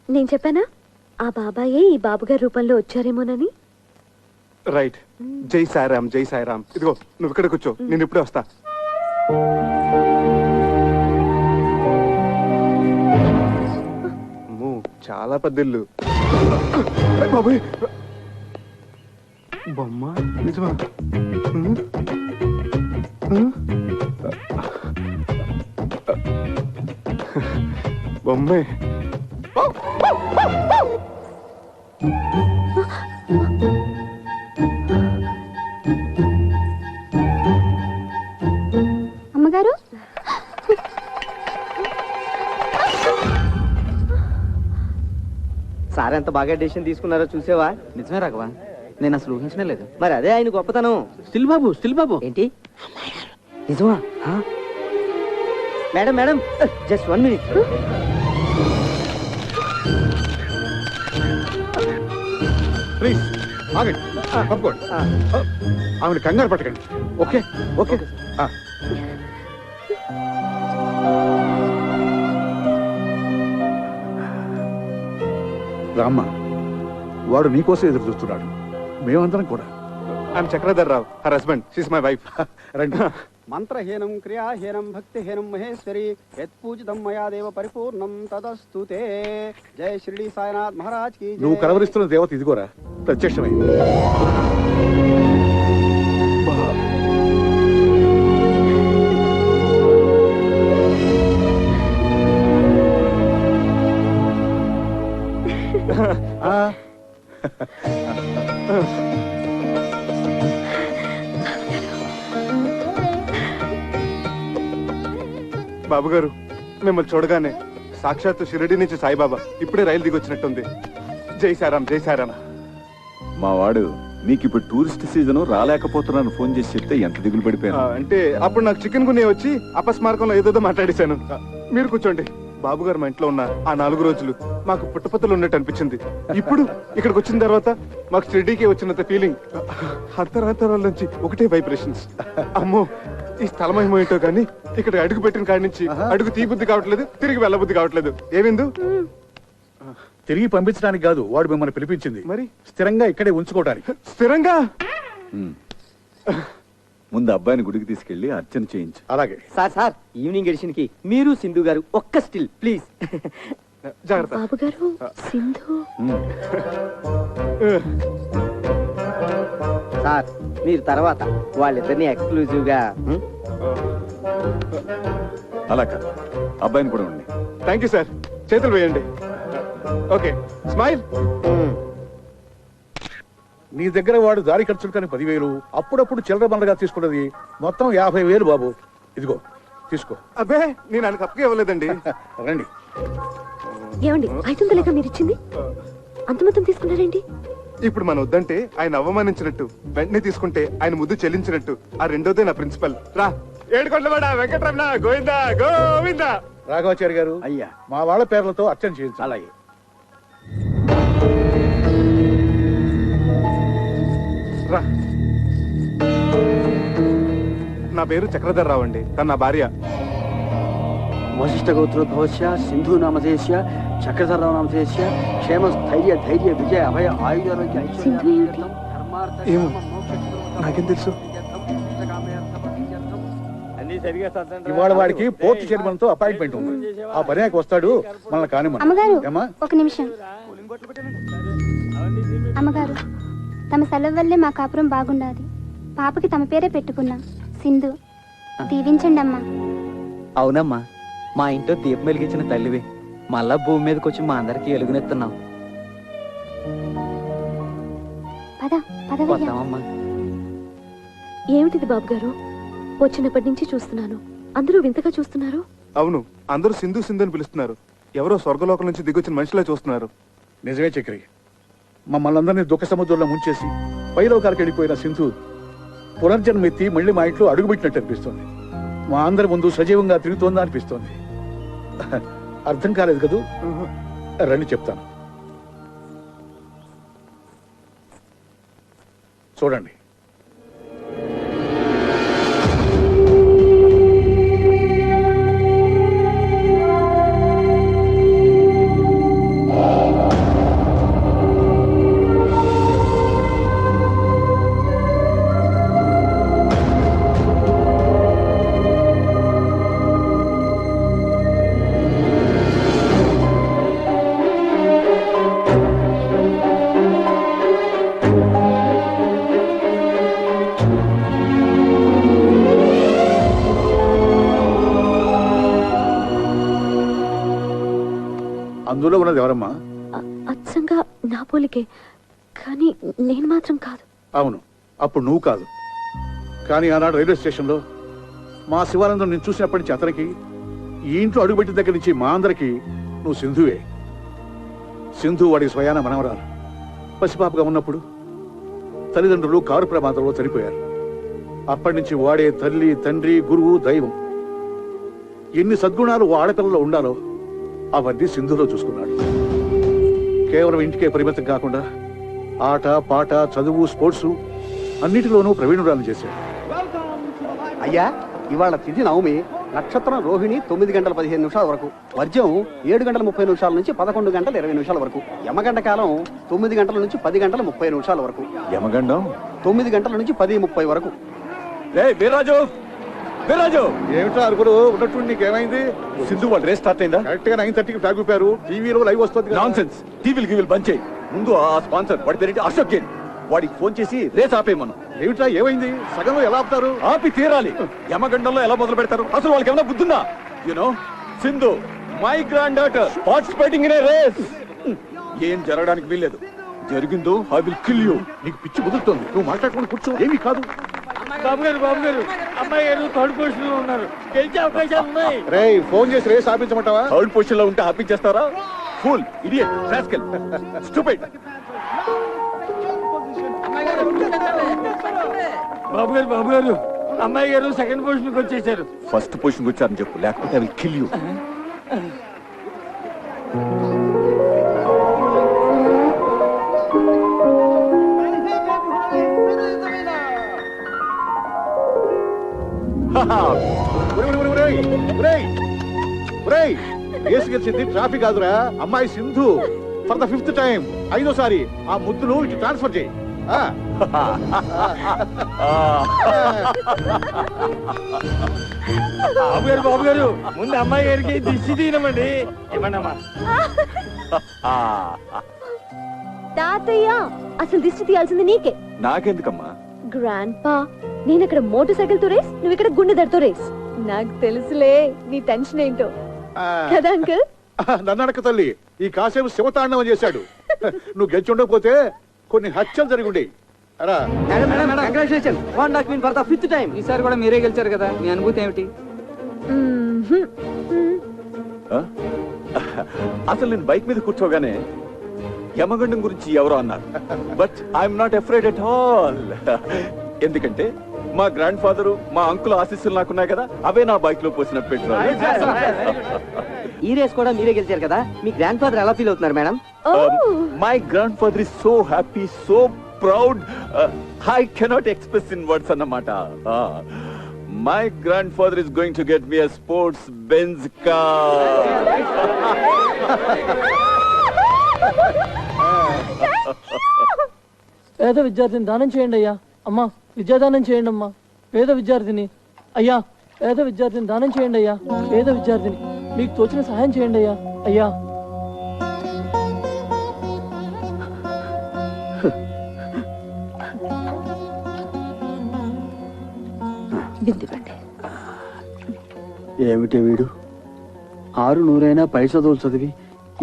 నేను చెప్పానా ఆ బాబాయే ఈ బాబుగారి రూపంలో వచ్చారేమోనని? రైట్. జై సాయిరామ్, జై సాయిరామ్. ఇదిగో నువ్వు ఇక్కడ కూర్చో, నేను ఇప్పుడే వస్తా. చాలా పెద్ద ఇల్లు. బాబోయ్, బొమ్మ నిజమా? బొమ్మే. సార్ ఎంత బాగా డెసిషన్ తీసుకున్నారో చూసేవా? నిజమే రాఘవా, నేను అసలు ఊహించనే లేదు. మరి అదే ఆయన గొప్పతనం. స్టిల్ బాబు ఏంటి నిజమా? Madam madam just 1 minute. Please ఆగండి, తప్పుకోండి. ఆమెను కంగారు పట్టకండి. Okay okay. రామ్మ, వాడు నీకోసం ఎదురు చూస్తున్నాడు, మేమందరం కూడా. I'm Chakradhar Rao, her husband, she's my wife. రండి. మంత్రహీనం క్రియాహీనం భక్తిహీనం మహేశ్వరి యత్పూజితం మయా దేవ పరిపూర్ణం తదస్తుతే. జై షిరిడి సాయినాథ్ మహారాజ్ కి జై. నువ్వు కలవరిస్తున్న దేవత ఇదిగోరా, ప్రత్యక్షమైంది. బాబు గారు, మిమ్మల్ని చూడగానే సాక్షాత్తు షిరిడి నుంచి సాయిబాబా ఇప్పుడే రైలు దిగొచ్చినట్టుంది. జై సారాం, జై సారాం. మా వాడు నీకు ఇప్పుడు టూరిస్ట్ సీజన్ రాలేకపోతున్నాను ఫోన్ చేసి చెప్తే ఎంత దిగులు పడిపోయాను. అంటే అప్పుడు నాకు చికెన్ గున్నే వచ్చి అపస్మారకంలో ఏదో మాట్లాడేశాను. మీరు కూర్చోండి. బాబు గారు మా ఇంట్లో ఉన్న ఆ 4 రోజులు మాకు పుట్టపత్తలు ఉన్నట్టు అనిపించింది. ఇప్పుడు ఇక్కడికి వచ్చిన తర్వాత మాకు షిరిడీకి వచ్చినంత ఫీలింగ్. అంతరాంతరాల నుంచి ఒకటే వైబ్రేషన్స్. అమ్మో, ఈ స్థలం ఏమో కానీ ఇక్కడ అడుగు పెట్టిన కాడి నుంచి అడుగు తీబుద్ధి కావట్లేదు, తిరిగి వెళ్ళబుద్ధి కావట్లేదు. ఏమిందు? తిరిగి పంపించడానికి కాదు, వాడు మిమ్మల్ని పిలిపించింది మరి స్థిరంగా ఇక్కడే ఉంచుకోవడానికి. స్థిరంగా? ముందు అబ్బాయిని గుడికి తీసుకెళ్లి అర్చన చేయించు. అలాగే సార్. ఈవినింగ్ ఎడిషన్ కి మీరు సింధు గారు ఒక్క స్టిల్ ప్లీజ్. జాగ్రత్త. బాబు గారు, సింధు. సార్ మీరు తర్వాత వాళ్ళిద్దరిని ఎక్స్క్లూజివ్ గా. అలా కాదు, అబ్బాయిని కూడా ఉండి. Thank you sir. చేతులు వేయండి. Okay, smile. నీ దగ్గర వాడు దారి ఖర్చులు కానీ 10,000, అప్పుడప్పుడు చిల్లర బండగా తీసుకున్నది మొత్తం 50,000 బాబు. ఇదిగో తీసుకో. అబ్బే, నేను ఆయనకు అప్పుగా ఇవ్వలేదండి. రండి. ఏమండి 500 మీరు ఇచ్చింది? అంత మొత్తం తీసుకున్నారేంటి? ఇప్పుడు మనం వద్దంటే ఆయన అవమానించినట్టు, వెంటనే తీసుకుంటే ఆయన ముద్దు చెల్లించినట్టు. ఆ రెండోదే నా ప్రిన్సిపల్. రా, ఏడుకొండవాడ వెంకటరమణ గోవిందా గోవిందా. రాఘవాచారి గారు, అయ్యా, మా వాళ్ళ పేర్లతో అర్చన చేయించు. అలాగే. రా. నా పేరు చక్రధర్ రావు అండి, తన నా భార్య. వశిష్ఠ గోత్రోద్భవస్య సింధు నామధేయస్య చక్రధరరావు నామధేయస్య క్షేమ స్థైర్య ధైర్య విజయ అభయ ఆయురారోగ్య ఐశ్వర్యార్థం ధర్మార్థ ఏమో నాకేం తెలుసు. ఇవాళ వాడికి పోర్టు చైర్మన్ తో అపాయింట్మెంట్ ఉంది. ఆ పర్యాకి వస్తాడు, మనల్ని కానిమ్మను. అమ్మగారు, ఏమ్మా? ఒక నిమిషం. అమ్మగారు, తమ సెలవు వల్లే మా కాపురం బాగుండాలి. పాపకి తమ పేరే పెట్టుకున్నాం, సింధు. దీవించండి అమ్మా. అవునమ్మా, మా ఇంట్లో దీపం వెలిగించిన తల్లివి. మళ్ళా భూమి మీదకి వచ్చి మా అందరికి ఎలుగునెత్తున్నావు. వస్తామమ్మా. ఏమిటిది బాబు గారు? వచ్చినప్పటి నుంచి చూస్తున్నాను, అందరూ వింతగా చూస్తున్నారు. అవును, అందరూ సింధు సింధు అని పిలుస్తున్నారు. ఎవరో స్వర్గలోకం నుంచి దిగొచ్చిన మనిషిలా చూస్తున్నారు. నిజమే చక్రి, మమ్మల్ని అందరినీ దుఃఖ సముద్రంలో ముంచేసి పైలోకాలకు వెళ్ళిపోయిన సింధు పునర్జన్మెత్తి మళ్ళీ మా ఇంట్లో అడుగుపెట్టినట్టు అనిపిస్తుంది. మా అందరి ముందు సజీవంగా తిరుగుతోందా అనిపిస్తోంది. అర్థం కాలేదు కదూ? రండి చెప్తాను. చూడండి. అందులో ఉన్నది ఎవరమ్మా? అచ్చంగా నా పోలికే, కానీ నేను మాత్రం కాదు. అవును, అప్పుడు నువ్వు కాదు. కానీ ఆనాడు రైల్వే స్టేషన్లో మా శివానందం నేను చూసినప్పటి నుంచి అతనికి, ఈ ఇంట్లో అడుగుపెట్టిన దగ్గర నుంచి మా అందరికి నువ్వు సింధువే. సింధు వాడికి స్వయాన మనవరాలు. పసిపాపగా ఉన్నప్పుడు తల్లిదండ్రులు కారు ప్రమాదంలో చనిపోయారు. అప్పటి నుంచి వాడే తల్లి, తండ్రి, గురువు, దైవం. ఎన్ని సద్గుణాలు ఓ ఆడపిల్లలో ఉండాలో అవన్నీ సింధులో చూసుకున్నాడు. కేవలం ఇంటికే పరిమితం కాకుండా ఆట, పాట, చదువు, స్పోర్ట్స్ అన్నిటిలోనూ ప్రవీణురాలు చేశాడు. అయ్యా, ఇవాళ తిథి నవమి, నక్షత్రం రోహిణి 9 గంటల 15 నిమిషాల వరకు, వర్జం 7 గంటల 30 నిమిషాల నుంచి 11 గంటల 20 నిమిషాల వరకు, యమగంట కాలం 9 గంటల నుంచి 10 గంటల 30 నిమిషాల వరకు, యమగండం 9 గంటల నుంచి 10:30 వరకు. వీర్రాజు, వీర్రాజు, ఏమిటో అరుగురు ఉన్నట్టు నీకేమైంది? సింధు వాళ్ళ రేస్ స్టార్ట్ అయిందా? కరెక్ట్ గా 9:30కి ఫ్లాగ్ ఊపారు. టీవీలో లైవ్ వస్తుంది. Non sense. టీవీలు బంద్ చేయి. ముందు ఆ స్పాన్సర్ వాడి పేరేంటి, అశోక్ గేన్, వాడికి ఫోన్ చేసి రేస్ ఆపేయమను. ఏమిటా ఏమైంది? సగంలో ఎలా ఆపుతారు? ఆపి తీరాలి. యమగండంలో ఎలా మొదలు పెడతారు? అసలు వాళ్ళకి ఏమైనా బుద్ధిందా? You know, Sindhu my grand daughter participating in a race. ఏం జరగడానికి వీల్లేదు. జరిగిందో ఐ విల్ కిల్ యూ. నీకు పిచ్చి ముదురుతోంది. నువ్వు మాట్లాడుకుని కూర్చో. ఏమీ కాదు. బాబు గారు అమ్మాయి గారు థర్డ్ పొజిషన్ లో ఉన్నారు. గెలిచే అవకాశాలు ఉన్నాయి. రేయ్, ఫోన్ చేసి రేస్ ఆపించమంటావా? థర్డ్ పొజిషన్ లో ఉంటే ఆపించేస్తారా? Fool, idiot, rascal, stupid. బాబు గారు అమ్మాయి గారు సెకండ్ పొజిషన్ కి వచ్చేసారు. ఫస్ట్ పొజిషన్ కి వచ్చారని చెప్పు, లేకపోతే I will kill you. Race గెలిచింది ట్రాఫిక్ కాదురా, అమ్మాయి Sindhu. For the 5th time, 5వ సారి ఆ ముద్దును ఇటు ట్రాన్స్ఫర్ చేయి. బాబు గారు ముందు అమ్మాయి గారికి దిష్టి తీయనమండి. ఏమన్నామా? తాతయ్య, అసలు దిష్టి తీయాల్సింది నీకే. నాకెందుకమ్మా? గ్రాండ్ పా, నేను ఇక్కడ మోటార్ సైకిల్ తో రేస్, నువ్వు ఇక్కడ గుండె దడతో రేస్. నాకు తెలుసులే నీ టెన్షన్ ఏంటో కదా అంకుల్. నన్ను అడక తల్లి, ఈ కాసేపు శివతాండవం చేశాడు. నువ్వు గెలిచి ఉండకపోతే కొన్ని హత్యలు జరిగి ఉండేవి. ఈసారి కూడా మీరే గెలిచారు కదా, మీ అనుభూతి ఏమిటి? అసలు నేను బైక్ మీద కూర్చోగానే యమగండం గురించి ఎవరో అన్నారు. But I'm not afraid at all. ఎందుకంటే మా గ్రాండ్ ఫాదరు, మా అంకుల్ ఆశీస్సులు నాకున్నాయి కదా, అవే నా బైక్ లో పోసిన పెట్రోల్. ఈ రేస్ కూడా మీరే గెలిచారు కదా, మీ గ్రాండ్ ఫాదర్ ఎలా ఫీల్ అవుతున్నారు madam? My grand father is so happy, so proud, I cannot express in words అన్నమాట. My grand father is going to get me a sports Benz car. పేద విద్యార్థిని దానం చేయండి అయ్యా. అమ్మా, విద్యాదానం చేయండి అమ్మా. పేద విద్యార్థిని అయ్యా, పేద విద్యార్థిని దానం చేయండి అయ్యా. పేద విద్యార్థిని, మీకు తోచిన సహాయం చేయండి అయ్యా. అయ్యా, ఏమిటి వీడు 600 పై చదువులు చదివి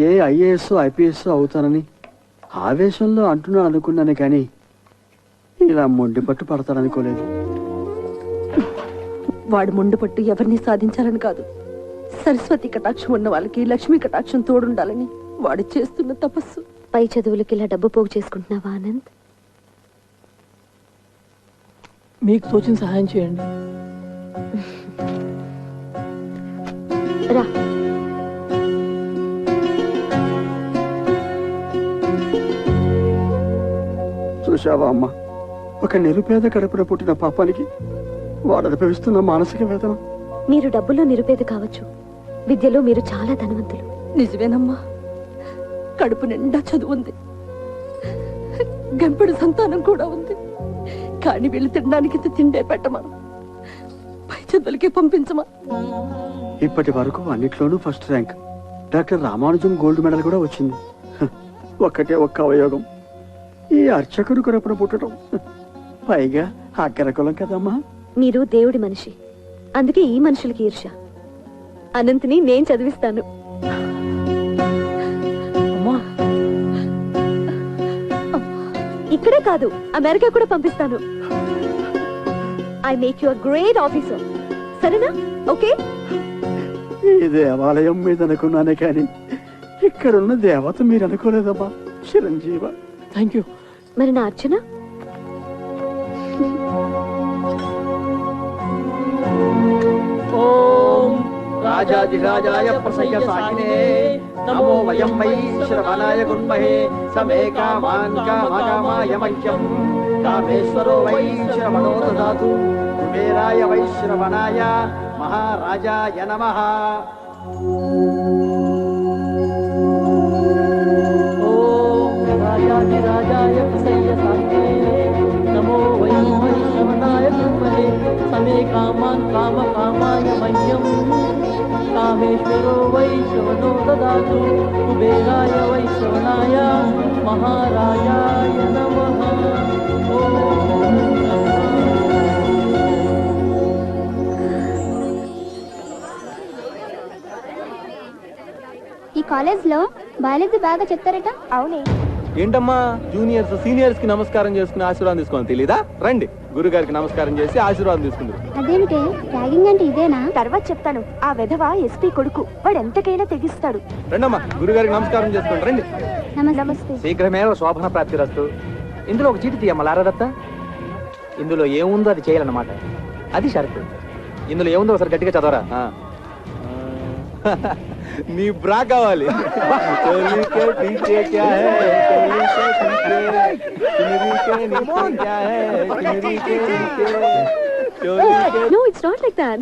ఏ ఐఏఎస్ ఐపీఎస్ అవుతానని ఆవేశంలో అంటున్నాను అనుకున్నాను, కానీ ఇలా మొండి పట్టు పడతాననుకోలేదు. వాడు మొండి పట్టు ఎవరిని సాధించాలని కాదు, సరస్వతి కటాక్షం ఉన్న వాళ్ళకి లక్ష్మీ కటాక్షం తోడుండాలని వాడు చేస్తున్న తపస్సు. పై చదువులకి ఇలా డబ్బు పోగు చేసుకుంటున్నావా ఆనంద్? మీకు తోచిన సహాయం చేయండి. రా. చూశావా అమ్మా, ఒక నిరుపేద కడుపున పుట్టిన పాపానికి వాడు అనుభవిస్తున్న మానసిక వేదన. మీరు డబ్బులో నిరుపేద కావచ్చు, విద్యలో మీరు చాలా ధనవంతులు. నిజమేనమ్మా, కడుపు నిండా చదువు ఉంది, గంపెడు సంతానం కూడా ఉంది. కానీ వీళ్ళు తినడానికి తిండే పెట్టమా, పై చదువులకి పంపించమా. ఇప్పటి వరకు అన్నిట్లోనూ first rank. Doctor Ramanujam gold medal కూడా వచ్చింది. ఒక్కటే ఒక్క అవయోగం, ఈ అర్చకుడు కడుపున పుట్టడం. పైగా అగ్గరకులం కదమ్మా. మీరు దేవుడి మనిషి, అందుకే ఈ మనుషులకి ఈర్ష. అనంతిని నేను చదివిస్తాను. ఇక్కడే కాదు, అమెరికా కూడా పంపిస్తాను. I make you a great officer. సరేనా? ఓకే. ఈ దేవాలయం మీద అనుకున్నానే కానీ ఇక ఇక్కడున్న దేవత మీరు అనుకోలేదమ్మా చిరంజీవ. Thank you. మరి నా అర్చన ఓం రాజాధిరాజాయ ప్రసయ్య సాకినే నమో వయం వై శ్రవణాయ గుర్మహే సమే కామాన్ కామకామాయ మహ్యం కామేశ్వరో వై శ్రవణో దదాతు కుబేరాయ వై శ్రవణాయ మహారాజాయ నమః. రాజాధిరాజాయ ప్రసయ్య సాకినే నమో వయం వై శ్రవణాయ గుర్మహే సమే కామాన్ కామకామాయ మహ్యం కామేశ్వరో వై శ్రవణో దదాతు కుబేరాయ వై శ్రవణాయ మహారాజాయ నమః. ఈ కాలేజ్ లో బయాలజీ బాగా చెప్తారట. అవునే. ఏంటమ్మా జూనియర్స్ సీనియర్స్ కి నమస్కారం చేసుకుని ఆశీర్వాదం తీసుకోండి తెలీదా? రండి గురుగారికి నమస్కారం చేసి ఆశీర్వాదం తీసుకుందాం. అదేమిటి ర్యాగింగ్ అంటే ఇదేనా? తర్వాత చెప్తాను. ఆ విధవ ఎస్పీ కొడుకు, వాడు ఎంతకైనా తెగిస్తాడు. రండమ్మా గురుగారికి నమస్కారం చేసుకోండి రండి. నమస్తే. శీఘ్రమేవ శోభన ప్రాప్తిరస్తు. ఇందులో ఒక చీటి తీయమ్మ లారదత్త. ఇందులో ఏముందో అది చేయాలన్నమాట. అది షరతు. ఇందులో ఏముందో ఒకసారి గట్టిగా చదవరా. నీ బ్రా కావాలి. No, it's not like that.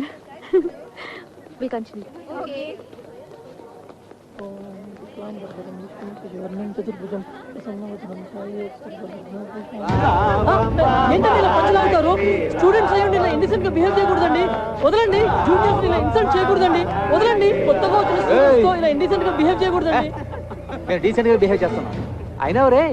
We'll continue. ఏంటంటే ఇలా పంచలాగుతారు? స్టూడెంట్స్ అయ్యండి ఇలా ఇండిసెంట్ గా బిహేవ్ చేయకూడదండి. వదలండి. జూనియర్స్ ఇలా ఇన్సల్ట్ చేయకూడదండి. వదలండి. కొత్తగా వచ్చిన స్టూడెంట్స్ తో ఇలా ఇండిసెంట్ గా బిహేవ్ చేయకూడదండి. నేను డీసెంట్ గా బిహేవ్ చేస్తాను. అయినా రే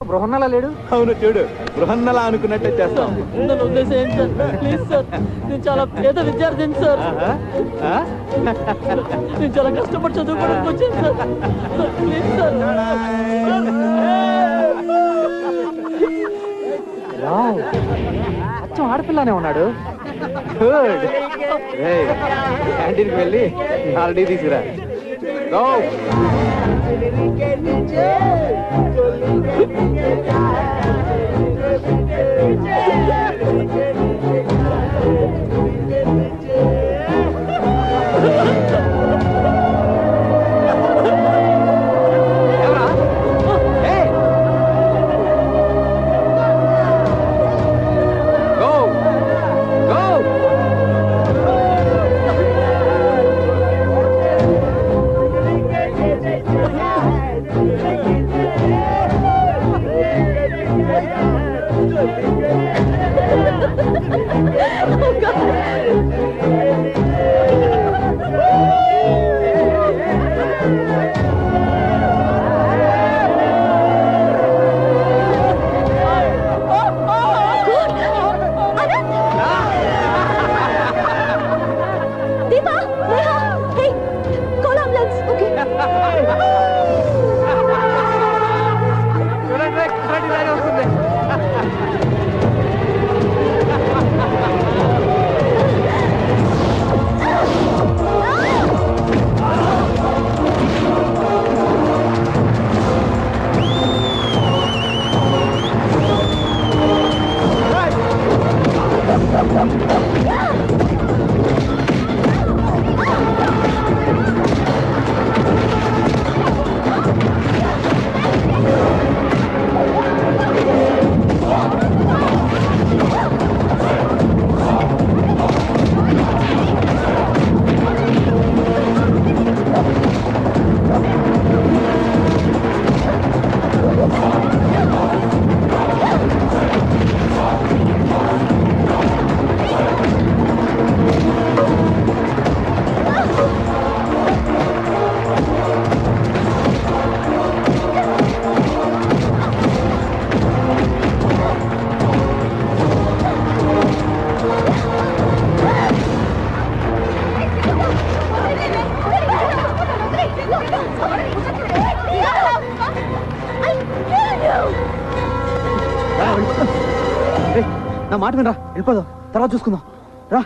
బృహన్నలా లేడు. అవును చూడు బృహన్నలా అనుకున్నట్టే చేస్తాం. నన్ను వదిలేసేయండి సార్. Please sir. నేను చాలా పేద విద్యార్థిని సార్. నేను చాలా కష్టపడి చదువుకోవడానికి వచ్చాను సార్. Please sir. అచ్చం ఆడపిల్లనే ఉన్నాడు. గుడ్. క్యాంటీన్కి వెళ్ళి ఆల్రెడీ తీసుకురా. నా మాట వినరా వెళ్ళిపోదాం తర్వాత చూసుకుందాం రా.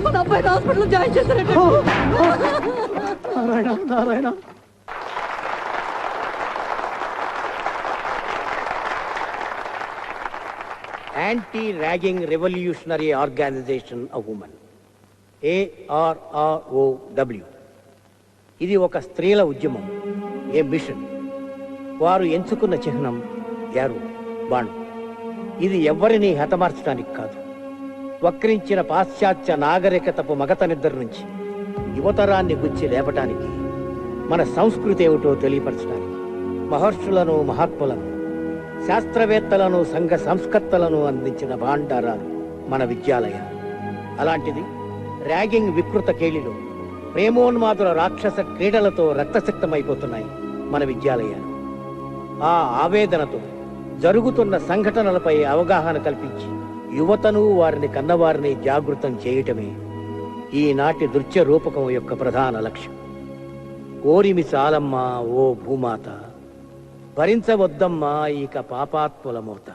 మన అబ్బాయిని హాస్పిటల్ జాయిన్ చేశారంటే Narayana Narayana anti ragging revolutionary organisation of women, ARROW. ఇది ఒక స్త్రీల ఉద్యమం, ఏ మిషన్. వారు ఎంచుకున్న చిహ్నం యారు, బాణం. ఇది ఎవ్వరినీ హతమార్చడానికి కాదు, వక్రించిన పాశ్చాత్య నాగరికతపు మగత నిద్ర నుంచి యువతరాన్ని గుచ్చి లేపటానికి, మన సంస్కృతి ఏమిటో తెలియపరచడానికి. మహర్షులను, మహాత్ములను, శాస్త్రవేత్తలను, సంఘ సంస్కర్తలను అందించిన భాండారాలు మన విద్యాలయాలు. అలాంటిది ర్యాగింగ్ వికృత కేళిలో ప్రేమోన్మాదుల రాక్షస క్రీడలతో రక్తసిక్తమైపోతున్నాయి మన విద్యాలయాలు. ఆ ఆవేదనతో జరుగుతున్న సంఘటనలపై అవగాహన కల్పించి యువతను, వారిని కన్నవారిని జాగృతం చేయటమే ఈనాటి నృత్య రూపకం యొక్క ప్రధాన లక్ష్యం. ఓరిమి చాలమ్మా ఓ భూమాత, భరించవద్దమ్మా ఇక పాపాత్ముల మోత.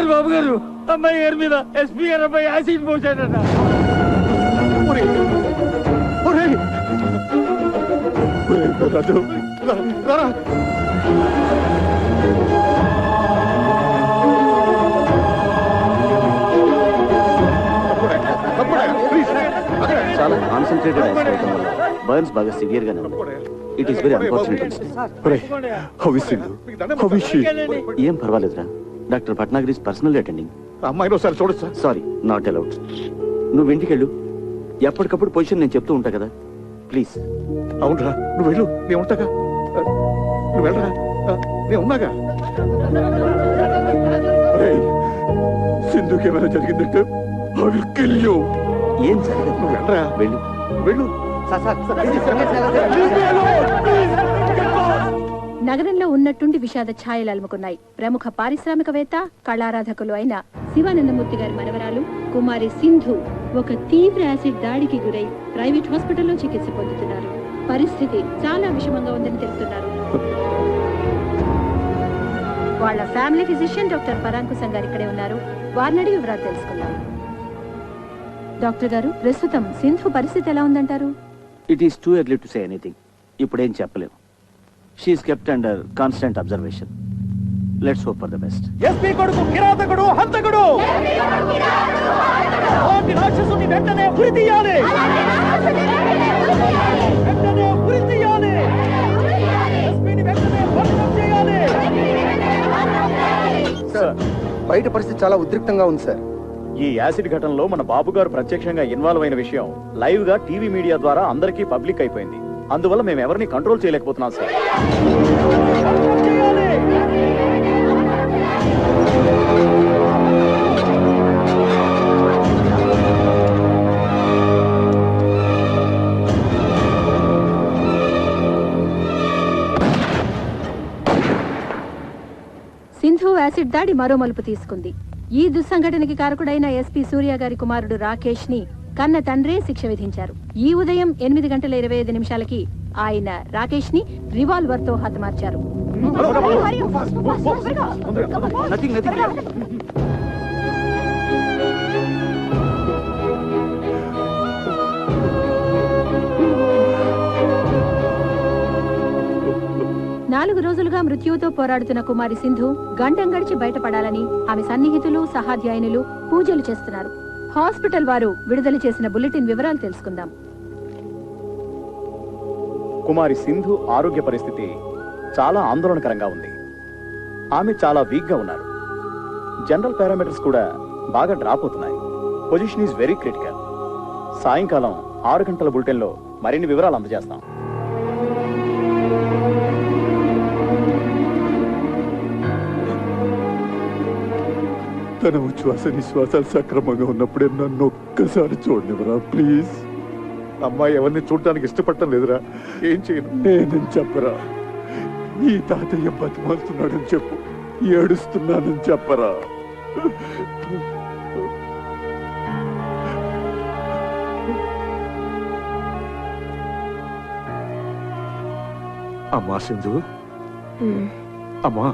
బాబు గారు అమ్మాయి గారి మీద ఎస్పీ గారు అబ్బాయి యాసిడ్ పోసాడట. చాలా కాన్సన్ట్రేటెడ్ బర్న్స్ బాగా సివియర్ గానే ఉంది. It is very unfortunate. ఏం పర్వాలేదురా, doctor Bhatnagar is personally attending. అమ్మాయిని ఒకసారి చూడొచ్చా? Sorry, not allowed. నువ్వు ఇంటికి వెళ్ళు, ఎప్పటికప్పుడు పొజిషన్ నేను చెప్తూ ఉంటా కదా, ప్లీజ్. అవునరా, నువ్వు వెళ్ళు, నేను ఉంటాగా. నువ్వు వెళ్ళరా, నేను ఉన్నాగా. సింధుకి ఏమైనా జరిగిందంటే ఏం జరగదు, నువ్వు వెళ్ళరా, వెళ్ళు వెళ్ళు. నగరంలో ఉన్నట్టుండి విషాద ఛాయలు అలుముకున్నాయి. ప్రముఖ పారిశ్రామికవేత్త, కళారాధకులు అయిన శివానందమూర్తి గారి మనవరాలు కుమారి సింధు ఒక తీవ్ర యాసిడ్ దాడికి గురై ప్రైవేట్ హాస్పిటల్లో చికిత్స పొందుతున్నారు. పరిస్థితి చాలా విషమంగా ఉందని తెలుపుతున్నారు. వాళ్ళ ఫ్యామిలీ ఫిజిషియన్ డాక్టర్ పరాంకుశం గారు ఇక్కడే ఉన్నారు. వారిని అడిగి వివరాలు తెలుసుకుందాం. డాక్టర్ గారు, ప్రస్తుతం సింధు పరిస్థితి ఎలా ఉందంటారు? It is too early to say anything. ఇప్పుడేం చెప్పలేము. She is kept under constant observation. Let's hope for the best. SP కొడుకు కిరాతకుడు, హంతకుడు, రాక్షసుని వెంటనే ఉరి తీయాలి, వెంటనే ఉరి తీయాలి, ఎస్పీని వెంటనే భస్మం చేయాలి. సార్, బయట పరిస్థితి చాలా ఉద్రిక్తంగా ఉంది సార్. ఈ యాసిడ్ ఘటనలో మన బాబు గారు ప్రత్యక్షంగా ఇన్వాల్వ్ అయిన విషయం లైవ్ గా టీవీ మీడియా ద్వారా అందరికీ పబ్లిక్ అయిపోయింది. అందువల్ల మేము ఎవరిని కంట్రోల్ చేయలేకపోతున్నాం సార్. సింధు యాసిడ్ దాడి మరో మలుపు తీసుకుంది. ఈ దుస్సంఘటనకి కారకుడైన ఎస్పీ సూర్య గారి కుమారుడు రాకేష్ ని కన్న తండ్రే శిక్ష విధించారు. ఈ ఉదయం 8:25 ఆయన రాకేష్ ని రివాల్వర్ తో హతమార్చారు. నాలుగు రోజులుగా మృత్యువుతో పోరాడుతున్న కుమారి సింధు గండం గడిచి బయటపడాలని ఆమె సన్నిహితులు, సహాధ్యాయునులు పూజలు చేస్తున్నారు. హాస్పిటల్ వారు విడుదల చేసిన బులెటిన్ వివరాలు తెలుసుకుందాం. కుమారి సింధు ఆరోగ్య పరిస్థితి చాలా ఆందోళనకరంగా ఉంది. ఆమె చాలా వీక్ గా ఉన్నారు. జనరల్ పారామీటర్స్ కూడా బాగా డ్రాప్ అవుతున్నాయి. Position is very critical. సాయంకాలం 6 గంటల బులెటిన్లో మరిన్ని వివరాలు అందజేస్తాం. తన ఉచ్ఛ్వాస నిశ్వాసాలు సక్రమంగా ఉన్నప్పుడే నన్ను ఒక్కసారి చూడనివరా ప్లీజ్. అమ్మాయి ఎవరిని చూడటానికి ఇష్టపడటం లేదురా. ఏం చేయను? నేనని చెప్పరా. ఈ తాతయ్య బతిమాలుతున్నాడని చెప్పు, ఏడుస్తున్నానని చెప్పరా. అమ్మా సింధు, అమ్మా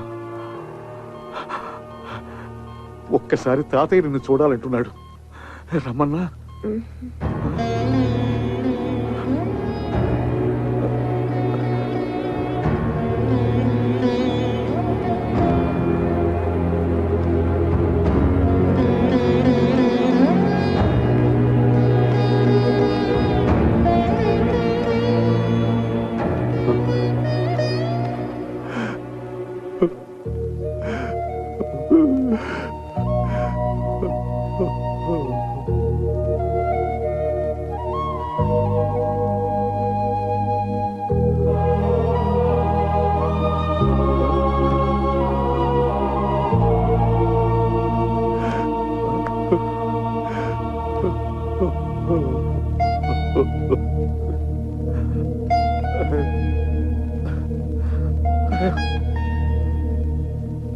ఒక్కసారి తాతయ్య నిన్ను చూడాలంటున్నాడు. రమ్మన్నా.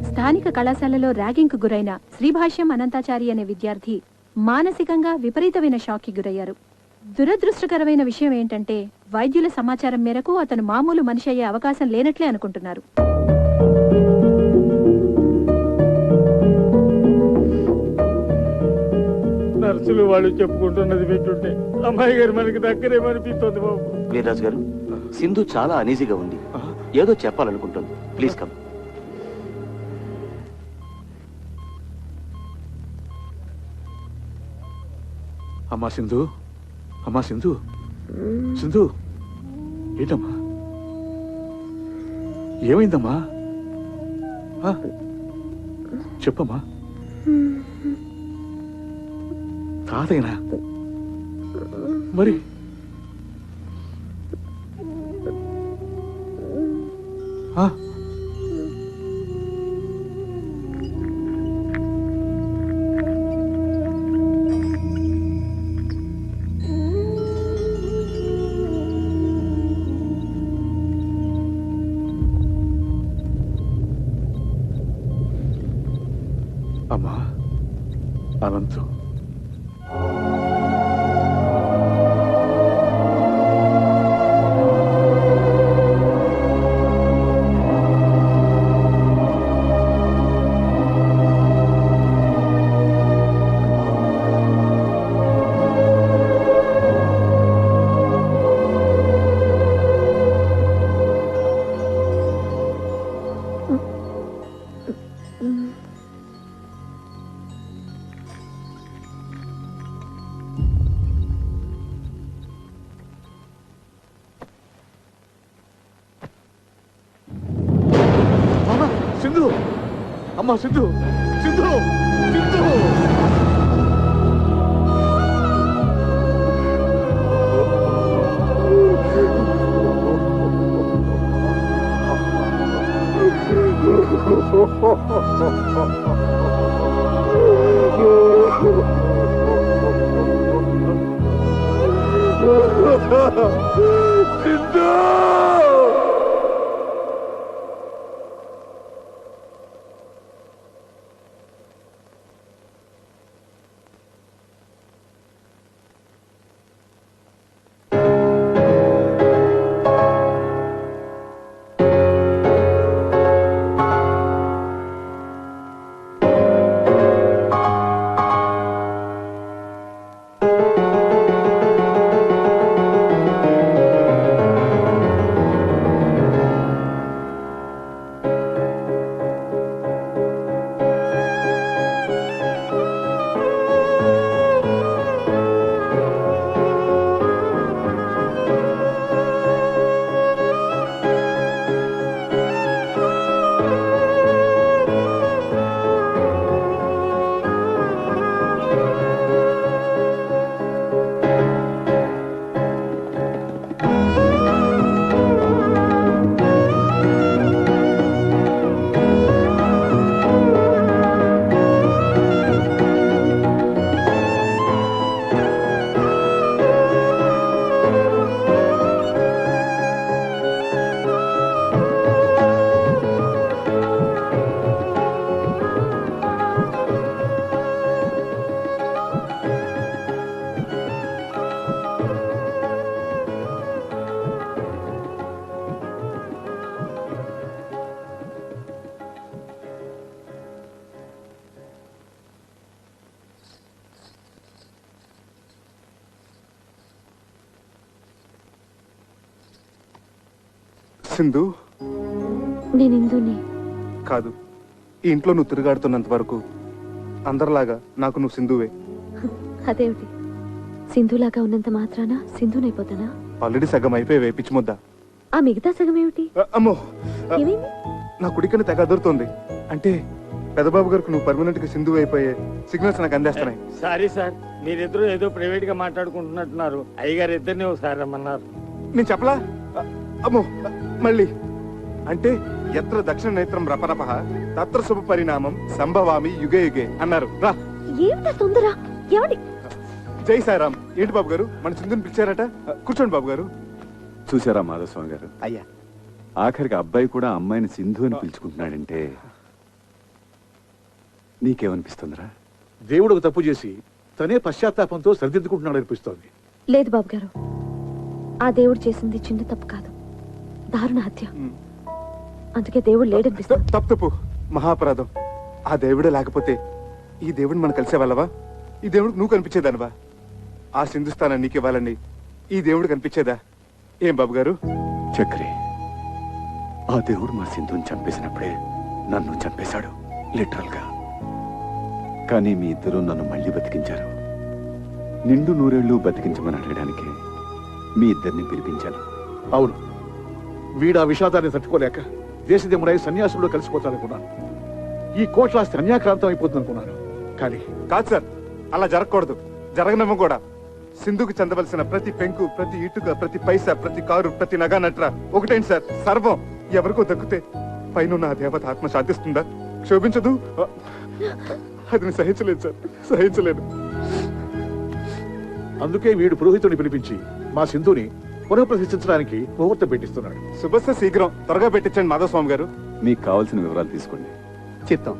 స్థానిక కళాశాలలో ర్యాగింగ్ కు గురైన శ్రీభాష్యం అనంతాచారి అనే విద్యార్థి మానసికంగా విపరీతమైన షాక్ కి గురయ్యారు. దురదృష్టకరమైన విషయం ఏంటంటే వైద్యుల సమాచారం మేరకు అతను మామూలు మనిషి అయ్యే అవకాశం లేనట్లే అనుకుంటున్నారు. నర్సులు వాళ్ళు చెప్పుకుంటున్నది వింటుంటే అమ్మాయి గారు మనకి దగ్గరేమనిపిస్తుంది బాబు. వీర్రాజు గారు, సింధు చాలా అనీజీగా ఉంది, ఏదో చెప్పాలనుకుంటుంది. Please come. అమ్మా సింధు, అమ్మా సింధు, సింధు ఏంటమ్మా, ఏమైందమ్మా? చెప్పమ్మా. తాతయ్యనా? మరి అమ్మా అనంతు, సింధు, అమ్మా సింధు, సింధు, సింధు. సింధు. సింధు నేను ఇందుని కాదు, ఈ ఇంట్లో నువ్వు తిరుగాడుతున్నంత వరకు అందరిలాగా నాకు నువ్వు సింధువే. అదేమిటి, సింధులాగా ఉన్నంత మాత్రాన సింధునైపోతానా? ఆల్రెడీ సగం అయిపోయి పిచ్చి ముద్ద. ఆ మిగతా సగం ఏమిటి? అమ్మో, ఏమైంది? నా కుడికని తెగ అదురుతోంది. అంటే పెదబాబు గారికి నువ్వు పర్మనెంట్ గా సింధు అయిపోయే సిగ్నల్స్ నాకు అందేస్తున్నాయి. సారీ సార్, మీరిద్దరూ ఏదో ప్రైవేట్ గా మాట్లాడుకుంటున్నట్టున్నారు. అయ్యగారు ఇద్దరిని ఒకసారి రమ్మన్నారు. నేను చెప్పలా? అమ్మో, మళ్ళీ అంటే ఎత్ర దక్షిణ నేత్రం రపరప తత్ర శుభ పరిణామం సంభవామి యుగే యుగే అన్నారు. రా. ఏమిటా తొందర? ఏమండి? జై సాయిరామ్. ఏంటి బాబు గారు, మన సింధుని పిలిచారట? కూర్చోండి బాబు గారు. చూసారా మాధవస్వామి గారు, అయ్యా ఆఖరికి అబ్బాయి కూడా అమ్మాయిని సింధు అని పిలుచుకుంటున్నాడంటే నీకేమనిపిస్తుందిరా? దేవుడు ఒక తప్పు చేసి తనే పశ్చాత్తాపంతో సరిదిద్దుకుంటున్నాడు అనిపిస్తోంది. లేదు బాబు గారు, ఆ దేవుడు చేసింది చిన్న తప్పు కాదు, దారుణ హత్య. అందుకే దేవుడు లేడనిపిస్తుంది. తప్పు తప్పు, మహాపరాధం. ఆ దేవుడే లేకపోతే ఈ దేవుడిని మనం కలిసే వాళ్ళవా? ఈ దేవుడికి నువ్వు కనిపించేదానివా? ఆ సింధుస్థానం నీకు ఇవ్వాలని ఈ దేవుడు కనిపించేదా? ఏం బాబు గారు? చక్రి, ఆ దేవుడు మా సింధుని చంపేసినప్పుడే నన్ను చంపేశాడు, లిటరల్ గా. కానీ మీ ఇద్దరు నన్ను మళ్ళీ బతికించారు. నిండు నూరేళ్లు బతికించమని అడగడానికి మీ ఇద్దరిని పిలిపించాను. అవును, వీడు ఆ విషాదాన్ని తట్టుకోలేక దేశదేముడై సన్యాసుల్లో కలిసిపోతాడనుకున్నాను. ఈ కోట్లాస్తి అన్యాక్రాంతం అయిపోతుంది అనుకున్నాను. కానీ కాదు సార్, అలా జరగకూడదు, జరగనమ్మ కూడా. సింధుకు చెందవలసిన ప్రతి పెంకు, ప్రతి ఇటుక, ప్రతి పైసా, ప్రతి కారు, ప్రతి నగా నట్ర ఒకటేంటి సార్, సర్వం ఎవరికో దక్కితే పైన ఆ దేవత ఆత్మ శాంతిస్తుందా? క్షోభించదు. అది నేను సహించలేదు సార్, సహించలేదు. అందుకే వీడు పురోహితుడిని పిలిపించి మా సింధుని పునఃప్రతిష్ఠించడానికి ముహూర్తం పెట్టిస్తున్నాడు. శుభస్య శీఘ్రం, త్వరగా పెట్టించండి మాధవస్వామి గారు. మీకు కావాల్సిన వివరాలు తీసుకోండి. చిత్తం.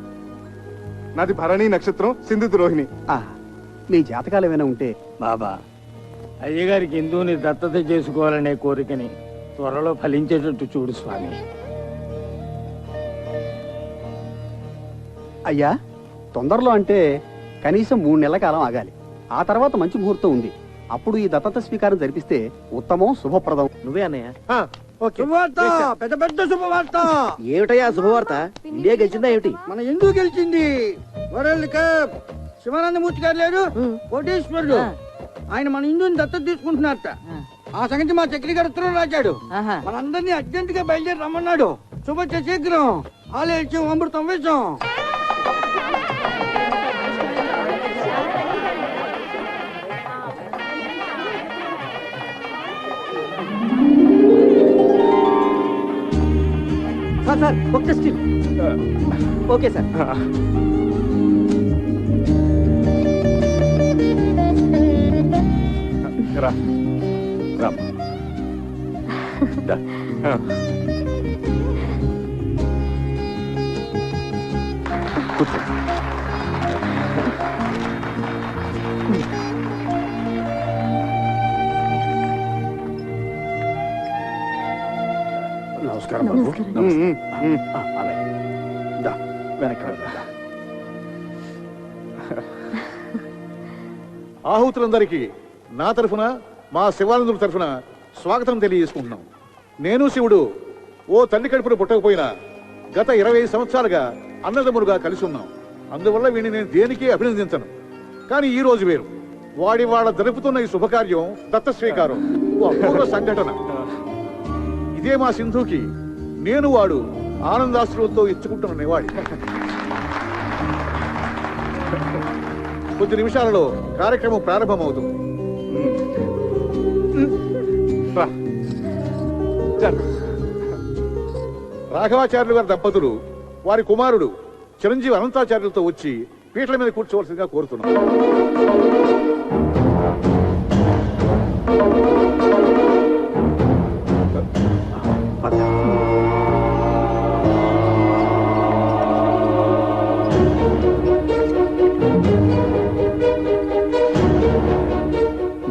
నాది భరణి నక్షత్రం, సింధు ద్రోహిణి. మీ జాతకాలు ఏమైనా ఉంటే బాబా, అయ్యగారికి హిందువుని దత్తత చేసుకోవాలనే కోరికని త్వరలో ఫలించేటట్టు చూడు స్వామి. అయ్యా, తొందరలో అంటే కనీసం 3 నెలల కాలం ఆగాలి. ఆ తర్వాత మంచి ముహూర్తం ఉంది. అప్పుడు ఈ దత్తత స్వీకారం జరిపిస్తే ఉత్తమం, శుభప్రదం. నువ్వే అన్నయ్య. శుభవార్త, పెద్ద పెద్ద శుభవార్త. ఏమిటయ్యా శుభవార్త? ఇండియా గెలిచిందా ఏమిటి? మన ఎందుకు గెలిచింది? World cup. శివానందమూర్తి గారు లేరు, కోటేశ్వరుడు, ఆయన మన హిందూని దత్తత తీసుకుంటున్నారట. ఆ సంగతి మా చక్రి గారు ఉత్తరం రాశాడు. మనందరినీ అర్జెంట్ గా బయలుదేరి రమ్మన్నాడు. శుభచ్చ శీఘ్రం, ఆలయం అమృతం వేషం. సార్ ఒక్క స్టిల్. Okay sir. రా రా. కూర్చో. నమస్కారం బాబు. ఆహుతులందరికీ నా తరఫున, మా శివానందుల తరఫున స్వాగతం తెలియజేసుకుంటున్నాం. నేను శివుడు ఓ తల్లి కడుపును పుట్టకపోయినా గత 20 సంవత్సరాలుగా అన్నదమ్ములుగా కలిసి ఉన్నాం. అందువల్ల వీడిని నేను దేనికి అభినందించను. కానీ ఈ రోజు వేరు. వాడి వాళ్ళ జరుపుతున్న ఈ శుభకార్యం దత్త స్వీకారం, ఓ అపూర్వ సంఘటన. ఇదే మా సింధుకి నేను వాడు ఆనందాశ్రులతో ఇచ్చుకుంటున్న నివాళి. కొద్ది నిమిషాలలో కార్యక్రమం ప్రారంభమవుతుంది. రాఘవాచార్యులు గారి దంపతులు వారి కుమారుడు చిరంజీవి అనంతాచార్యులతో వచ్చి పీటల మీద కూర్చోవలసిందిగా కోరుతున్నాం.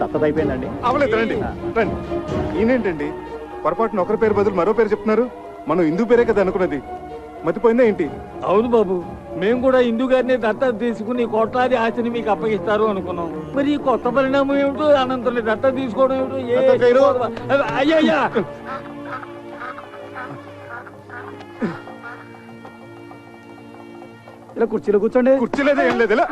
దత్తత అయిపోయిందండి. అవలేదు, రండి రండి. ఈయనేంటండి పొరపాటున ఒకరి పేరు బదులు మరో పేరు చెప్తున్నారు? మనం హిందూ పేరే కదా అనుకున్నది, మతిపోయిందా ఏంటి? అవును బాబు, మేము కూడా హిందూ గారిని దత్తత తీసుకుని కోట్లాది ఆస్తిని మీకు అప్పగిస్తారు అనుకున్నాం. మరి ఈ కొత్త పరిణామం ఏమిటో, అనంతరం దత్తత తీసుకోవడం ఏమిటో. అయ్యయ్యా ఇలా కుర్చీలో కూర్చోండి. కుర్చీలేదే ఏం లేదు ఇలా.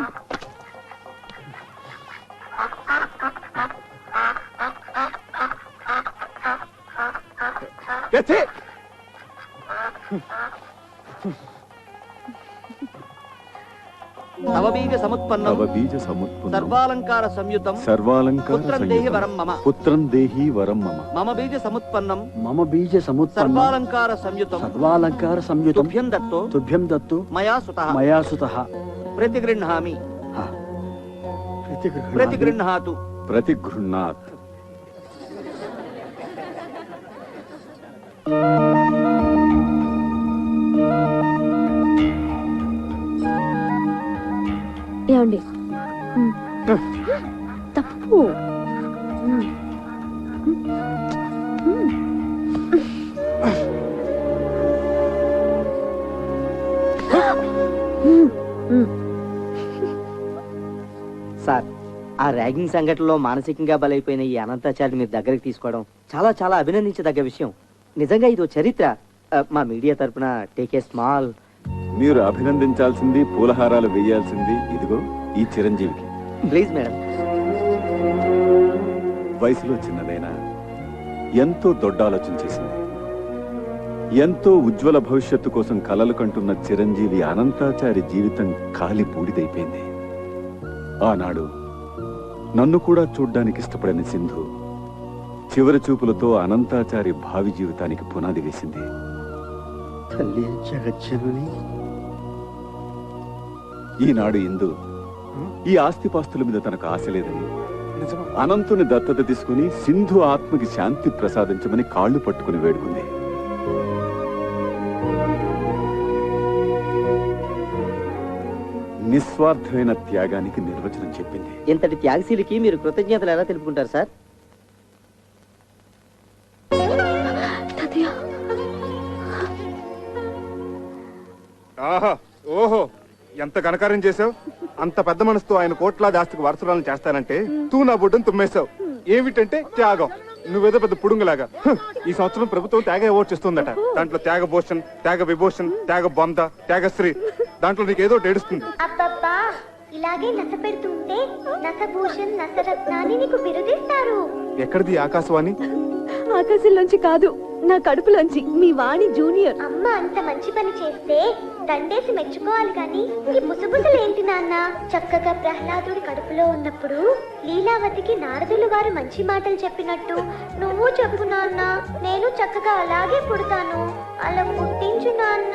నవబీజ సముత్పన్నం నవబీజ సముత్పన్నం సర్వాలంకార సంయుతం సర్వాలంకార పుత్రం దేహి వరం మమ పుత్రం దేహి వరం మమ మమ బీజ సముత్పన్నం మమ బీజ సముత్పన్నం సర్వాలంకార సంయుతం సర్వాలంకార సంయుతం తుభ్యం దత్తో మయా సుతః ప్రతిగృహ్ణామి ప్రతిగృహ్ణాతు ప్రతిగృహ్ణాత్. ఏమండి తప్పు సార్, ఆ ర్యాగింగ్ సంఘటనలో మానసికంగా బలైపోయిన ఈ అనంతాచార్య మీరు దగ్గరికి తీసుకోవడం చాలా చాలా అభినందించదగ్గ విషయం. నిజంగా ఇది చరిత్ర. మా మీడియా తరపున టేక్ ఏ స్మాల్. మీరు అభినందించాల్సింది, పూలహారాలు వేయాల్సింది ఇదిగో ఈ చిరంజీవికి. Please madam. వయసులో చిన్నదైనా ఎంతో దొడ్డ ఆలోచన చేసింది. ఎంతో ఉజ్వల భవిష్యత్తు కోసం కలలు కంటున్న చిరంజీవి అనంతాచారి జీవితం కాలి బూడిదైపోయింది. ఆనాడు నన్ను కూడా చూడ్డానికి ఇష్టపడని సింధు చివరి చూపులతో అనంతాచారి భావి జీవితానికి పునాది వేసింది. తల్లి జగజ్జనని. ఈనాడు ఇందు ఈ ఆస్తిపాస్తుల మీద తనకు ఆశ లేదని అనంతుని దత్తత తీసుకుని సింధు ఆత్మకి శాంతి ప్రసాదించమని కాళ్లు పట్టుకుని వేడుకుంది. నిస్వార్థమైన త్యాగానికి నిర్వచనం చెప్పింది. ఇంతటి త్యాగశీలికి మీరు కృతజ్ఞతలు ఎలా తెలుపుకుంటారు సార్? ఆహా, ఓహో, ఎంత ఘనకార్యం చేసావు. అంత పెద్ద మనసుతో ఆయన కోట్లాది ఆస్తికి వారసురాలను చేస్తానంటే తూ నా బుడ్డను తుమ్మేశావు. ఏమిటంటే త్యాగం. నువ్వేదో పెద్ద పుడుంగులాగా. ఈ సంవత్సరం ప్రభుత్వం త్యాగ అవార్డు ఇస్తుందట. దాంట్లో త్యాగ భూషణ్, త్యాగ విభూషణ్, త్యాగ బొంద, త్యాగశ్రీ, దాంట్లో నీకేదో ఏడుస్తుంది. అబ్బబ్బా, ఇలాగే నస పెడుతుంటే నసభూషణ్, నసరత్నాన్ని నీకు బిరుదిస్తారు. ఎక్కడిది ఆకాశవాణి? ఆకాశంలోంచి కాదు, నా కడుపులోంచి. మీ వాణి జూనియర్. అమ్మ అంత మంచి పని చేస్తే దండేసి మెచ్చుకోవాలి గాని ఈ ముసుగుసలేంటి నాన్న? చక్కగా ప్రహ్లాదుడి కడుపులో ఉన్నప్పుడు లీలావతికి నారదులు గారు మంచి మాటలు చెప్పినట్టు నువ్వు చెప్పు నాన్న. నేను చక్కగా అలాగే పుడతాను. అలా పుట్టించు నాన్న.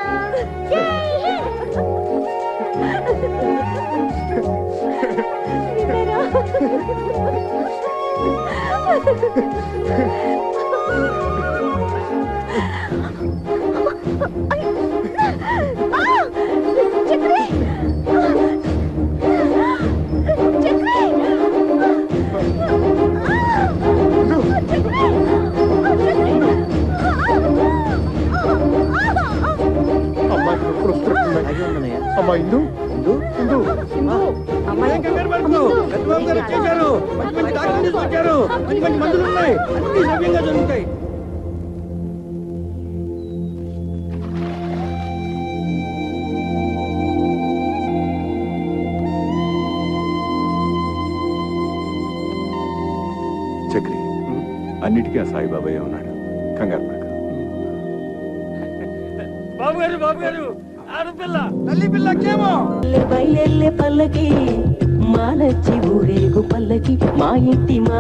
అమ్మా ఇందు, ఇందు, ఇందు, మందులు ఉన్నాయి, అన్ని సవ్యంగా జరుగుతాయి. చక్రి, అన్నిటికీ ఆ సాయిబాబాయే ఉన్నాడు. కంగారు పడకు. బాబు గారు ఆడపిల్ల, తల్లి పిల్లకేమో బయలెల్లే పల్లకి మానచ్చి ఊరేగు పల్లకి మా ఇంటి మా